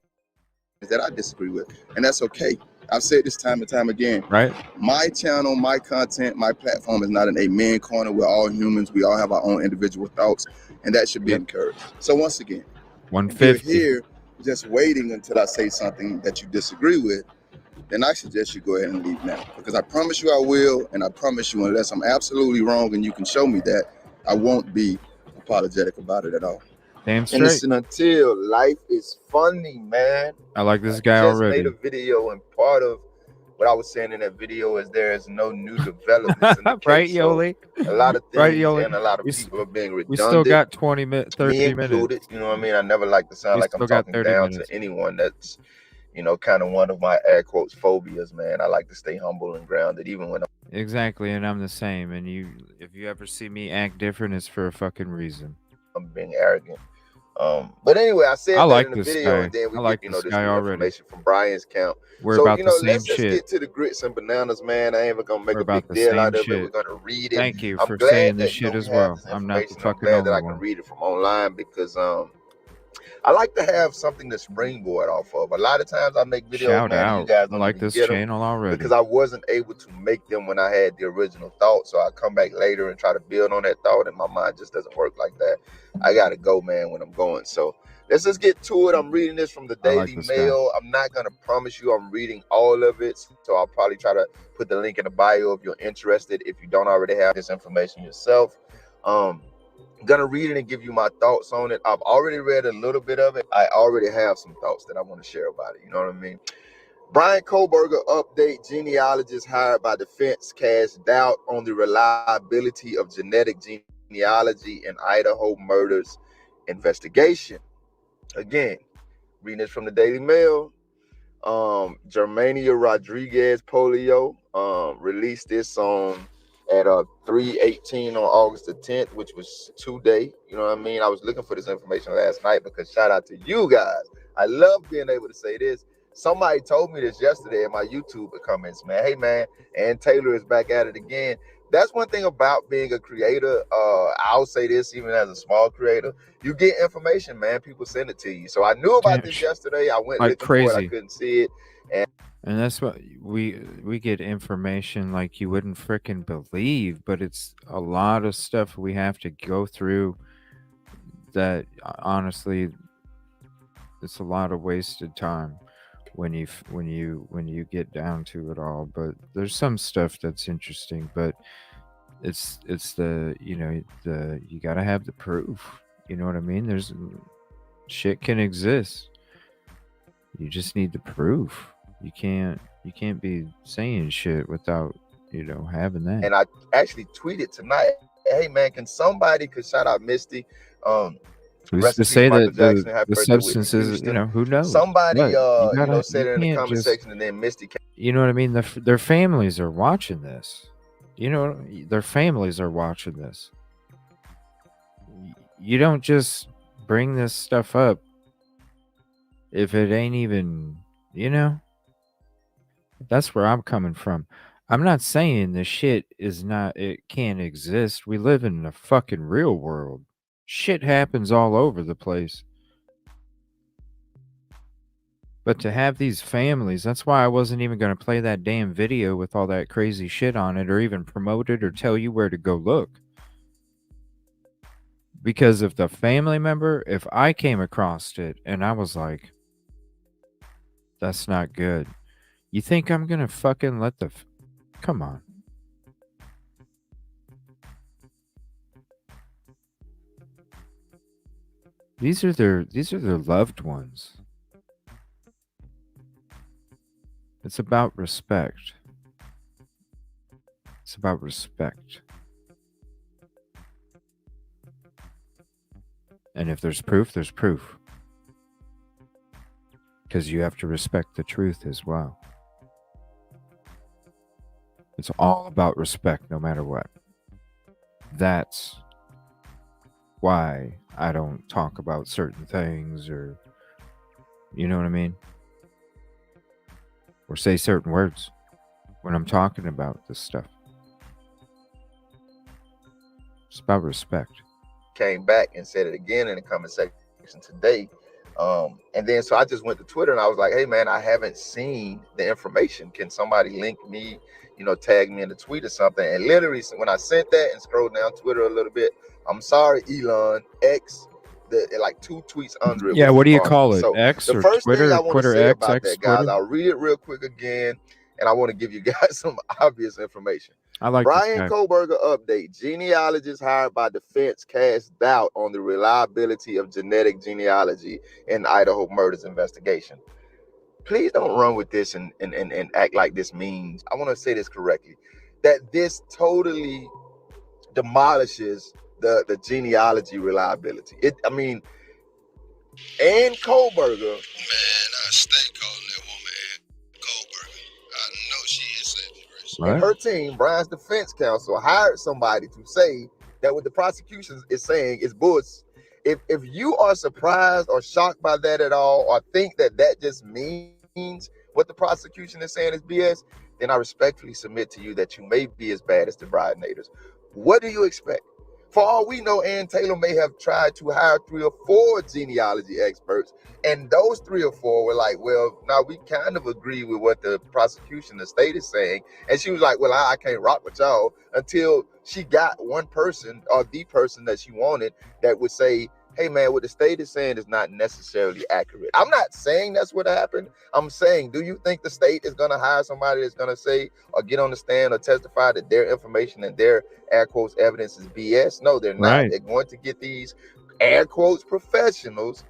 that I disagree with, and that's okay. I've said this time and time again. Right. My channel, my content, my platform is not an amen corner. We're all humans. We all have our own individual thoughts, and that should be encouraged. So once again, 150. if you're here just waiting until I say something that you disagree with, then I suggest you go ahead and leave now, because I promise you I will, and I promise you, unless I'm absolutely wrong and you can show me that, I won't be apologetic about it at all. Damn straight. Innocent Until. Life is funny, man. I like this guy just already. Made a video, and part of what I was saying in that video is there is no new developments in the Right, case. So Yoli? a lot of things Right, Yoli? and a lot of people are being redundant. We still got 30 me minutes. included, you know what I mean? I never like to sound We like I'm still got talking 30 down minutes. to anyone. That's, kind of one of my air quotes phobias, man. I like to stay humble and grounded, even when Exactly, and I'm the same. And if you ever see me act different, it's for a fucking reason. I'm being arrogant. But anyway, I said I that like in the this video, guy. and then we I like get, this this guy new already. information from Brian's count. We're So, about the same let's just shit. get to the grits and bananas, man. I ain't even gonna make We're a about big the deal same out of it. shit. We're gonna read it. Thank you I'm for glad saying that, this shit we as have well. this I'm not the information. I'm fucking glad only that I can one. read it from online, because I like to have something to springboard off of. A lot of times I make videos, Shout man, and you out. guys I don't like even this get them channel already. because I wasn't able to make them when I had the original thought. So I come back later and try to build on that thought, and my mind just doesn't work like that. I gotta go, man, when I'm going. So let's just get to it. I'm reading this from the I like Daily this guy. Mail. I'm not gonna promise you I'm reading all of it, so I'll probably try to put the link in the bio if you're interested, if you don't already have this information yourself. I'm gonna read it and give you my thoughts on it. I've already read a little bit of it. I already have some thoughts that I want to share about it. You know what I mean? Brian Kohlberger update: genealogist hired by defense cast doubt on the reliability of genetic genealogy in Idaho murders investigation. Again, reading this from the Daily Mail. Germania Rodriguez Polio released this on at 3:18 on August the 10th, which was today. You know what I mean? I was looking for this information last night because shout out to you guys. I love being able to say this. Somebody told me this yesterday in my YouTube comments, man. Hey man, and Taylor is back at it again. That's one thing about being a creator. I'll say this even as a small creator. You get information, man. People send it to you. So I knew about this yesterday. I went like looking for it. I crazy. couldn't see it. And that's what we get information like you wouldn't freaking believe, but it's a lot of stuff we have to go through that honestly it's a lot of wasted time when you get down to it all. But there's some stuff that's interesting, but it's the you got to have the proof. You know what I mean? There's shit can exist. You just need the proof. You can't be saying shit without having that. And I actually tweeted tonight, hey man, can somebody could shout out Misty. Who's to say that the substances, who knows? Somebody But said it in the comment section, and then Misty came. You know what I mean? Their families are watching this. Their families are watching this. You don't just bring this stuff up if it ain't even, that's where I'm coming from. I'm not saying the shit it can't exist. We live in a fucking real world. Shit happens all over the place. But to have these families, that's why I wasn't even going to play that damn video with all that crazy shit on it or even promote it or tell you where to go look. Because if the family member, if I came across it and I was like, that's not good. You think I'm going to fucking let come on. These are their loved ones. It's about respect. It's about respect. And if there's proof, there's proof. Because you have to respect the truth as well. It's all about respect no matter what. That's why I don't talk about certain things or, you know what I mean? Or say certain words when I'm talking about this stuff. It's about respect. Came back and said it again in the comment section today. And then so I just went to Twitter and I was like, hey man, I haven't seen the information. Can somebody link me, tag me in the tweet or something? And literally when I sent that and scrolled down Twitter a little bit, I'm sorry, Elon X, like 2 tweets under it. Yeah, what do you responsible. call it? So X the or first Twitter? thing I want to Twitter say X, about X, that, guys, Twitter? I'll read it real quick again, and I want to give you guys some obvious information. I like Brian Kohlberger update: genealogists hired by defense cast doubt on the reliability of genetic genealogy in Idaho murders investigation. Please don't run with this and act like this means, I want to say this correctly, that this totally demolishes the genealogy reliability. And Kohlberger, man, I stay calling that woman Ann Kohlberger. I know she is Sagittarius. And her team, Brian's defense counsel, hired somebody to say that what the prosecution is saying is bullshit. If you are surprised or shocked by that at all, or think that just means what the prosecution is saying is BS, then I respectfully submit to you that you may be as bad as the Bridenators. What do you expect? For all we know, Ann Taylor may have tried to hire 3 or 4 genealogy experts, and those 3 or 4 were like, well, now we kind of agree with what the prosecution, the state is saying. And she was like, well, I can't rock with y'all, until she got one person, or the person that she wanted, that would say, hey man, what the state is saying is not necessarily accurate. I'm not saying that's what happened. I'm saying, do you think the state is going to hire somebody that's going to say or get on the stand or testify that their information and their air quotes evidence is BS? No, they're not. Right. They're going to get these air quotes professionals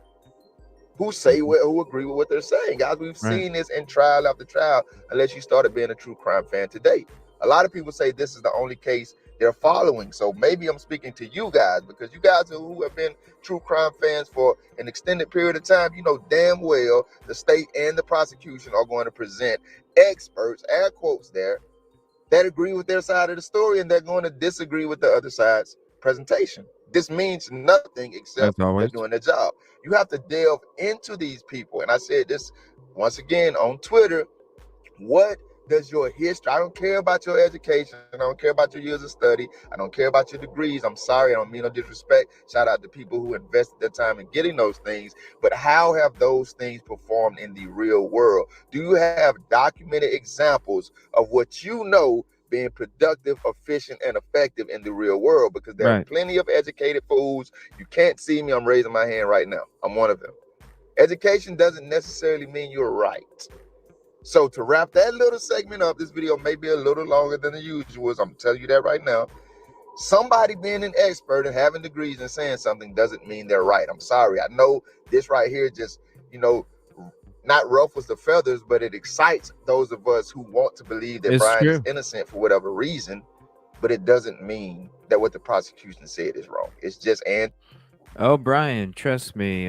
who say who agree with what they're saying. Guys, we've seen this in trial after trial, unless you started being a true crime fan today. A lot of people say this is the only case they're following. So maybe I'm speaking to you guys, because you guys who have been true crime fans for an extended period of time, you know damn well the state and the prosecution are going to present experts, air quotes there, that agree with their side of the story, and they're going to disagree with the other side's presentation. This means nothing except As always. they're doing their job. You have to delve into these people. And I said this once again on Twitter. What does your history, I don't care about your education, I don't care about your years of study, I don't care about your degrees. I'm sorry, I don't mean no disrespect. Shout out to people who invested their time in getting those things. But how have those things performed in the real world? Do you have documented examples of what you know being productive, efficient, and effective in the real world? Because there are plenty of educated fools. You can't see me, I'm raising my hand right now. I'm one of them. Education doesn't necessarily mean you're right. So to wrap that little segment up, this video may be a little longer than the usual. I'm telling you that right now. Somebody being an expert and having degrees and saying something doesn't mean they're right. I'm sorry. I know this right here just, not ruffles the feathers, but it excites those of us who want to believe that Brian is innocent for whatever reason. But it doesn't mean that what the prosecution said is wrong. It's just Oh, Brian, trust me.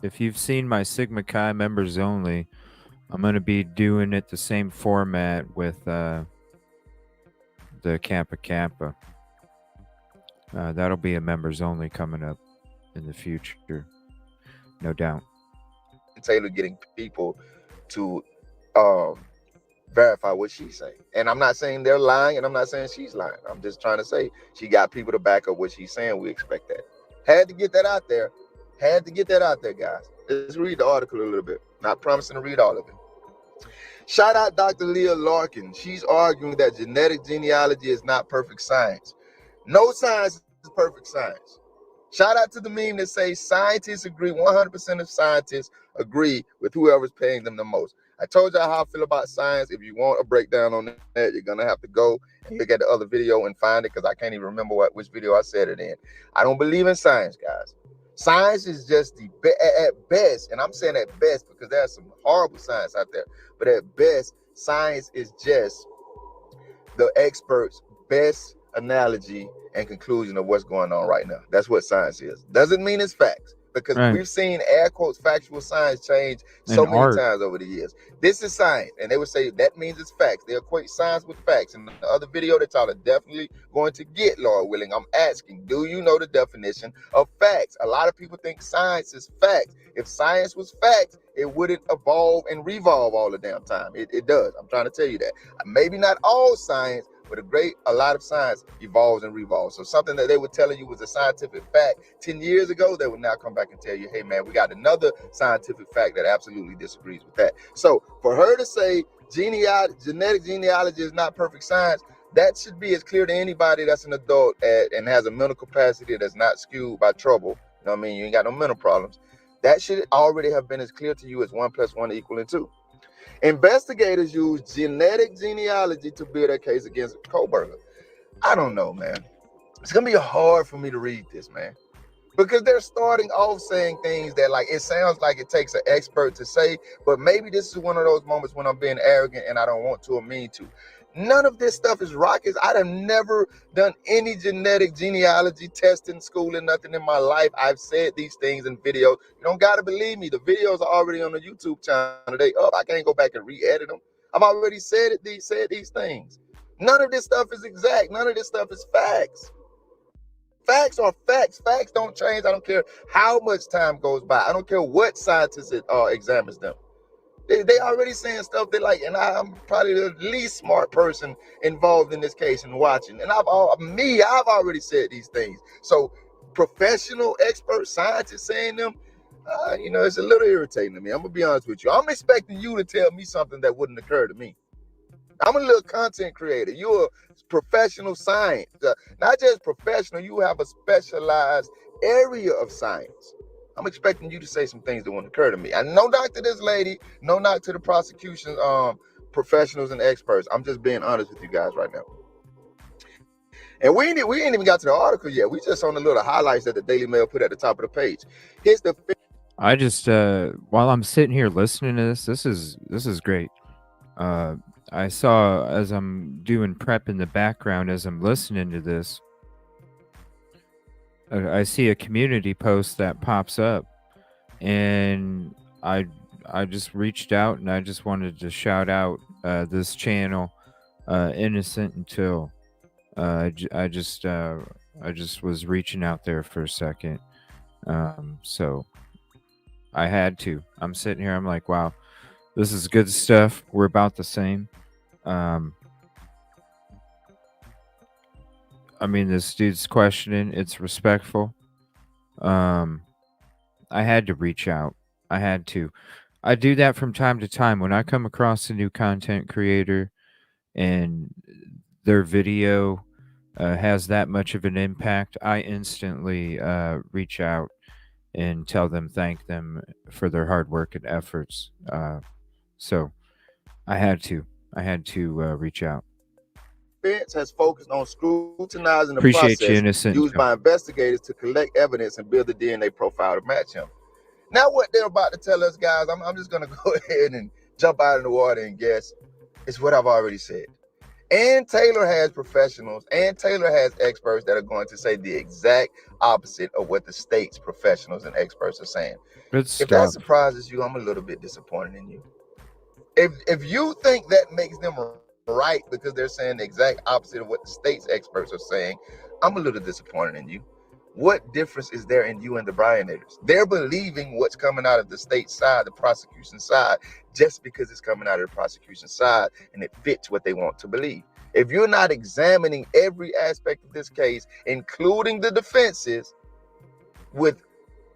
If you've seen my Sigma Chi members only, I'm going to be doing it the same format with the Kappa Kappa. That'll be a members only coming up in the future. No doubt. Taylor getting people to verify what she's saying. And I'm not saying they're lying, and I'm not saying she's lying. I'm just trying to say she got people to back up what she's saying. We expect that. Had to get that out there. Had to get that out there, guys. Let's read the article a little bit. Not promising to read all of it. Shout out Dr. Leah Larkin. She's arguing that genetic genealogy is not perfect science. No science is perfect science. Shout out to the meme that says scientists agree, 100% of scientists agree with whoever's paying them the most. I told y'all how I feel about science. If you want a breakdown on that, you're going to have to go and look at the other video and find it, because I can't even remember which video I said it in. I don't believe in science, guys. Science is just at best, and I'm saying at best because there's some horrible science out there, but at best, science is just the experts' best analogy and conclusion of what's going on right now. That's what science is. Doesn't mean it's facts, because we've seen air quotes factual science change so many times over the years. This is science, and they would say that means it's facts. They equate science with facts. And the other video that y'all are definitely going to get, Lord willing, I'm asking, do you know the definition of facts? A lot of people think science is facts. If science was facts, it wouldn't evolve and revolve all the damn time. It does. I'm trying to tell you that. Maybe not all science, but a lot of science evolves and revolves. So something that they were telling you was a scientific fact 10 years ago, they would now come back and tell you, hey man, we got another scientific fact that absolutely disagrees with that. So for her to say genetic genealogy is not perfect science, that should be as clear to anybody that's an adult and has a mental capacity that's not skewed by trouble. You know what I mean? You ain't got no mental problems. That should already have been as clear to you as 1 + 1 = 2. Investigators use genetic genealogy to build a case against Kohlberger. I don't know, man. It's going to be hard for me to read this, man, because they're starting off saying things that, like, it sounds like it takes an expert to say, but maybe this is one of those moments when I'm being arrogant and I don't want to or mean to. None of this stuff is rockets. I have never done any genetic genealogy testing, schooling, nothing in my life. I've said these things in videos. You don't got to believe me. The videos are already on the YouTube channel. They up. I can't go back and re-edit them. I've already said these things. None of this stuff is exact. None of this stuff is facts. Facts are facts. Facts don't change. I don't care how much time goes by. I don't care what scientist examines them. They already saying stuff that like, and I'm probably the least smart person involved in this case and watching. And I've already said these things. So professional expert scientists saying them, it's a little irritating to me. I'm gonna be honest with you. I'm expecting you to tell me something that wouldn't occur to me. I'm a little content creator. You're a professional science, not just professional. You have a specialized area of science. I'm expecting you to say some things that won't occur to me. And no knock to this lady, no knock to the prosecution professionals and experts. I'm just being honest with you guys right now. And we ain't even got to the article yet. We just on the little highlights that the Daily Mail put at the top of the page. Here's the. I just while I'm sitting here listening to this is great. I saw as I'm doing prep in the background as I'm listening to this. I see a community post that pops up, and I just reached out and I just wanted to shout out this channel, Innocent Until. I just was reaching out there for a second, so I had to. I'm sitting here. I'm like, wow, this is good stuff. We're about the same. I mean, this dude's questioning. It's respectful. I had to reach out. I had to. I do that from time to time when I come across a new content creator and their video has that much of an impact. I instantly reach out and thank them for their hard work and efforts. So I had to reach out. Defense has focused on scrutinizing the Appreciate you, process Innocent. used by investigators to collect evidence and build a DNA profile to match him. Now, what they're about to tell us, guys, I'm just gonna go ahead and jump out in the water and guess. It's what I've already said. And Taylor has professionals, and Taylor has experts that are going to say the exact opposite of what the state's professionals and experts are saying. Good If that stuff. surprises you, I'm a little bit disappointed in you. If you think that makes them right because they're saying the exact opposite of what the state's experts are saying, I'm a little disappointed in you. What difference is there in you and the Bryanators? They're believing what's coming out of the state side, the prosecution side, just because it's coming out of the prosecution side and it fits what they want to believe. If you're not examining every aspect of this case, including the defenses, with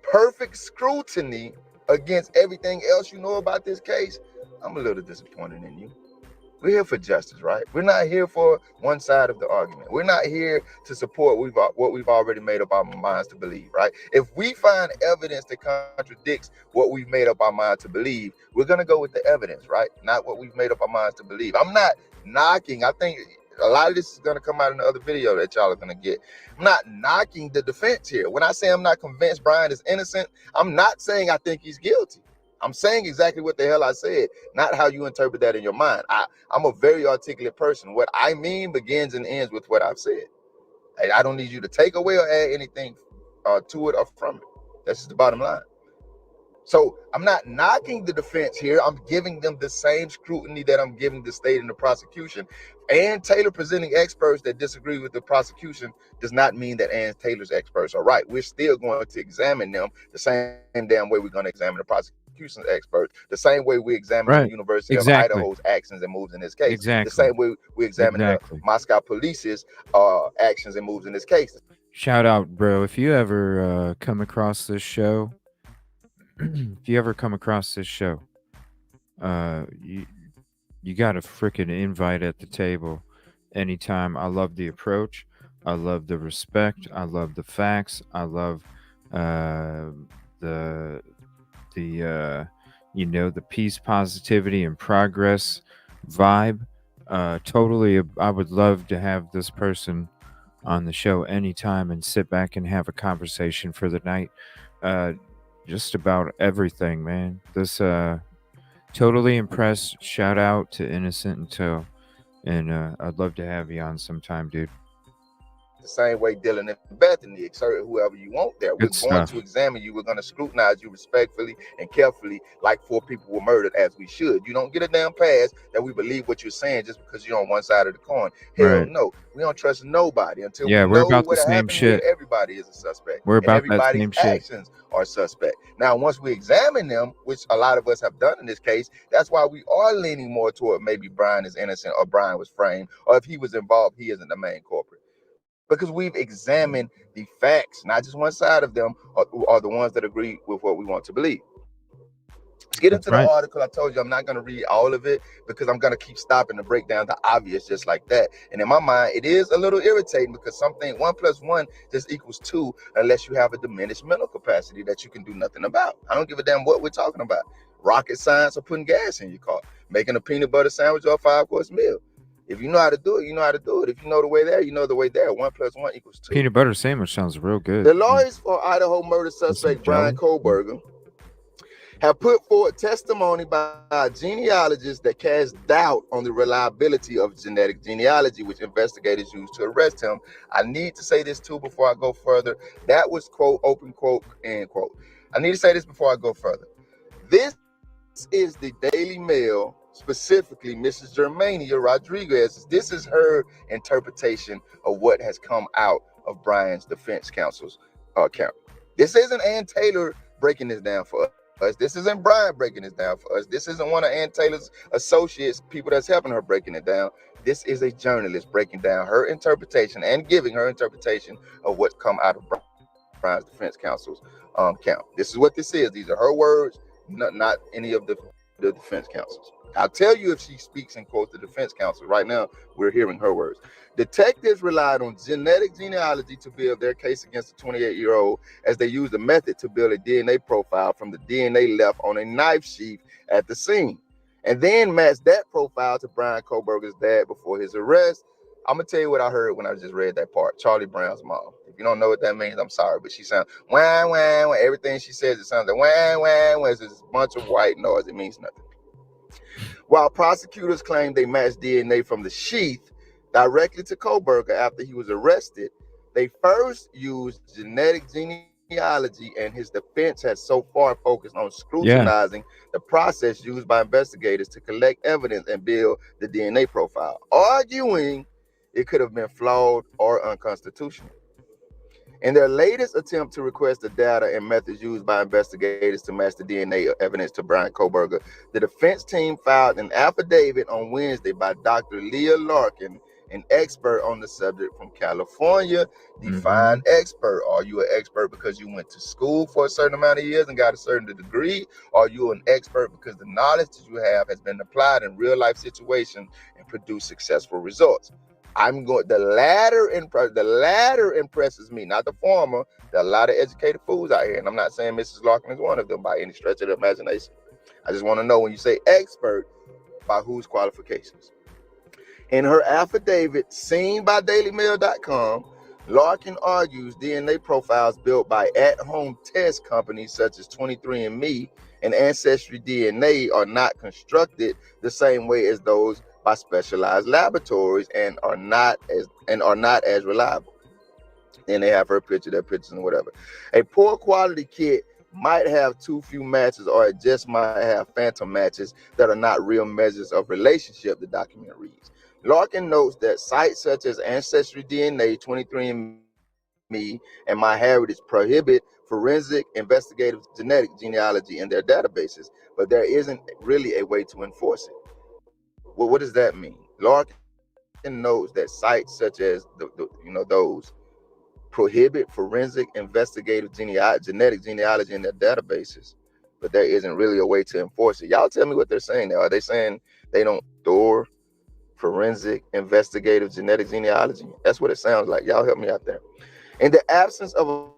perfect scrutiny against everything else you know about this case, I'm a little disappointed in you. We're here for justice, right? We're not here for one side of the argument. We're not here to support what we've already made up our minds to believe, right? If we find evidence that contradicts what we've made up our mind to believe, we're going to go with the evidence, right? Not what we've made up our minds to believe. I'm not knocking. I think a lot of this is going to come out in the other video that y'all are going to get. I'm not knocking the defense here. When I say I'm not convinced Brian is innocent, I'm not saying I think he's guilty. I'm saying exactly what the hell I said, not how you interpret that in your mind. I'm a very articulate person. What I mean begins and ends with what I've said. I don't need you to take away or add anything to it or from it. That's just the bottom line. So I'm not knocking the defense here. I'm giving them the same scrutiny that I'm giving the state and the prosecution. And Taylor presenting experts that disagree with the prosecution does not mean that Ann Taylor's experts are right. We're still going to examine them the same damn way we're going to examine the prosecution's experts, the same way we examine the University of Idaho's actions and moves in this case, the same way we examine the Moscow Police's actions and moves in this case. Shout out, bro. If you ever come across this show, you got a freaking invite at the table anytime. I love the approach. I love the respect. I love the facts. I love the the peace, positivity, and progress vibe. Totally, I would love to have this person on the show anytime and sit back and have a conversation for the night. Just about everything, man. This totally impressed. Shout out to Innocent Until, and I'd love to have you on sometime, dude. the same way Dylan and Bethany, exert whoever you want there. Good We're going stuff. to examine you. We're going to scrutinize you respectfully and carefully, like 4 people were murdered, as we should. You don't get a damn pass that we believe what you're saying just because you're on one side of the coin. Hell Right. no. We don't trust nobody until Yeah, we we're know about the what same happened here. shit. Everybody is a suspect. We're and about that everybody's same shit. actions are suspect. Now, once we examine them, which a lot of us have done in this case, that's why we are leaning more toward maybe Brian is innocent or Brian was framed, or if he was involved, he isn't the main culprit. Because we've examined the facts, not just one side of them, are the ones that agree with what we want to believe. Let's get into the article. I told you I'm not going to read all of it because I'm going to keep stopping to break down the obvious just like that. And in my mind, it is a little irritating because something 1 + 1 just equals 2 unless you have a diminished mental capacity that you can do nothing about. I don't give a damn what we're talking about. Rocket science or putting gas in your car, making a peanut butter sandwich or a 5-course meal. If you know how to do it, you know how to do it. If you know the way there, you know the way there. 1 + 1 equals 2. Peanut butter sandwich sounds real good. The lawyers for Idaho murder suspect Brian Kohlberger have put forward testimony by a genealogist that casts doubt on the reliability of genetic genealogy, which investigators used to arrest him. I need to say this too before I go further. That was quote, open quote, end quote. I need to say this before I go further. This is the Daily Mail, specifically Mrs. Germania Rodriguez. This is her interpretation of what has come out of Brian's defense counsel's account. This isn't Ann Taylor breaking this down for us. This isn't Brian breaking this down for us. This isn't one of Ann Taylor's associates, people that's helping her breaking it down. This is a journalist breaking down her interpretation and giving her interpretation of what's come out of Brian's defense counsel's count. This is what this is. These are her words, not any of the defense counsels. I'll tell you if she speaks and quotes the defense counsel. Right now, we're hearing her words. Detectives relied on genetic genealogy to build their case against the 28-year-old as they used a method to build a DNA profile from the DNA left on a knife sheath at the scene, and then matched that profile to Brian Kohlberger's dad before his arrest. I'm going to tell you what I heard when I just read that part. Charlie Brown's mom. If you don't know what that means, I'm sorry, but she sounds wah, wah, wah. Everything she says, it sounds like wah, wah, wah. It's just a bunch of white noise. It means nothing. While prosecutors claim they matched DNA from the sheath directly to Kohlberger after he was arrested, they first used genetic genealogy, and his defense has so far focused on scrutinizing the process used by investigators to collect evidence and build the DNA profile, arguing it could have been flawed or unconstitutional. In their latest attempt to request the data and methods used by investigators to match the DNA evidence to Brian Kohlberger, the defense team filed an affidavit on Wednesday by Dr. Leah Larkin, an expert on the subject from California. Define expert. Are you an expert because you went to school for a certain amount of years and got a certain degree? Or are you an expert because the knowledge that you have has been applied in real life situations and produced successful results? The latter impresses me, not the former. There are a lot of educated fools out here, and I'm not saying Mrs. Larkin is one of them by any stretch of the imagination. I just want to know, when you say expert, by whose qualifications? In her affidavit, seen by DailyMail.com, Larkin argues DNA profiles built by at-home test companies such as 23andMe and Ancestry DNA are not constructed the same way as those by specialized laboratories and are not as reliable. Then they have her picture, their pictures, and whatever. A poor quality kit might have too few matches, or it just might have phantom matches that are not real measures of relationship, the document reads. Larkin notes that sites such as Ancestry DNA, 23andMe, and MyHeritage prohibit forensic investigative genetic genealogy in their databases, but there isn't really a way to enforce it. Well, what does that mean? Larkin notes that sites such as those prohibit forensic investigative genetic genealogy in their databases, but there isn't really a way to enforce it. Y'all tell me what they're saying there. Are they saying they don't store forensic investigative genetic genealogy? That's what it sounds like. Y'all help me out there. In the absence of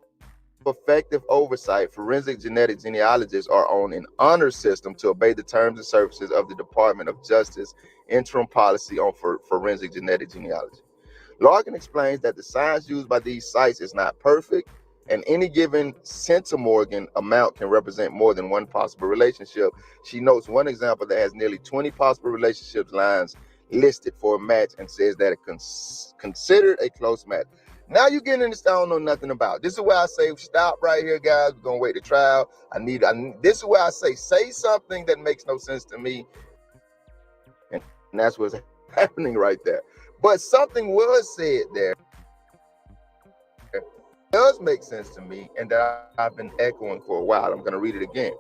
effective oversight, forensic genetic genealogists are on an honor system to obey the terms and services of the Department of Justice interim policy on forensic genetic genealogy. Larkin explains that the science used by these sites is not perfect, and any given centimorgan amount can represent more than one possible relationship. She notes one example that has nearly 20 possible relationships lines listed for a match and says that it considered a close match. Now you getting into stuff I don't know nothing about. This is where I say, stop right here, guys. We're gonna wait the trial. This is where I say something that makes no sense to me. And that's what's happening right there. But something was said there. It does make sense to me, and that I've been echoing for a while. I'm gonna read it again.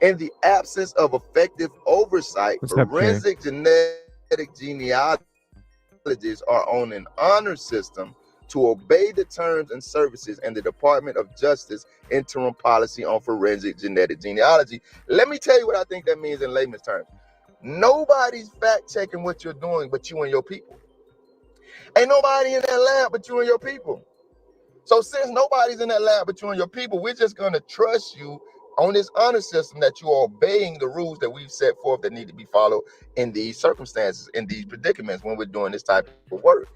In the absence of effective oversight, What's up, Jay? forensic genetic genealogists are on an honor system to obey the terms and services and the Department of Justice interim policy on forensic genetic genealogy. Let me tell you what I think that means in layman's terms. Nobody's fact checking what you're doing but you and your people. Ain't nobody in that lab but you and your people. So since nobody's in that lab but you and your people, we're just going to trust you on this honor system that you are obeying the rules that we've set forth that need to be followed in these circumstances, in these predicaments when we're doing this type of work.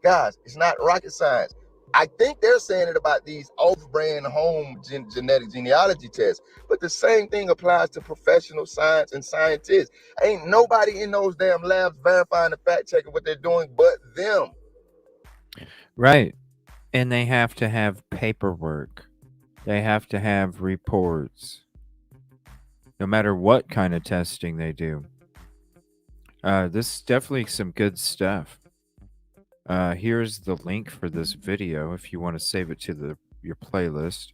Guys, it's not rocket science. I think they're saying it about these off-brand home genetic genealogy tests, but the same thing applies to professional science and scientists. Ain't nobody in those damn labs verifying and fact-checking what they're doing but them. Right. And they have to have paperwork. They have to have reports. No matter what kind of testing they do. This is definitely some good stuff. Here's the link for this video if you want to save it to your playlist.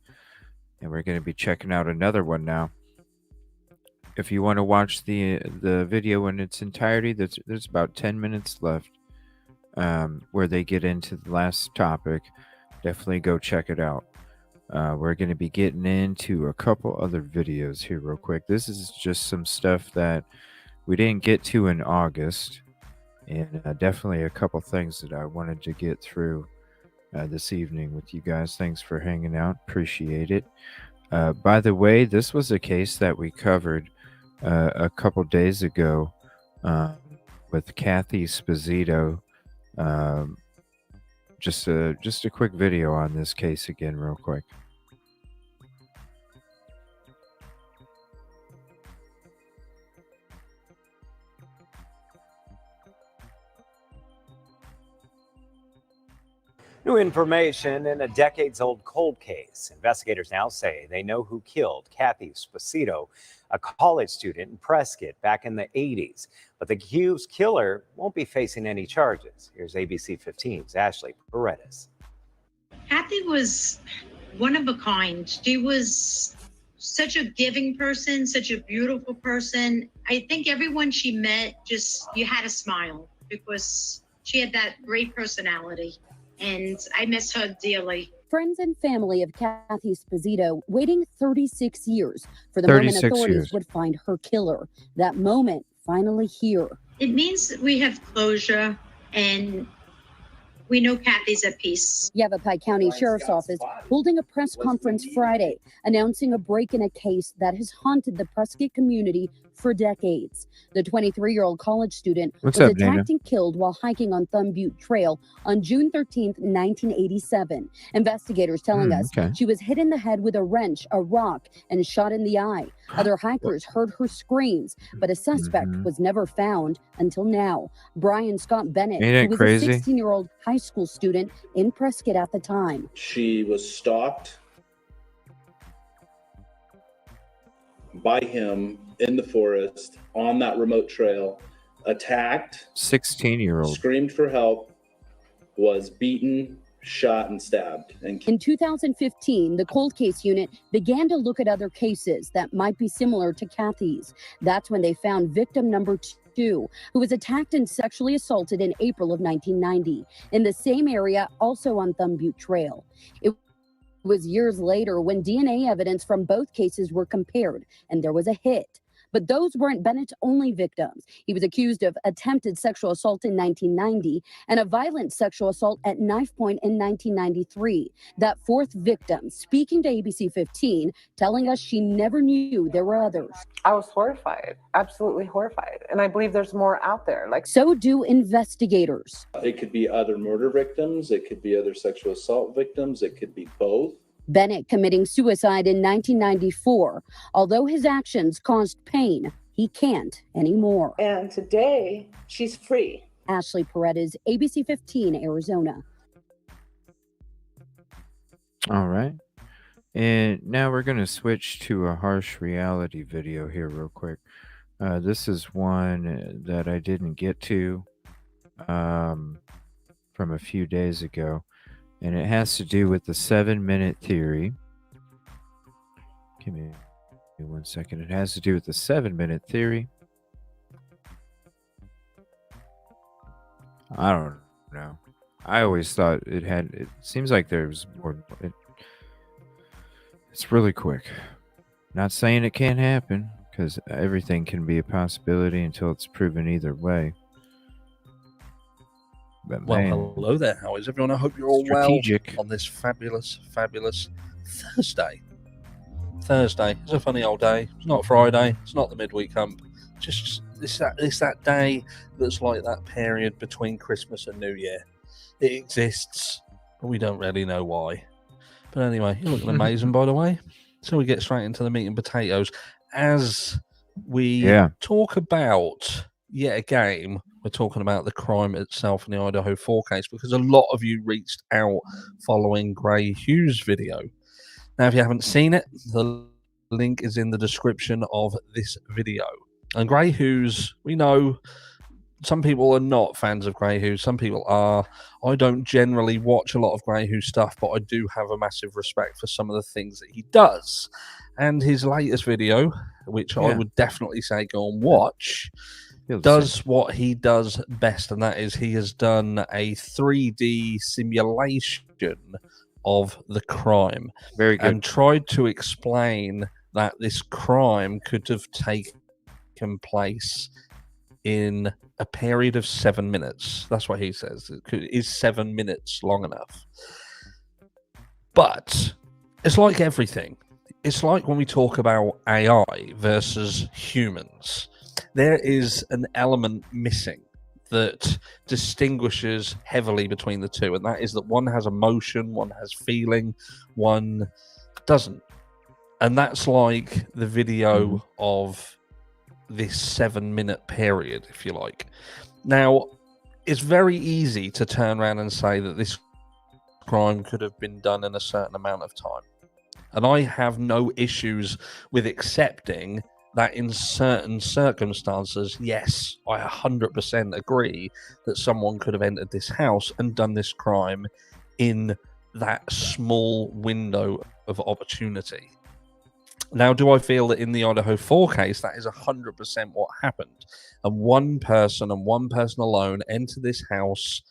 And we're going to be checking out another one now. If you want to watch the video in its entirety, there's about 10 minutes left where they get into the last topic. Definitely go check it out. We're going to be getting into a couple other videos here real quick. This is just some stuff that we didn't get to in August. And definitely a couple things that I wanted to get through this evening with you guys. Thanks for hanging out. Appreciate it. By the way, this was a case that we covered a couple days ago with Kathy Sposito. Just a quick video on this case again real quick. New information in a decades-old cold case. Investigators now say they know who killed Kathy Sposito, a college student in Prescott back in the 80s. But the accused killer won't be facing any charges. Here's ABC 15's Ashley Paredes. Kathy was one of a kind. She was such a giving person, such a beautiful person. I think everyone she met, you had a smile because she had that great personality. And I miss her dearly. Friends and family of Kathy Sposito waiting 36 years for the moment authorities would find her killer. That moment finally here. It means that we have closure and we know Kathy's at peace. Yavapai County Sheriff's Office holding a press conference Friday, announcing a break in a case that has haunted the Prescott community for decades. The 23-year-old college student was attacked and killed while hiking on Thumb Butte Trail on June 13th, 1987. Investigators telling us she was hit in the head with a wrench, a rock, and shot in the eye. Other hikers heard her screams, but a suspect was never found until now. Brian Scott Bennett, who was a 16-year-old high school student in Prescott at the time. She was stalked by him in the forest on that remote trail, attacked, 16-year-old, screamed for help, was beaten, shot, and stabbed. In 2015, the cold case unit began to look at other cases that might be similar to Kathy's. That's when they found victim number 2, who was attacked and sexually assaulted in April of 1990 in the same area, also on Thumb Butte Trail. It was years later when DNA evidence from both cases were compared, and there was a hit. But those weren't Bennett's only victims. He was accused of attempted sexual assault in 1990 and a violent sexual assault at knife point in 1993. That fourth victim, speaking to ABC 15, telling us she never knew there were others. I was horrified, absolutely horrified. And I believe there's more out there. So do investigators. It could be other murder victims. It could be other sexual assault victims. It could be both. Bennett committing suicide in 1994. Although his actions caused pain, he can't anymore. And today, she's free. Ashley Paredes, ABC 15, Arizona. All right. And now we're going to switch to a harsh reality video here, real quick. This is one that I didn't get to um, from a few days ago, and it has to do with the 7-minute theory. Give me 1 second. It has to do with the 7-minute theory. I don't know. I always thought it had. It seems like there's more. It's really quick. Not saying it can't happen, because everything can be a possibility until it's proven either way. But Well, man, hello there. How is everyone? I hope you're all strategic. well on this fabulous, fabulous Thursday. Thursday. It's a funny old day. It's not Friday. It's not the midweek hump. Just it's that day that's like that period between Christmas and New Year. It exists, but we don't really know why. But anyway, you're looking amazing, by the way. So we get straight into the meat and potatoes. As we talk about, yet again, we're talking about the crime itself in the Idaho 4 case, because a lot of you reached out following Gray Hughes' video. Now, if you haven't seen it, the link is in the description of this video. And Gray Hughes, we know some people are not fans of Gray Hughes. Some people are. I don't generally watch a lot of Gray Hughes stuff, but I do have a massive respect for some of the things that he does. And his latest video, which I would definitely say go and watch, does what he does best, and that is he has done a 3D simulation of the crime. Very good. And tried to explain that this crime could have taken place in a period of 7 minutes. That's what he says. Is 7 minutes long enough? But it's like everything. It's like when we talk about AI versus humans. There is an element missing that distinguishes heavily between the two, and that is that one has emotion, one has feeling, one doesn't. And that's like the video of this 7-minute period, if you like. Now, it's very easy to turn around and say that this crime could have been done in a certain amount of time. And I have no issues with accepting that in certain circumstances, yes, I 100% agree that someone could have entered this house and done this crime in that small window of opportunity. Now, do I feel that in the Idaho 4 case, that is 100% what happened? And one person alone entered this house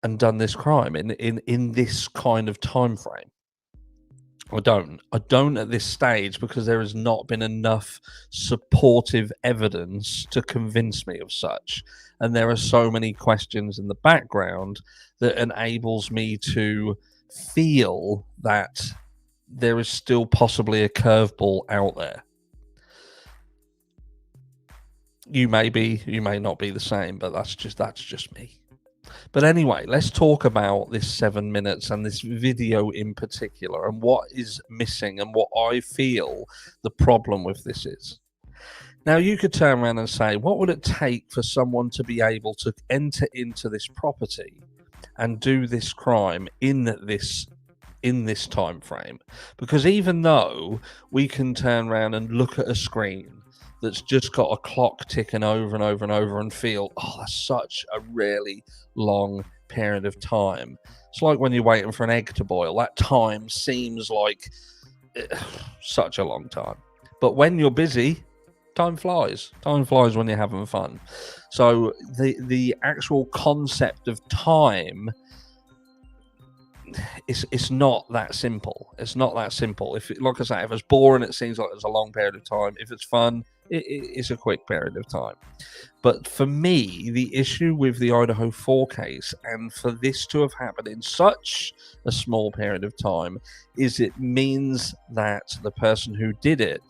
and done this crime in this kind of time frame? I don't at this stage, because there has not been enough supportive evidence to convince me of such. And there are so many questions in the background that enables me to feel that there is still possibly a curveball out there. You may not be the same, but that's just me. But anyway, let's talk about this 7 minutes and this video in particular, and what is missing and what I feel the problem with this is. Now, you could turn around and say, what would it take for someone to be able to enter into this property and do this crime in this time frame? Because even though we can turn around and look at a screen that's just got a clock ticking over and over and over and feel, oh, that's such a really long period of time. It's like when you're waiting for an egg to boil. That time seems like such a long time. But when you're busy, time flies. Time flies when you're having fun. So the actual concept of time, it's not that simple. It's not that simple. Like I say, if it's boring, it seems like it's a long period of time. If it's fun, it's a quick period of time. But for me, the issue with the Idaho 4 case, and for this to have happened in such a small period of time, is it means that the person who did it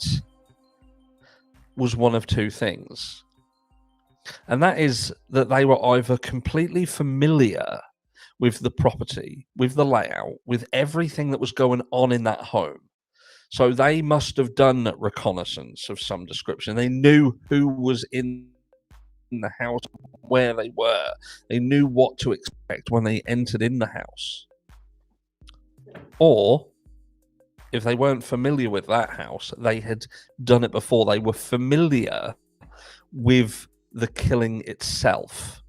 was one of two things. And that is that they were either completely familiar with the property, with the layout, with everything that was going on in that home. So they must have done reconnaissance of some description. They knew who was in the house, where they were. They knew what to expect when they entered in the house. Or if they weren't familiar with that house, they had done it before. They were familiar with the killing itself,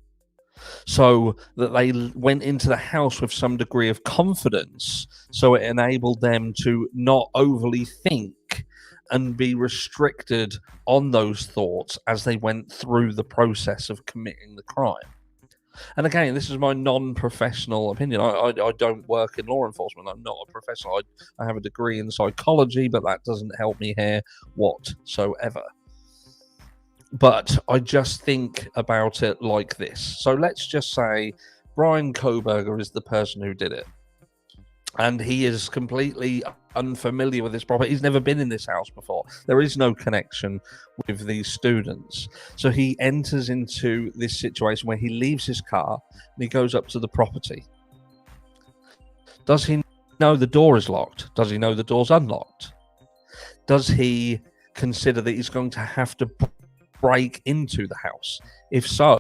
so that they went into the house with some degree of confidence, so it enabled them to not overly think and be restricted on those thoughts as they went through the process of committing the crime. And again, this is my non-professional opinion. I don't work in law enforcement. I'm not a professional. I have a degree in psychology, but that doesn't help me here whatsoever. But I just think about it like this. So let's just say Brian Kohberger is the person who did it. And he is completely unfamiliar with this property. He's never been in this house before. There is no connection with these students. So he enters into this situation where he leaves his car and he goes up to the property. Does he know the door is locked? Does he know the door's unlocked? Does he consider that he's going to have to break into the house? If so,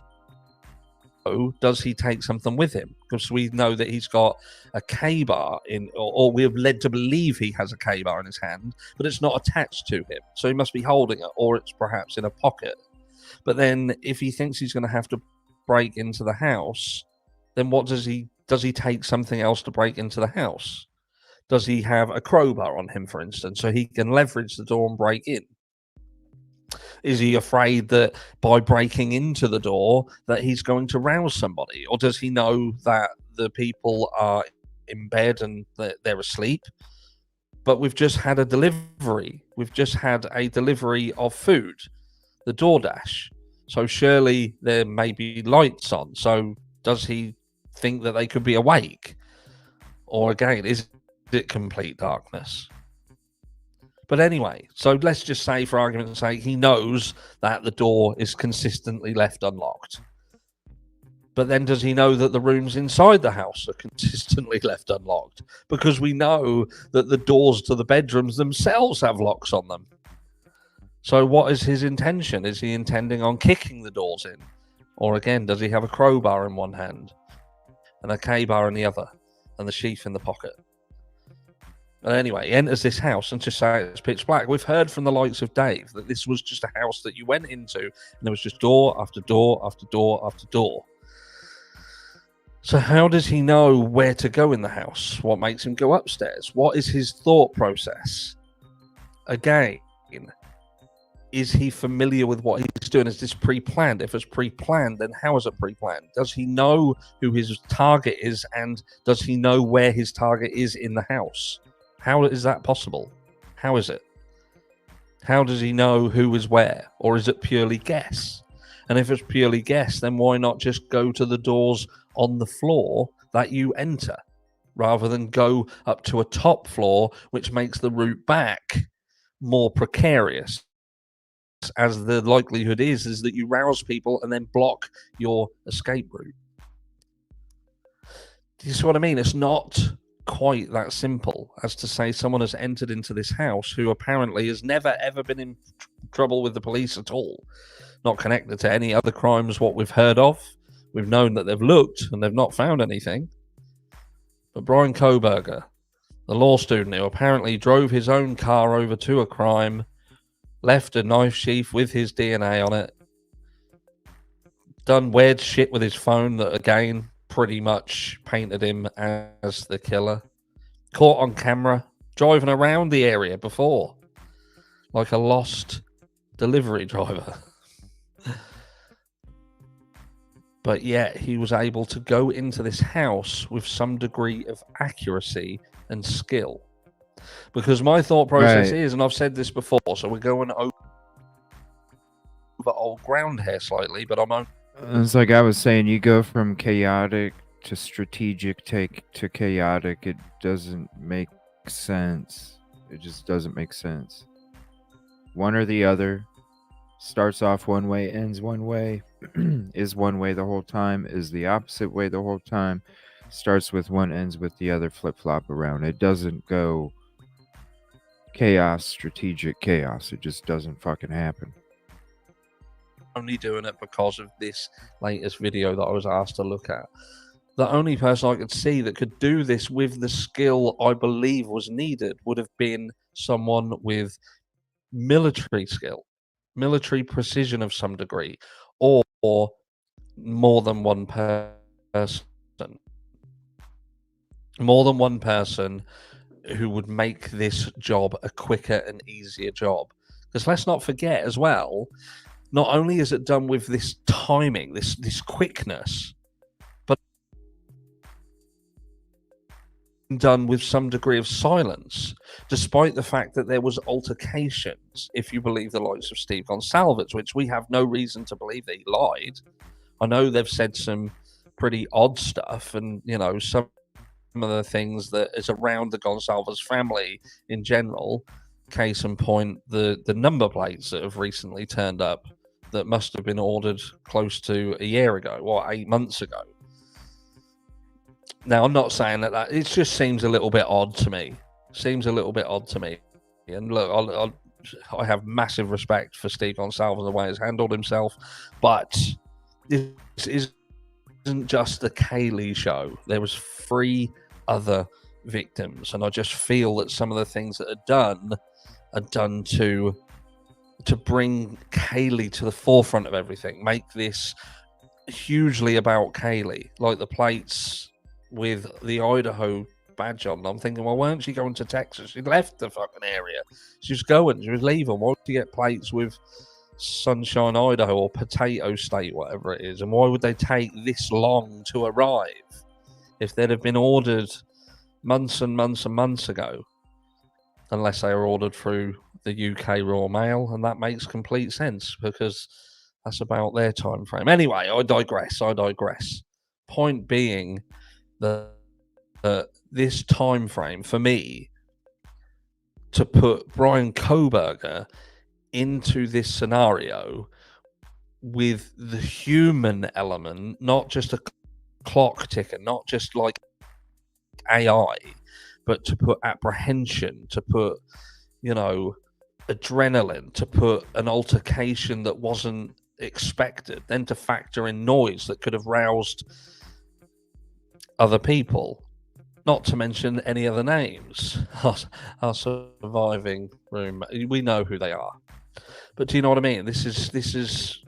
does he take something with him? Because we know that he's got a K-bar in, or we're led to believe he has a K-bar in his hand, but it's not attached to him. So he must be holding it, or it's perhaps in a pocket. But then if he thinks he's going to have to break into the house, then what does he take something else to break into the house? Does he have a crowbar on him, for instance, so he can leverage the door and break in? Is he afraid that by breaking into the door that he's going to rouse somebody? Or does he know that the people are in bed and they're asleep? But we've just had a delivery. We've just had a delivery of food, the DoorDash. So surely there may be lights on. So does he think that they could be awake? Or again, is it complete darkness? But anyway, so let's just say, for argument's sake, he knows that the door is consistently left unlocked. But then does he know that the rooms inside the house are consistently left unlocked? Because we know that the doors to the bedrooms themselves have locks on them. So what is his intention? Is he intending on kicking the doors in? Or again, does he have a crowbar in one hand and a K-bar in the other and the sheath in the pocket? But anyway, he enters this house and just say it's pitch black. We've heard from the likes of Dave that this was just a house that you went into and there was just door after door after door after door. So how does he know where to go in the house? What makes him go upstairs? What is his thought process? Again, is he familiar with what he's doing? Is this pre-planned? If it's pre-planned, then how is it pre-planned? Does he know who his target is, and does he know where his target is in the house? How is that possible? How is it? How does he know who is where? Or is it purely guess? And if it's purely guess, then why not just go to the doors on the floor that you enter, rather than go up to a top floor, which makes the route back more precarious, as the likelihood is that you rouse people and then block your escape route. Do you see what I mean? It's not quite that simple as to say someone has entered into this house who apparently has never ever been in trouble with the police at all, not connected to any other crimes what we've heard of. We've known that they've looked and they've not found anything. But Brian Kohberger, the law student who apparently drove his own car over to a crime, left a knife sheath with his DNA on it, done weird shit with his phone that again pretty much painted him as the killer, caught on camera driving around the area before like a lost delivery driver. But yet he was able to go into this house with some degree of accuracy and skill. Because my thought process is, and I've said this before, so we're going over old ground here slightly, but it's like I was saying, you go from chaotic to strategic to chaotic. It doesn't make sense. It just doesn't make sense. One or the other. Starts off one way, ends one way, is one way the whole time, is the opposite way the whole time, starts with one, ends with the other, flip-flop around. It doesn't go chaos, strategic chaos. It just doesn't fucking happen. Only doing it because of this latest video that I was asked to look at. the only person I could see that could do this with the skill I believe was needed would have been someone with military skill, military precision of some degree, or more than one person. More than one person who would make this job a quicker and easier job. Because let's not forget as well, not only is it done with this timing, this quickness, but done with some degree of silence, despite the fact that there was altercations, if you believe the likes of Steve Gonsalves, which we have no reason to believe that he lied. I know they've said some pretty odd stuff, and some of the things that is around the Gonsalves family in general. Case in point, the number plates that have recently turned up that must have been ordered close to a year ago, or 8 months ago. Now, I'm not saying that it just seems a little bit odd to me. And look, I have massive respect for Steve Gonsalves and the way he's handled himself, but this isn't just a Kaylee show. There was 3 other victims, and I just feel that some of the things that are done to bring Kaylee to the forefront of everything, make this hugely about Kaylee, like the plates with the Idaho badge on. I'm thinking, well, weren't she going to Texas? She left the fucking area. She was leaving. Why would she get plates with Sunshine, Idaho, or Potato State, whatever it is? And why would they take this long to arrive if they'd have been ordered months and months and months ago? Unless they were ordered through the UK Royal Mail, and that makes complete sense because that's about their time frame. Anyway, I digress. Point being that this time frame for me to put Brian Koberger into this scenario with the human element, not just a clock ticker, not just like AI, but to put apprehension, to put, adrenaline, to put an altercation that wasn't expected, then to factor in noise that could have roused other people, not to mention any other names. Our surviving room, we know who they are. But do you know what I mean? This is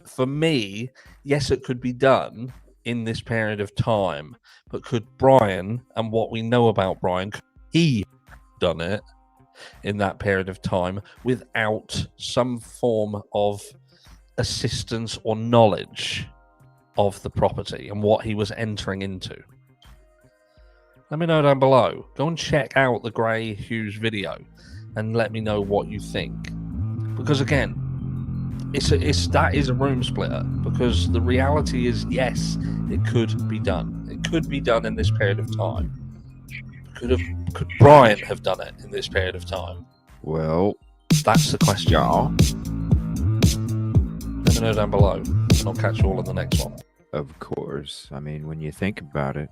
for me, yes, it could be done in this period of time, but could Brian, and what we know about Brian, he done it in that period of time without some form of assistance or knowledge of the property and what he was entering into? Let me know down below. Go and check out the Gray Hughes video and let me know what you think. Because again, that is a room splitter, because the reality is, yes, it could be done. It could be done in this period of time. Could Brian have done it in this period of time? Well, that's the question. Y'all. Let me know down below, and I'll catch you all in the next one. Of course. I mean, when you think about it,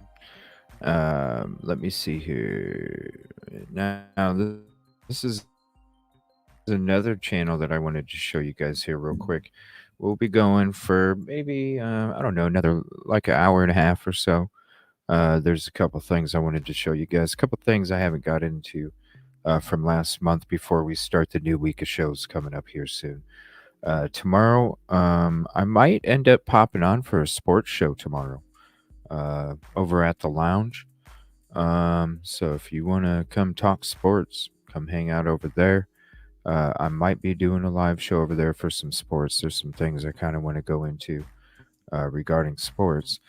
let me see here. Now, this is another channel that I wanted to show you guys here real quick. We'll be going for maybe, I don't know, another like an hour and a half or so. There's a couple things I wanted to show you guys. A couple things I haven't got into from last month before we start the new week of shows coming up here soon. Tomorrow, I might end up popping on for a sports show tomorrow over at the lounge. So if you want to come talk sports, come hang out over there. I might be doing a live show over there for some sports. There's some things I kind of want to go into regarding sports.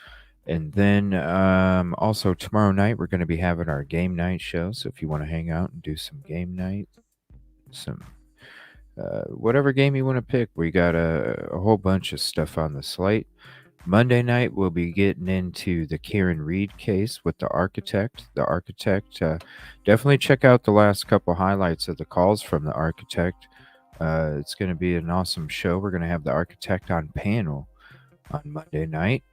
And then also tomorrow night, we're going to be having our game night show. So if you want to hang out and do some game night, some whatever game you want to pick, we got a whole bunch of stuff on the slate. Monday night, we'll be getting into the Karen Reed case with the architect. The architect, definitely check out the last couple highlights of the calls from the architect. It's going to be an awesome show. We're going to have the architect on panel on Monday night.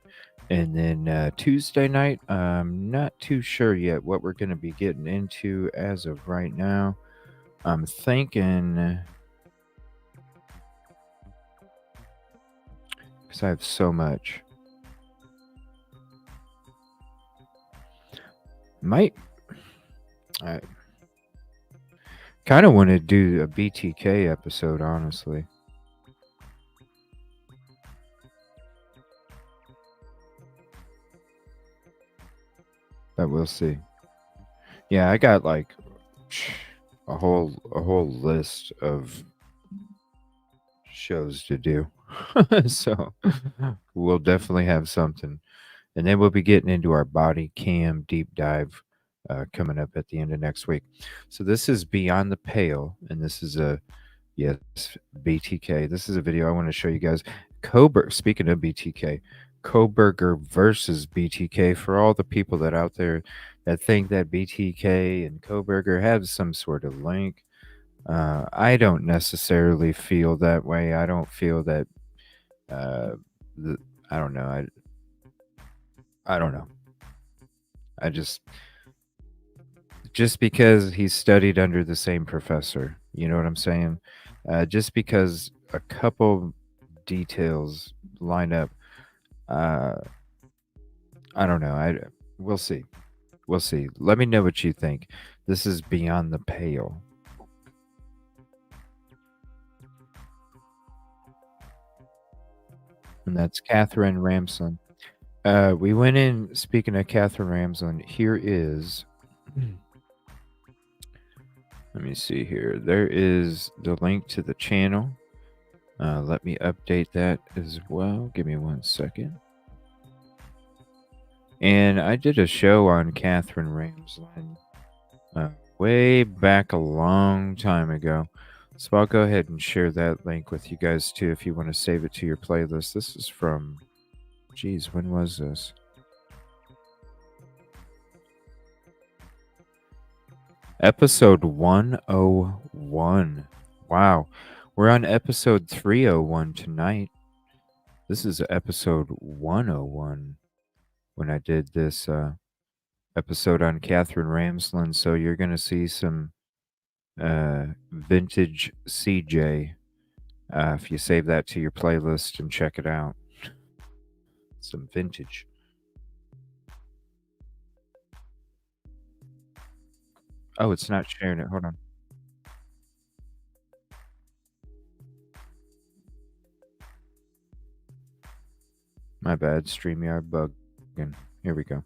And then Tuesday night, I'm not too sure yet what we're going to be getting into as of right now. I'm thinking, because I have so much. I kind of want to do a BTK episode, honestly. But we'll see. Yeah, I got like a whole list of shows to do. So we'll definitely have something. And then we'll be getting into our body cam deep dive coming up at the end of next week. So this is Beyond the Pale, and this is a yes, BTK. This is a video I want to show you guys. Speaking of BTK, Koberger versus BTK, for all the people that out there that think that BTK and Koberger have some sort of link. I don't necessarily feel that way. I don't feel that. I don't know. I don't know. I just because he studied under the same professor, you know what I'm saying? Just because a couple details line up, I don't know. We'll see. We'll see. Let me know what you think. This is Beyond the Pale. And that's Catherine Ramsland. We went in, speaking of Catherine Ramsland, here is, let me see here. There is the link to the channel. Let me update that as well. Give me 1 second. And I did a show on Catherine Ramsland way back a long time ago. So I'll go ahead and share that link with you guys too if you want to save it to your playlist. This is from, geez, when was this? Episode 101. Wow. We're on episode 301 tonight. This is episode 101 when I did this episode on Catherine Ramsland. So you're going to see some vintage CJ if you save that to your playlist and check it out. Some vintage. Oh, it's not sharing it. Hold on. My bad. StreamYard bugging. Here we go.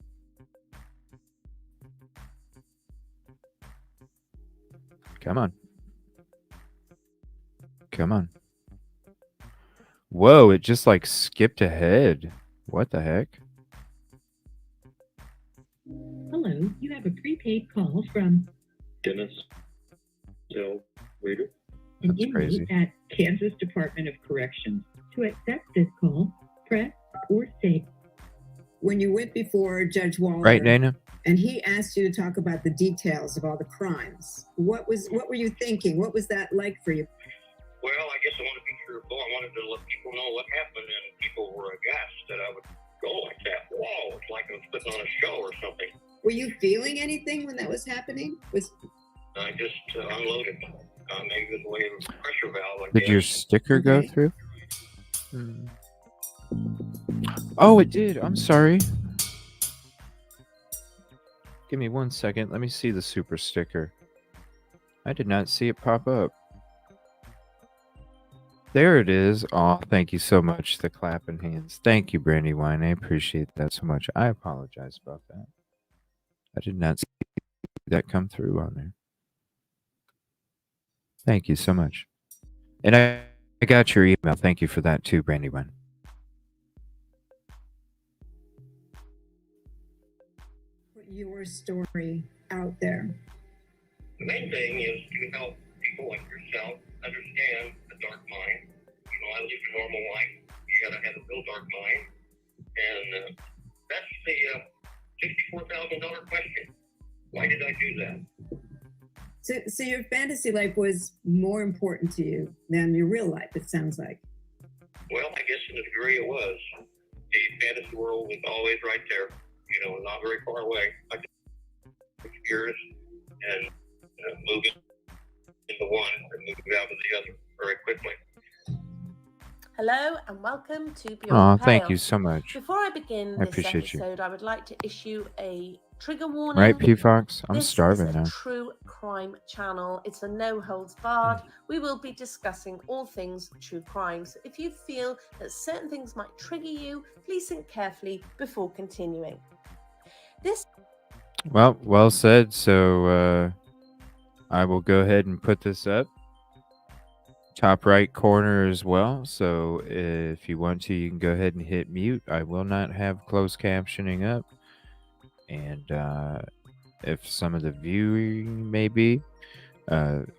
Come on. Come on. Whoa, it just like skipped ahead. What the heck? Hello, you have a prepaid call from Dennis Waiter. an That's inmate crazy. at Kansas Department of Corrections. To accept this call, press or say. When you went before Judge Waller, Right, Dana? and he asked you to talk about the details of all the crimes, what were you thinking? What was that like for you? Well, I guess I want to be truthful. I wanted to let people know what happened, and people were aghast that I would go like that. Whoa, it's like I was putting on a show or something. Were you feeling anything when that was happening? I just unloaded. Maybe it was a way of a pressure valve. I Did your guess. sticker go through? Oh, it did. I'm sorry. Give me 1 second. Let me see the super sticker. I did not see it pop up. There it is. Oh, thank you so much. The clapping hands. Thank you, Brandywine. I appreciate that so much. I apologize about that. I did not see that come through on there. Thank you so much. And I got your email. Thank you for that too, Brandywine. Put your story out there. The main thing is to help people like yourself understand the dark mind. You know, I lived a normal life. You got to have a real dark mind. And that's the $64,000 question. Why did I do that? So your fantasy life was more important to you than your real life, it sounds like. Well, I guess in a degree it was. The fantasy world was always right there, you know, not very far away. I took years and moved into one and moved out of the other very quickly. Hello and welcome to Beyond Oh, the Pale. thank you so much. Before I begin I this appreciate you. episode, I would like to issue a Trigger warning. Right, P Fox? I'm This starving is a now. true crime channel. It's a no holds barred. We will be discussing all things true crime. So if you feel that certain things might trigger you, please think carefully before continuing. This Well said. So I will go ahead and put this up. Top right corner as well. So if you want to, you can go ahead and hit mute. I will not have closed captioning up. And if some of the viewing may be,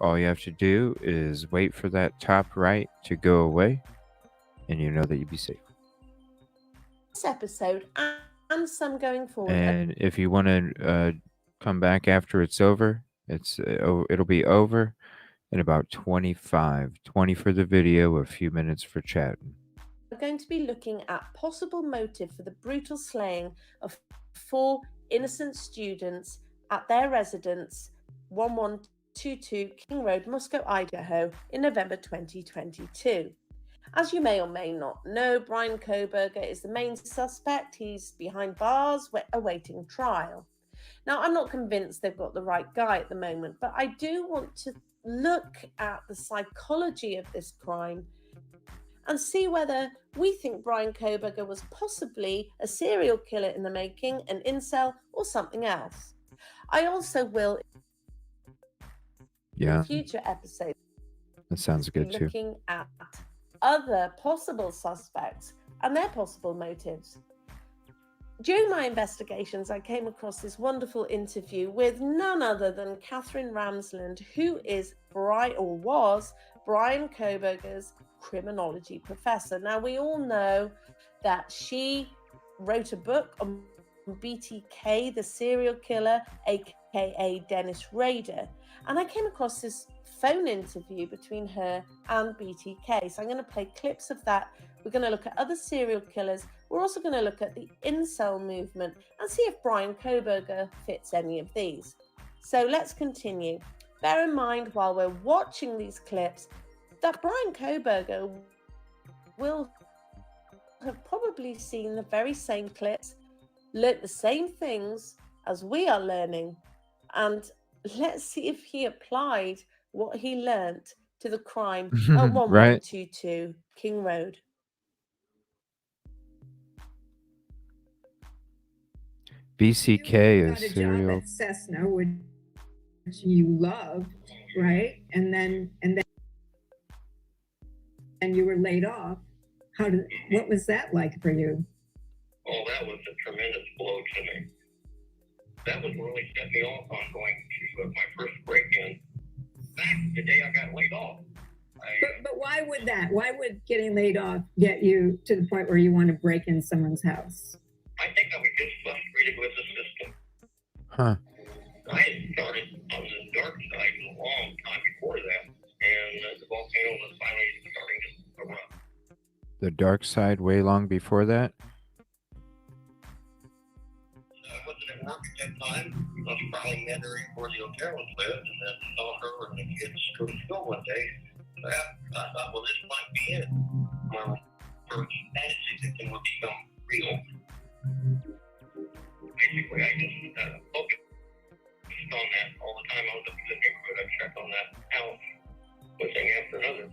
all you have to do is wait for that top right to go away, and you know that you'll be safe. episode and some going forward. And if you want to come back after it's over, it'll be over in about 20 for the video, a few minutes for chatting. We're going to be looking at possible motive for the brutal slaying of 4 innocent students at their residence 1122 King Road, Musco, Idaho in November 2022. As you may or may not know, Brian Koberger is the main suspect. He's behind bars awaiting trial. Now, I'm not convinced they've got the right guy at the moment, but I do want to look at the psychology of this crime and see whether we think Brian Koberger was possibly a serial killer in the making, an incel, or something else. I also will, in future episodes, That sounds good too. looking at other possible suspects and their possible motives. During my investigations, I came across this wonderful interview with none other than Catherine Ramsland, who was Brian Koberger's criminology professor. Now, we all know that she wrote a book on BTK, the serial killer, aka Dennis Rader, and I came across this phone interview between her and BTK. So I'm going to play clips of that. We're going to look at other serial killers. We're also going to look at the incel movement and see if Brian Koberger fits any of these. So let's continue. Bear in mind while we're watching these clips that Brian Koberger will have probably seen the very same clips, learnt the same things as we are learning, and let's see if he applied what he learnt to the crime at 1122 King Road. BCK Got is a job serial. at Cessna, which you loved, right? And then you were laid off. What was that like for you? Oh, that was a tremendous blow to me. That was really set me off on going to my first break-in back the day I got laid off. But why would that? Why would getting laid off get you to the point where you want to break in someone's house? I think I was just frustrated with the system. Huh. I had started on the dark side a long time before that, and the volcano was finally starting to erupt. The dark side way long before that? I wasn't at work at that time. I was probably mentoring where the O'Carrolls lived, and then saw her and the kids go to school one day. So I thought, well, this might be it. My first fantasy victim would become real. Basically, I just focused on that all the time. I was up in the neighborhood. I checked on that house, one thing after another.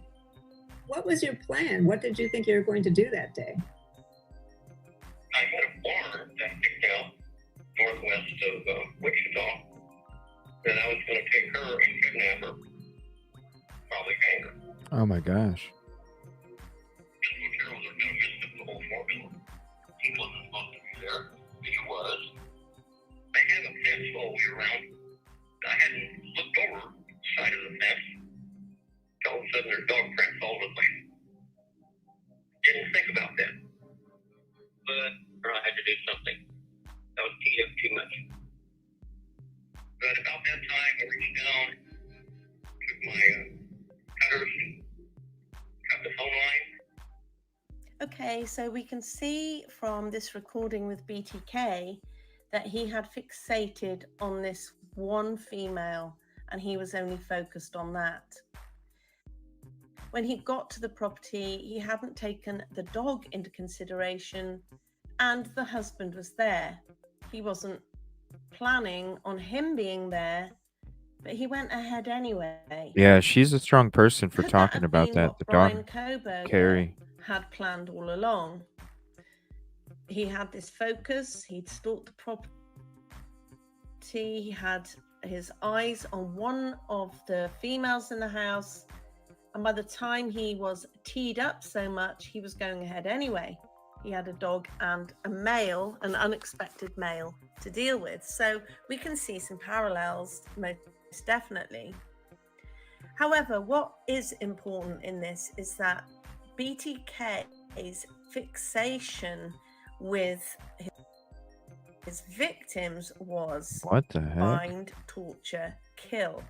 What was your plan? What did you think you were going to do that day? I had a farm that picked out northwest of Wichita that I was going to take her and kidnap her. Probably hang her. Oh my gosh. O'Carrolls are going to mess up the whole formula. He wasn't supposed to be there. He was. They have a fence all the way around. I hadn't looked over the side of the fence. All of a sudden, there's dog prints all over the place. Didn't think about that. But I had to do something. That was teed up too much. But about that time, I reached down, took my cutters, and cut the phone line. Okay, so we can see from this recording with BTK that he had fixated on this one female and he was only focused on that. When he got to the property, he hadn't taken the dog into consideration and the husband was there. He wasn't planning on him being there, but he went ahead anyway. Yeah, she's a strong person for Could that talking have about been that. what The Brian daughter, Koberger Carrie. had planned all along? He had this focus, he'd stalked the property, he had his eyes on one of the females in the house, and by the time he was teed up so much, he was going ahead anyway. He had a dog and a male, an unexpected male, to deal with. So we can see some parallels, most definitely. However, what is important in this is that BTK's fixation with his victims was What the heck? bind, torture, kill.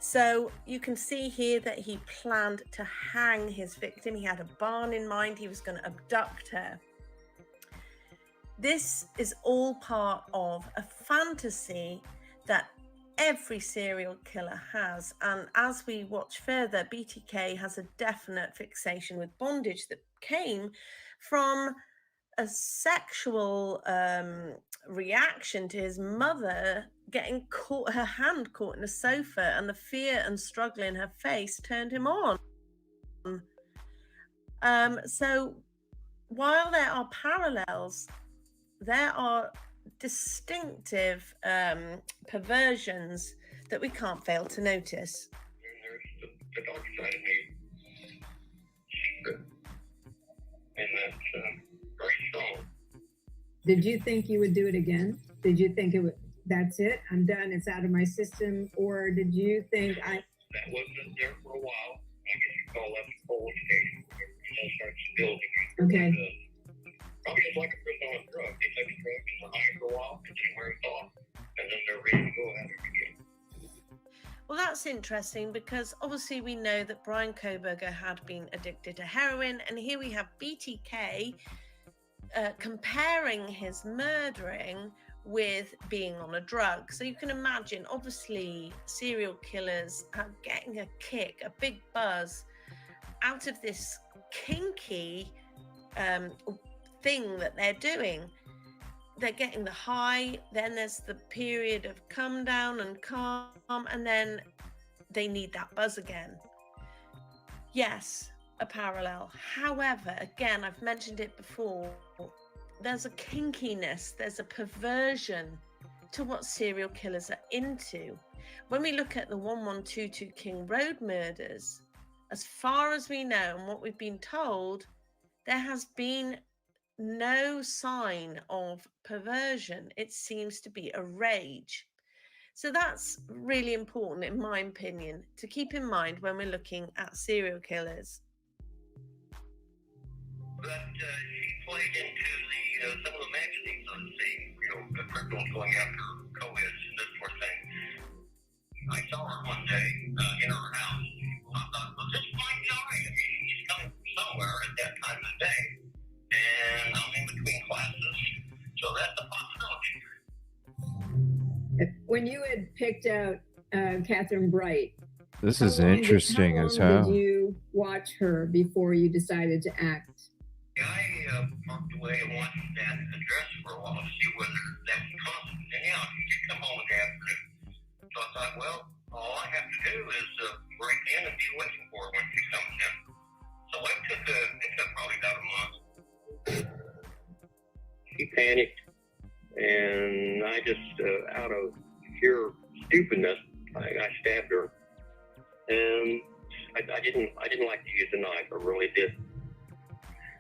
So you can see here that he planned to hang his victim. He had a barn in mind. He was going to abduct her. This is all part of a fantasy that every serial killer has. And as we watch further, BTK has a definite fixation with bondage that came from a sexual reaction to his mother getting caught, her hand caught in a sofa, and the fear and struggle in her face turned him on. So while there are parallels, there are distinctive perversions that we can't fail to notice. And there's the dark side of me. And that's very strong. Did you think you would do it again? Did you think it would, that's it, I'm done, it's out of my system? Or did you think That wasn't there for a while. I guess you call that the cold stage. It starts building. Okay. Probably just like a person on a drug. They take a drug and they're high for a while, and then wear it off. And then they're ready to go at it again. Well, that's interesting because obviously we know that Brian Koberger had been addicted to heroin, and here we have BTK comparing his murdering with being on a drug. So you can imagine, obviously, serial killers are getting a kick, a big buzz out of this kinky thing that they're doing. They're getting the high, then there's the period of come down and calm, and then they need that buzz again. Yes, a parallel. However, again, I've mentioned it before, there's a kinkiness, there's a perversion to what serial killers are into. When we look at the 1122 King Road murders, as far as we know and what we've been told, there has been no sign of perversion. It seems to be a rage. So that's really important, in my opinion, to keep in mind when we're looking at serial killers. But she played into some of the magazines on the scene, the criminals going after co-eds and this sort of thing. I saw her one day in her house. I thought, well, this fine guy. I mean, he's coming from somewhere at that time of the day. And I'm in between classes, so that's a possibility. when you had picked out Catherine Bright, This is interesting as how long hell. did you watch her before you decided to act? I walked away and watched that address for a while to see whether that was constant. And yeah, she did come home in the afternoon. So I thought, well, all I have to do is break in and be waiting for her when she comes in. So it took probably about a month. She panicked, and I just, out of pure stupidness, I stabbed her. And I didn't like to use the knife. I really did.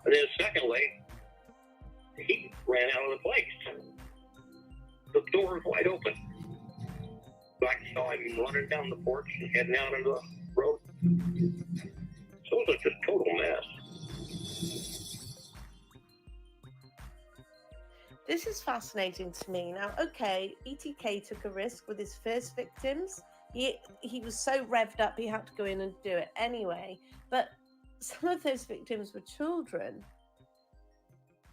And then secondly, he ran out of the place. The door was wide open. I saw him running down the porch and heading out into the road. So it was just a total mess. This is fascinating to me. Now, okay, ETK took a risk with his first victims. He was so revved up, he had to go in and do it anyway. But some of those victims were children.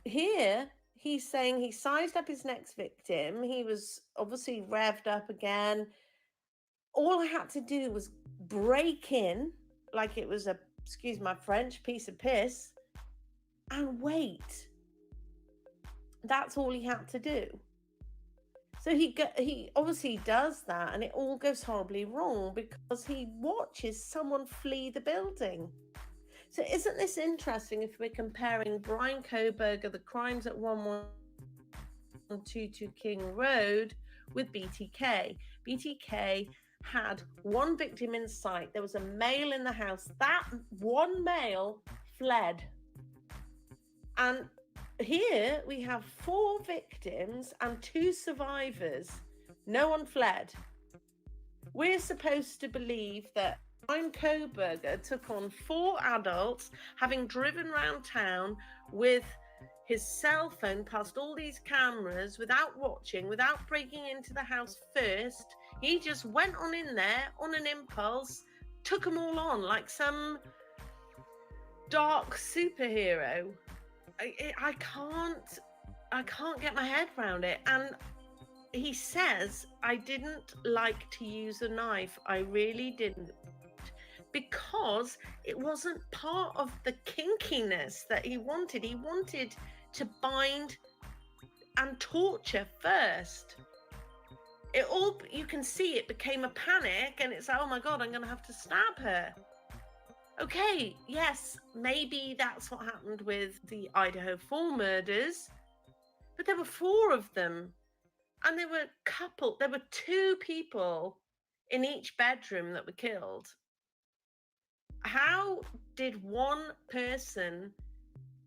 Here, he's saying he sized up his next victim. He was obviously revved up again. All I had to do was break in like it was a, excuse my French, piece of piss and wait. That's all he had to do. So he obviously does that, and it all goes horribly wrong because he watches someone flee the building. So isn't this interesting if we're comparing Brian Koberger, the crimes at 1122 King Road, with BTK? BTK had one victim in sight. There was a male in the house. That one male fled. And here we have 4 victims and 2 survivors. No one fled. We're supposed to believe that Brian Koberger took on 4 adults, having driven around town with his cell phone past all these cameras without watching, without breaking into the house first. He just went on in there on an impulse, took them all on like some dark superhero. I can't get my head around it. And he says, I didn't like to use a knife. I really didn't. Because it wasn't part of the kinkiness that he wanted. He wanted to bind and torture first. You can see it became a panic, and it's like, oh my God, I'm going to have to stab her. Okay, yes, maybe that's what happened with the Idaho 4 murders, but there were 4 of them, and there were 2 people in each bedroom that were killed. How did one person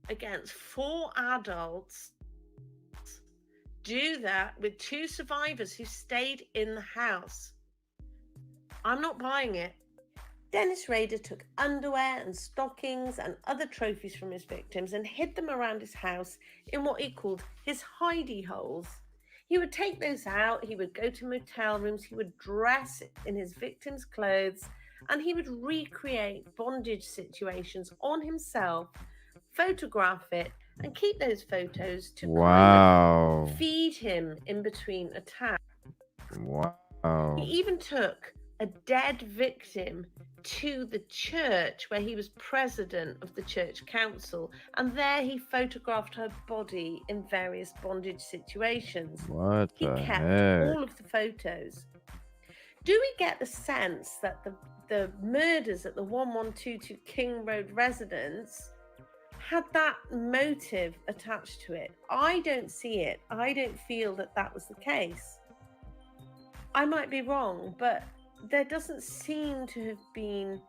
against 4 adults do that with 2 survivors who stayed in the house? I'm not buying it. Dennis Rader took underwear and stockings and other trophies from his victims and hid them around his house in what he called his hidey holes. He would take those out, he would go to motel rooms, he would dress in his victims' clothes, and he would recreate bondage situations on himself, photograph it, and keep those photos to Wow. kind of feed him in between attacks. Wow. He even took a dead victim to the church where he was president of the church council, and there he photographed her body in various bondage situations. What He the kept heck? all of the photos. Do we get the sense that the murders at the 1122 King Road residence had that motive attached to it? I don't see it. I don't feel that that was the case. I might be wrong, but there doesn't seem to have been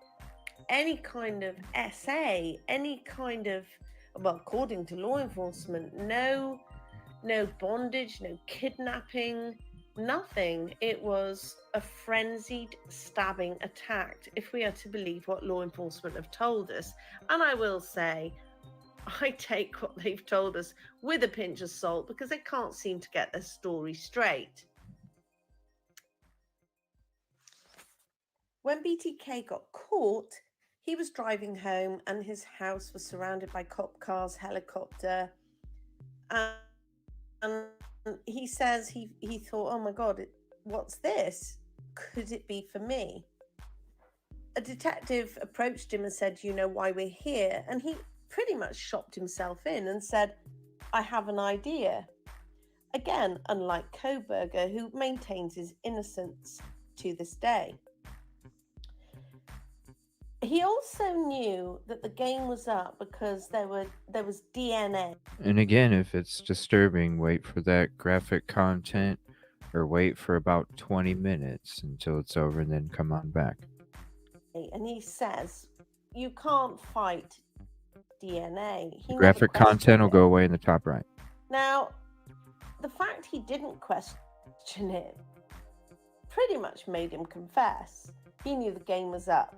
any kind of SA, any kind of, well, according to law enforcement, no bondage, no kidnapping, nothing. It was a frenzied stabbing attack, if we are to believe what law enforcement have told us. And I will say, I take what they've told us with a pinch of salt, because they can't seem to get their story straight. When BTK got caught, he was driving home and his house was surrounded by cop cars, helicopter. And he says he thought, oh my God, what's this? Could it be for me? A detective approached him and said, you know why we're here? And he pretty much shopped himself in and said, I have an idea. Again, unlike Koberger, who maintains his innocence to this day. He also knew that the game was up because there was DNA. And again, if it's disturbing, wait for that graphic content or wait for about 20 minutes until it's over and then come on back. And he says, you can't fight DNA. He Graphic never content will questioned go it. away in the top right. Now, the fact he didn't question it pretty much made him confess. He knew the game was up.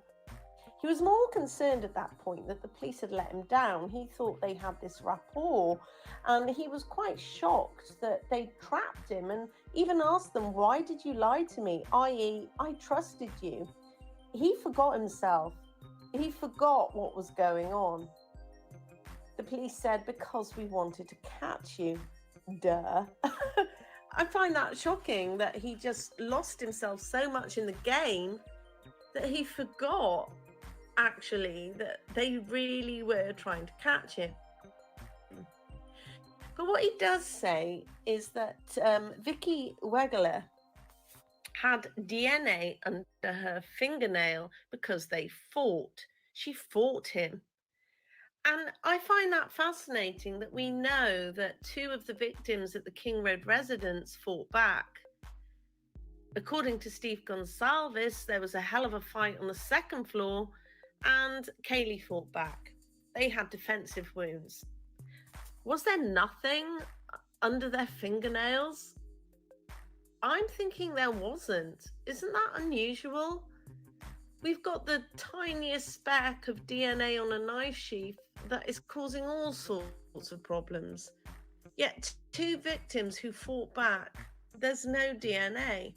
He was more concerned at that point that the police had let him down. He thought they had this rapport, and he was quite shocked that they trapped him and even asked them, why did you lie to me? i.e., I trusted you. He forgot himself. He forgot what was going on. The police said, because we wanted to catch you. Duh. I find that shocking that he just lost himself so much in the game that he forgot actually that they really were trying to catch him. But what he does say is that Vicky Wegeler had DNA under her fingernail because they fought. She fought him. And I find that fascinating that we know that 2 of the victims at the King Road residence fought back. According to Steve Gonsalves, there was a hell of a fight on the 2nd floor, and Kaylee fought back. They had defensive wounds. Was there nothing under their fingernails? I'm thinking there wasn't. Isn't that unusual? We've got the tiniest speck of DNA on a knife sheath that is causing all sorts of problems. Yet 2 victims who fought back, there's no DNA.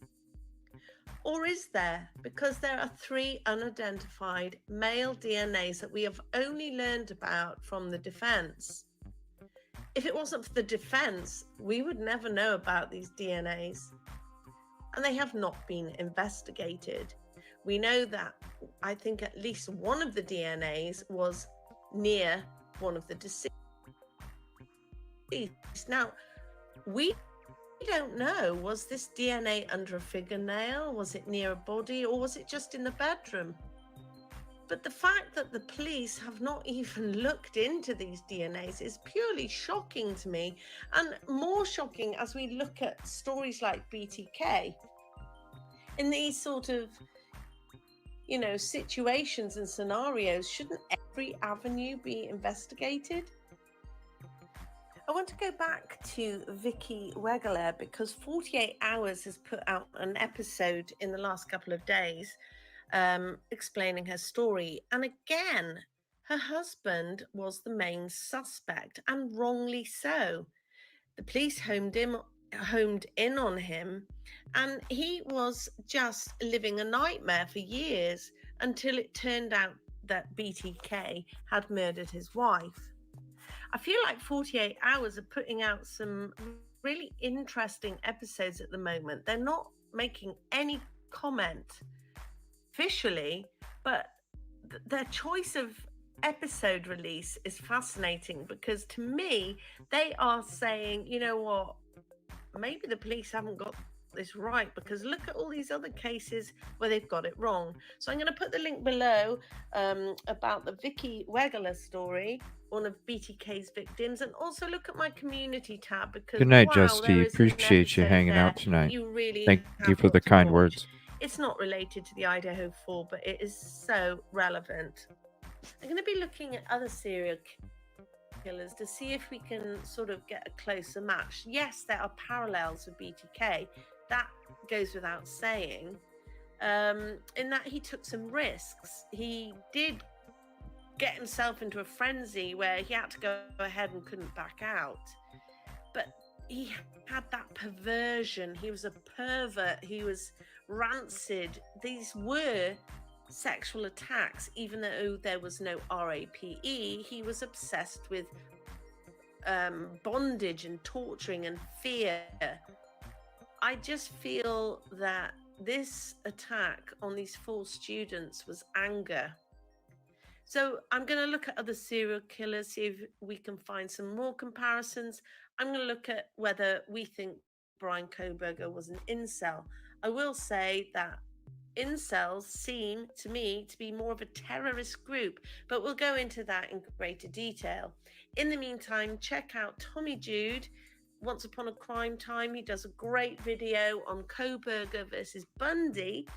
Or is there? Because there are 3 unidentified male DNAs that we have only learned about from the defense. If it wasn't for the defense, we would never know about these DNAs. And they have not been investigated. We know that I think at least one of the DNAs was near one of the deceased. Now, we don't know, was this DNA under a fingernail? Was it near a body, or was it just in the bedroom? But the fact that the police have not even looked into these DNAs is purely shocking to me, and more shocking as we look at stories like BTK. In these sort of, situations and scenarios, shouldn't every avenue be investigated? I want to go back to Vicky Wegeler because 48 Hours has put out an episode in the last couple of days explaining her story. And again, her husband was the main suspect, and wrongly so. The police homed in on him, and he was just living a nightmare for years until it turned out that BTK had murdered his wife. I feel like 48 Hours are putting out some really interesting episodes at the moment. They're not making any comment officially, but their choice of episode release is fascinating because to me, they are saying, you know what, maybe the police haven't got this right, because look at all these other cases where they've got it wrong. So I'm going to put the link below about the Vicky Wegeler story, one of BTK's victims, and also look at my community tab because Good night, wow, Justy. there is an Appreciate you episode hanging there out tonight. you really Thank you have for the got to kind watch. words. It's not related to the Idaho 4, but it is so relevant. I'm going to be looking at other serial killers to see if we can sort of get a closer match. Yes, there are parallels with BTK. That goes without saying, in that he took some risks. He did get himself into a frenzy where he had to go ahead and couldn't back out. But he had that perversion. He was a pervert. He was rancid. These were sexual attacks, even though there was no RAPE. He was obsessed with bondage and torturing and fear. I just feel that this attack on these 4 students was anger. So I'm going to look at other serial killers, see if we can find some more comparisons. I'm going to look at whether we think Brian Kohberger was an incel. I will say that incels seem to me to be more of a terrorist group, but we'll go into that in greater detail. In the meantime, check out Tommy Jude, Once Upon a Crime Time. He does a great video on Kohberger versus Bundy,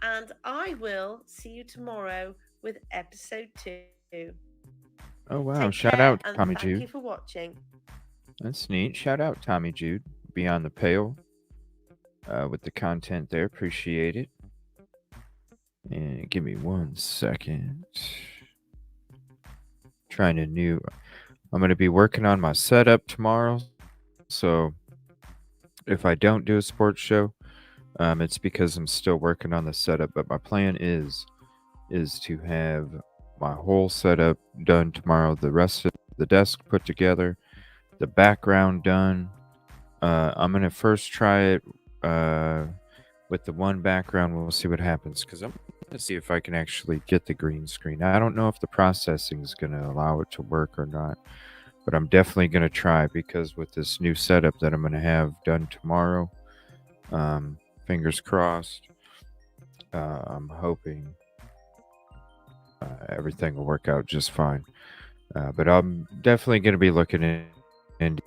and I will see you tomorrow with episode 2. Oh, wow. Take Shout care, out, and Tommy thank Jude. you for watching. That's neat. Shout out, Tommy Jude. Beyond the Pale with the content there. Appreciate it. And give me 1 second. I'm going to be working on my setup tomorrow. So if I don't do a sports show, it's because I'm still working on the setup. But my plan is to have my whole setup done tomorrow. The rest of the desk put together, the background done. I'm going to first try it with the one background. We'll see what happens because I'm going to see if I can actually get the green screen. I don't know if the processing is going to allow it to work or not. but I'm definitely going to try, because with this new setup that I'm going to have done tomorrow, fingers crossed, I'm hoping everything will work out just fine. But I'm definitely going to be looking in.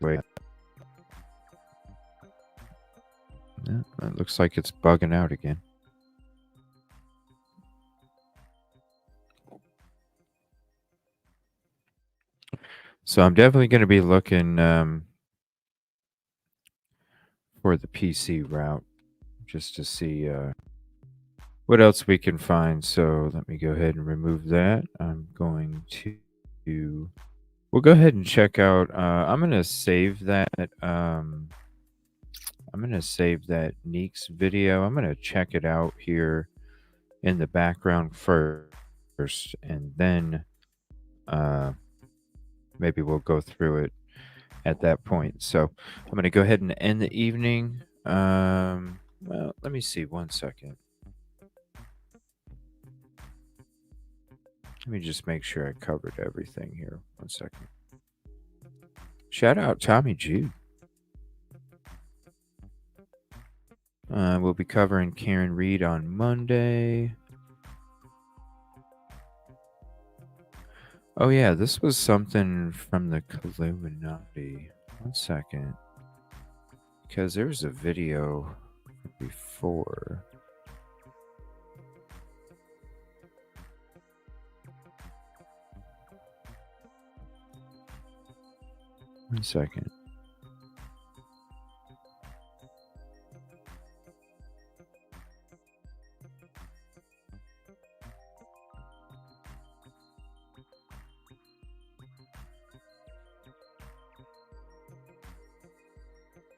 Wait. Yeah, it looks like it's bugging out again. So I'm definitely going to be looking for the PC route, just to see what else we can find. So let me go ahead and remove that. I'm going to... We'll go ahead and check out... I'm going to save that... I'm going to save that Neeks video. I'm going to check it out here in the background first, and then maybe we'll go through it at that point. So I'm going to go ahead and end the evening. Well, let me see 1 second. Let me just make sure I covered everything here. 1 second. Shout out Tommy Jude. We'll be covering Karen Reed on Monday. Oh yeah, this was something from the Illuminati. 1 second. Because there was a video before. One second.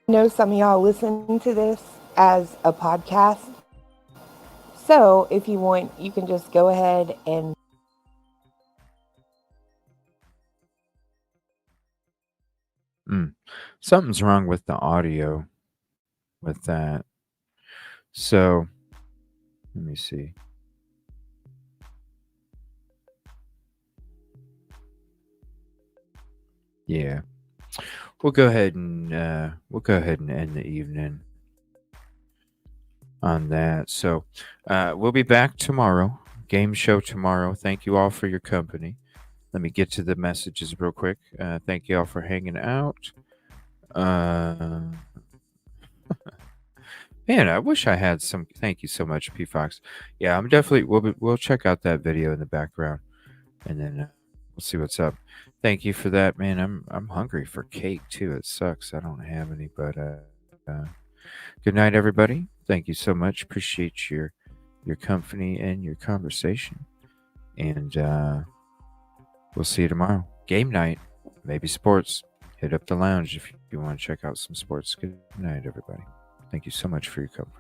I know some of y'all listen to this as a podcast. So if you want, you can just go ahead and Something's wrong with the audio with that. So let me see. Yeah. We'll go ahead and end the evening on that. So we'll be back tomorrow. Game show tomorrow. Thank you all for your company. Let me get to the messages real quick. Thank you all for hanging out. Man, I wish I had some. Thank you so much, P Fox. Yeah, I'm definitely. We'll check out that video in the background, and then we'll see what's up. Thank you for that, man. I'm hungry for cake too. It sucks I don't have any, but good night, everybody. Thank you so much. Appreciate your company and your conversation, and we'll see you tomorrow. Game night, maybe sports. Hit up the lounge if you want to check out some sports. Good night, everybody. Thank you so much for your company.